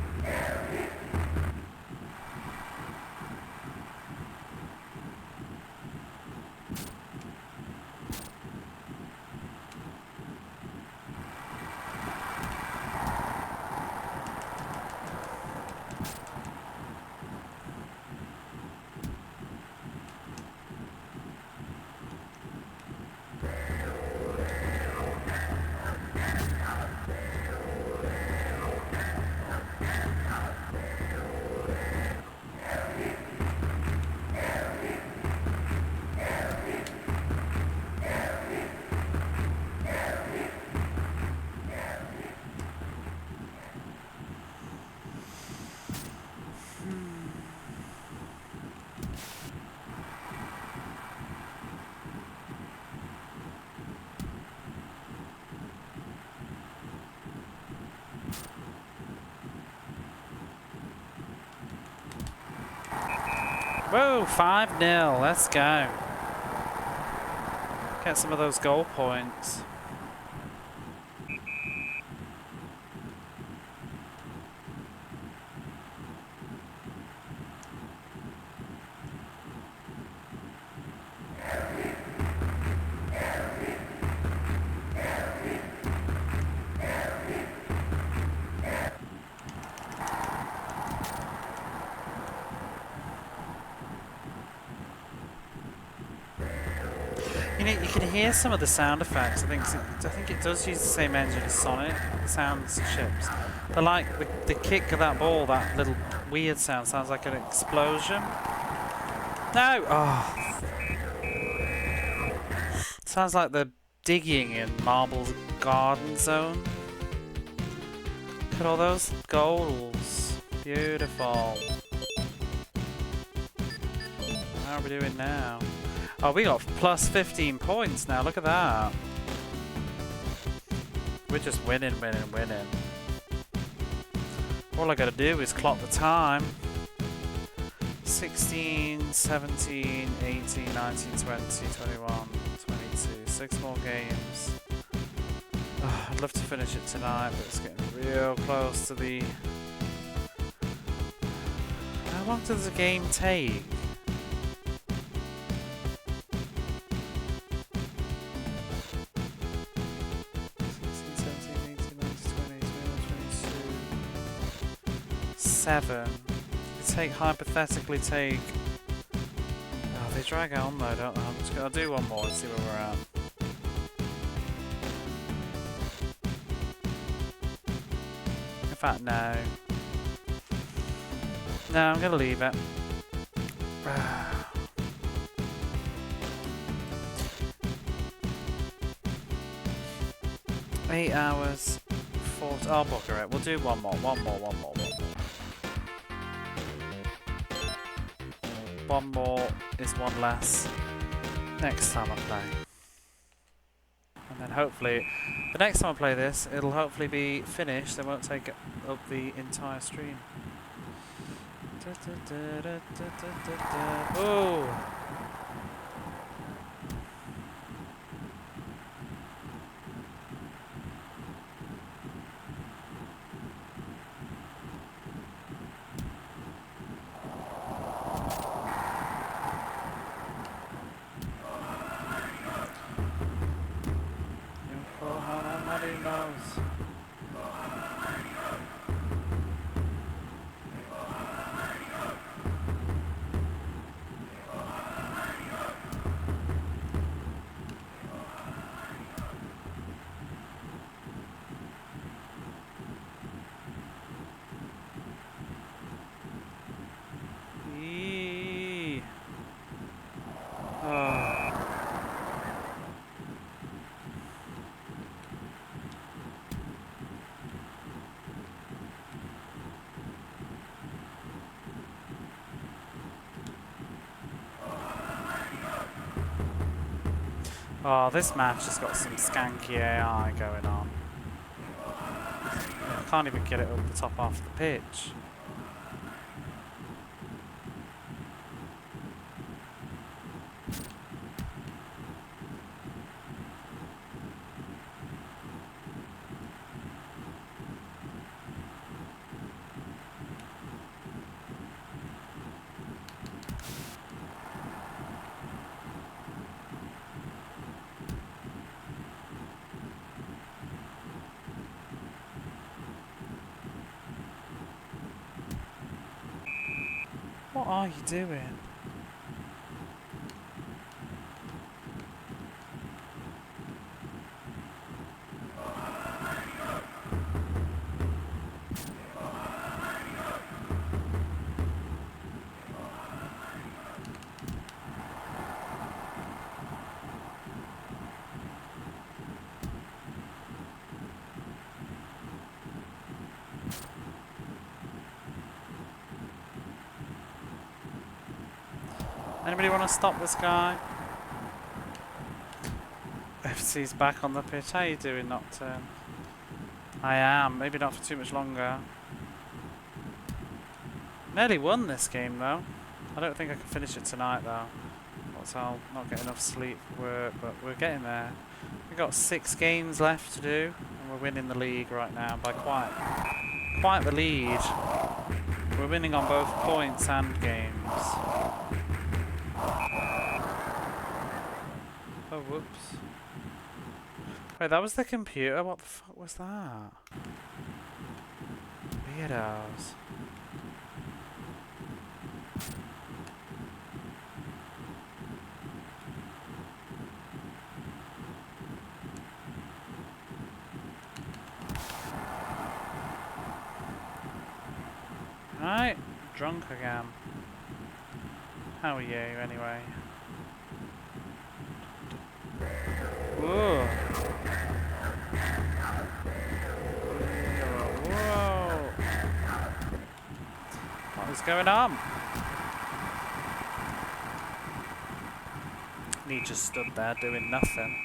Whoa, 5-0. Let's go. Get some of those goal points. You know, you can hear some of the sound effects. I think it does use the same engine as Sonic. The sounds chips. But like the kick of that ball, that little weird sound sounds like an explosion. No! Oh. Sounds like the digging in Marble Garden Zone. Look at all those goals. Beautiful. How are we doing now? Oh, we got plus 15 points now. Look at that. We're just winning. All I gotta do is clock the time. 16, 17, 18, 19, 20, 21, 22. 6 more games. Oh, I'd love to finish it tonight, but it's getting real close to the... How long does a game take? Hypothetically take... Oh, they drag on though, don't they? I'm just gonna do one more and see where we're at. In fact, no. No, I'm gonna leave it. 8 hours, 40... I'll book her it. We'll do one more. One more is one less next time I play. And then hopefully, the next time I play this, it'll hopefully be finished. It won't take up the entire stream. Oh! Oh, this match has got some skanky AI going on. I can't even get it up the top half of the pitch. are you doing? Anybody want to stop this guy? FC's back on the pitch. How you doing, Nocturne? I am. Maybe not for too much longer. Nearly won this game though. I don't think I can finish it tonight though. So I'll not get enough sleep for work, but we're getting there. We've got 6 games left to do, and we're winning the league right now by quite the lead. We're winning on both points and games. Oh, whoops. Wait, that was the computer? What the fuck was that? Weirdos. Right, drunk again. How are you, anyway? Whoa. Whoa. What is going on? He just stood there doing nothing.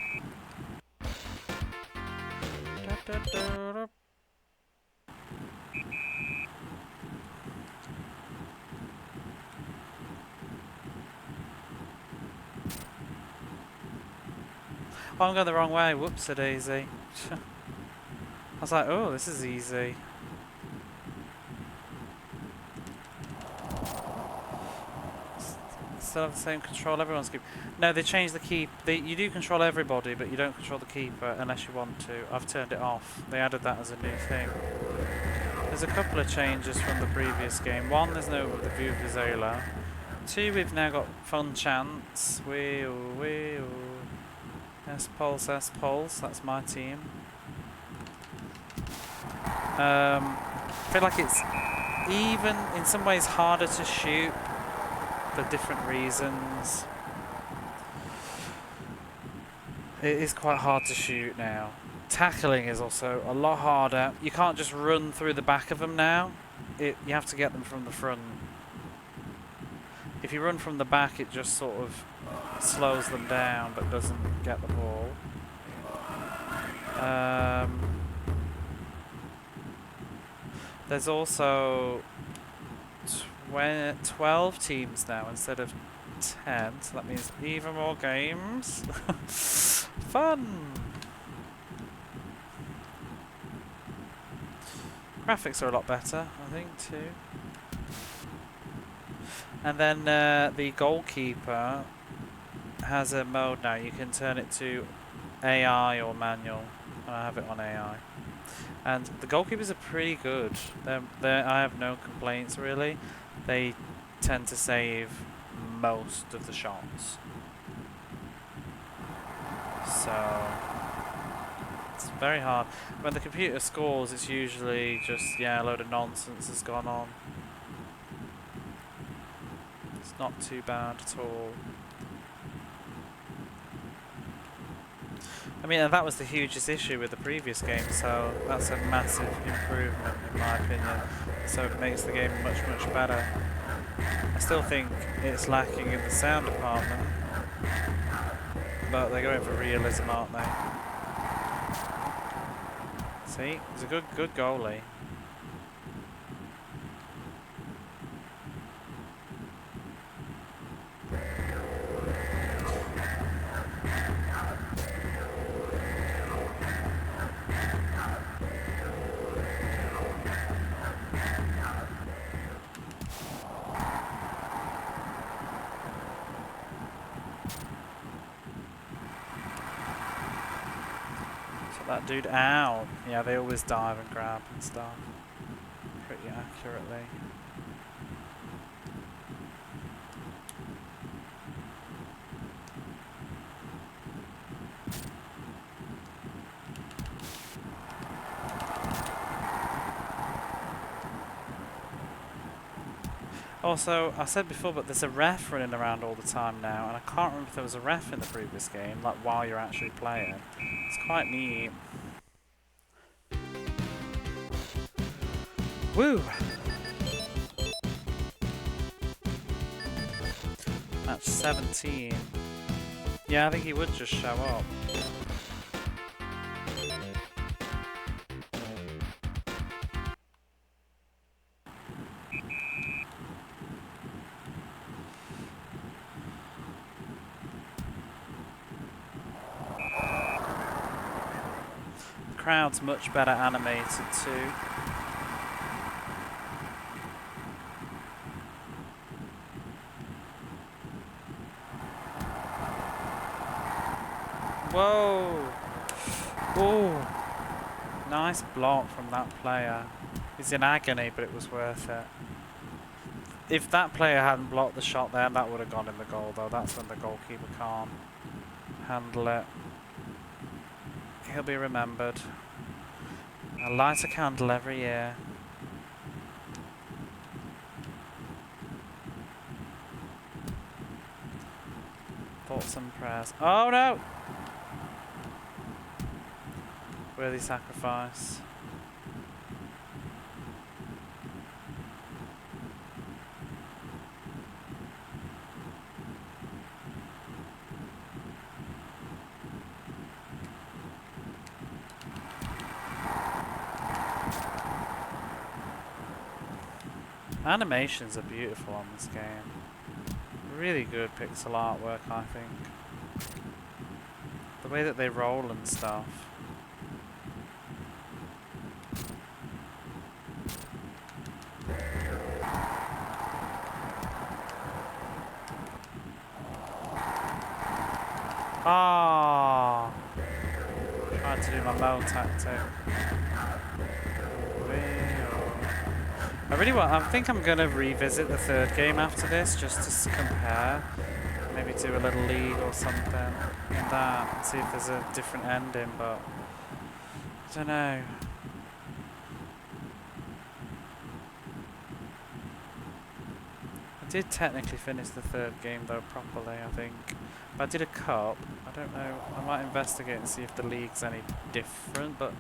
Oh, I'm going the wrong way. Whoops-a-daisy. I was like, oh, this is easy. Still have the same control. Everyone's keep. No, they changed the keep. You do control everybody, but you don't control the keeper unless you want to. I've turned it off. They added that as a new thing. There's a couple of changes from the previous game. 1, there's no the Vuvuzela. 2, we've now got fun chants. Wee-oo. S-Pulse, S-Pulse, that's my team. I feel like it's even, in some ways, harder to shoot for different reasons. It is quite hard to shoot now. Tackling is also a lot harder. You can't just run through the back of them now. You have to get them from the front. If you run from the back, it just sort of slows them down but doesn't get the ball. There's also 12 teams now instead of 10, so that means even more games. Fun! Graphics are a lot better, I think, too. And then the goalkeeper has a mode now. You can turn it to AI or manual, and I have it on AI. And the goalkeepers are pretty good. I have no complaints really. They tend to save most of the shots. So it's very hard. When the computer scores, it's usually just, yeah, a load of nonsense has gone on. It's not too bad at all. I mean, and that was the hugest issue with the previous game, so that's a massive improvement in my opinion. So it makes the game much, much better. I still think it's lacking in the sound department, but they're going for realism, aren't they? See, he's a good goalie. That dude out. Yeah, they always dive and grab and stuff pretty accurately. Also, I said before, but there's a ref running around all the time now, and I can't remember if there was a ref in the previous game, like while you're actually playing. It's quite neat. Woo! Match 17. Yeah, I think he would just show up. The crowd's much better animated too. Whoa! Oh! Nice block from that player. He's in agony, but it was worth it. If that player hadn't blocked the shot there, that would have gone in the goal, though. That's when the goalkeeper can't handle it. He'll be remembered. I light a candle every year. Thoughts and prayers. Oh no! Worthy sacrifice. Animations are beautiful on this game. Really good pixel artwork, I think. The way that they roll and stuff. Ah! Tried to do my low tactic. I think I'm gonna revisit the third game after this, just to compare. Maybe do a little league or something in that, and see if there's a different ending, but I don't know. I did technically finish the third game though properly, I think. But I did a cup. I don't know. I might investigate and see if the league's any different, but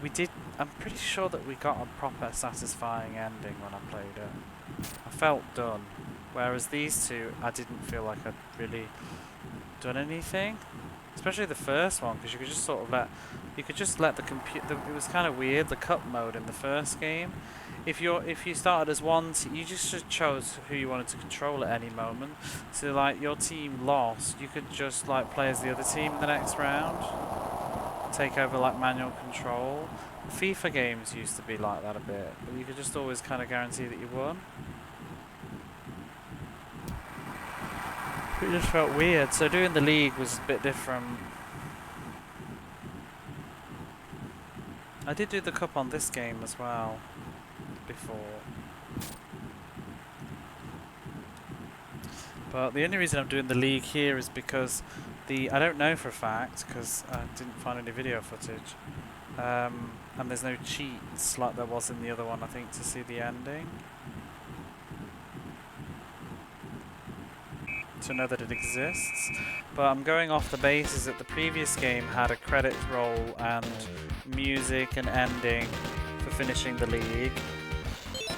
we did. I'm pretty sure that we got a proper satisfying ending when I played it. I felt done. Whereas these two, I didn't feel like I'd really done anything. Especially the first one, because you could just sort of let the computer. It was kind of weird, the cup mode in the first game. If you started as one, you just chose who you wanted to control at any moment. So like your team lost, you could just like play as the other team in the next round, take over like manual control. FIFA games used to be like that a bit, but you could just always kind of guarantee that you won. It just felt weird. So doing the league was a bit different. I did do the cup on this game as well before. But the only reason I'm doing the league here is because I don't know for a fact, because I didn't find any video footage. And there's no cheats like there was in the other one, I think, to see the ending. To know that it exists. But I'm going off the basis that the previous game had a credits roll and music and ending for finishing the league,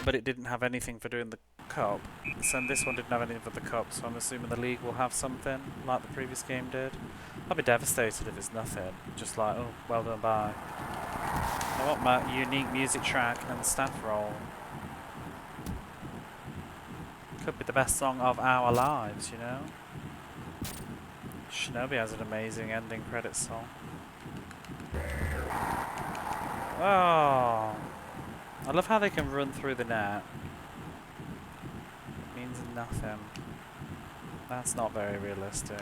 but it didn't have anything for doing the cup. So this one didn't have anything for the cup, so I'm assuming the league will have something like the previous game did. I'll be devastated if it's nothing. Just like, oh, well done, bye. I want my unique music track and staff roll. Could be the best song of our lives, you know? Shinobi has an amazing ending credits song. Oh, I love how they can run through the net. It means nothing. That's not very realistic.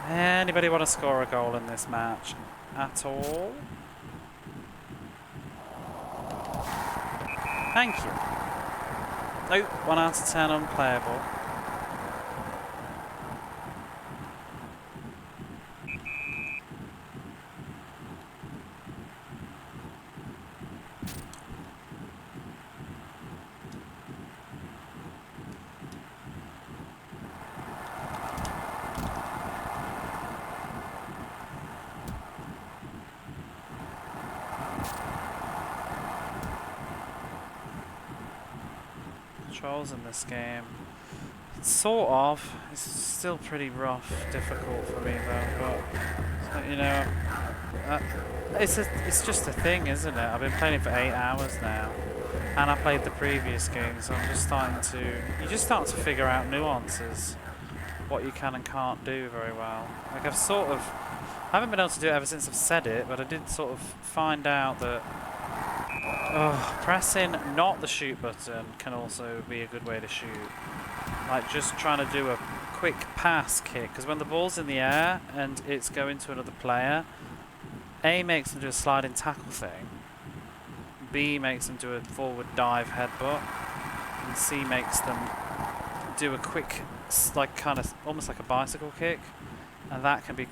Anybody want to score a goal in this match at all? Thank you. Nope, 1 out of 10 unplayable. controls in this game. Sort of. It's still pretty rough, difficult for me though. But you know, it's just a thing, isn't it? I've been playing it for 8 hours now, and I played the previous game, so I'm just starting to. You just start to figure out nuances, what you can and can't do very well. Like I haven't been able to do it ever since I've said it, but I did sort of find out that pressing not the shoot button can also be a good way to shoot. Like just trying to do a quick pass kick, because when the ball's in the air and it's going to another player, A makes them do a sliding tackle thing, B makes them do a forward dive headbutt, and C makes them do a quick, like kind of almost like a bicycle kick, and that can be,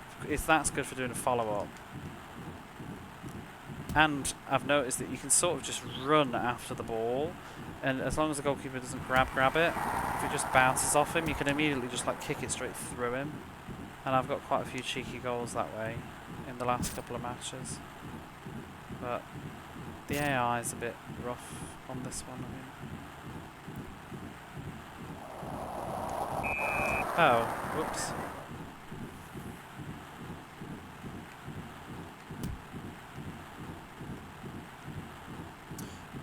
that's good for doing a follow-up. And I've noticed that you can sort of just run after the ball, and as long as the goalkeeper doesn't grab it, if it just bounces off him, you can immediately just like kick it straight through him. And I've got quite a few cheeky goals that way in the last couple of matches. But the AI is a bit rough on this one, I mean. Oh, whoops.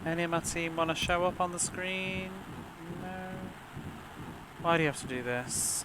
Any of my team want to show up on the screen? No. Why do you have to do this?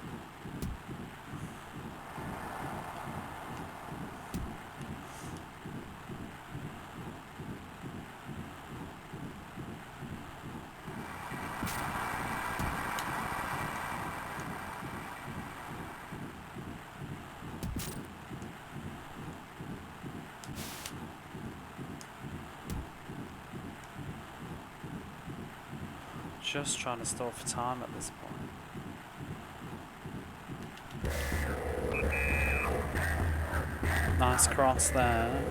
Just trying to stall for time at this point. Nice cross there.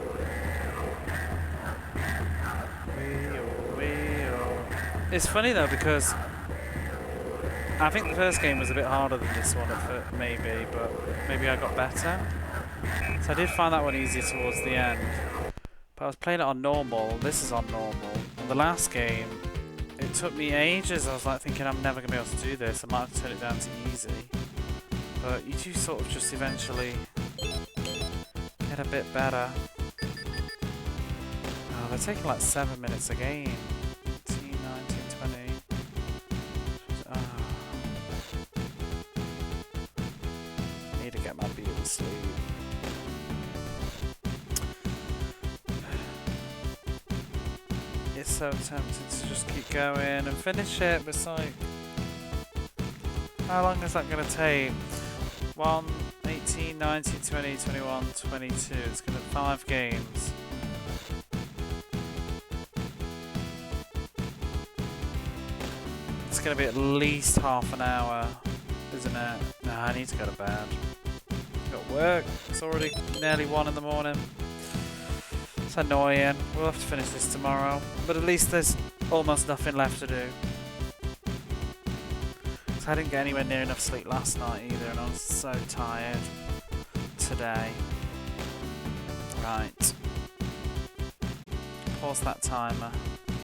It's funny though, because I think the first game was a bit harder than this one, maybe, but maybe I got better. So I did find that one easier towards the end. But I was playing it on normal, this is on normal, and the last game, it took me ages. I was like thinking I'm never going to be able to do this. I might have to turn it down to easy. But you do sort of just eventually get a bit better. Oh, they're taking like 7 minutes a game. 18, 19, 20. Need to get my beauty sleep. It's so tempting to just keep going and finish it, but it's like, how long is that going to take? 1, 18, 19, 20, 21, 22. It's going to be 5 games. It's going to be at least half an hour, isn't it? No, I need to go to bed. Got work. It's already nearly 1 in the morning. It's annoying. We'll have to finish this tomorrow, but at least there's almost nothing left to do. So I didn't get anywhere near enough sleep last night either, and I was so tired today. Right. Pause that timer.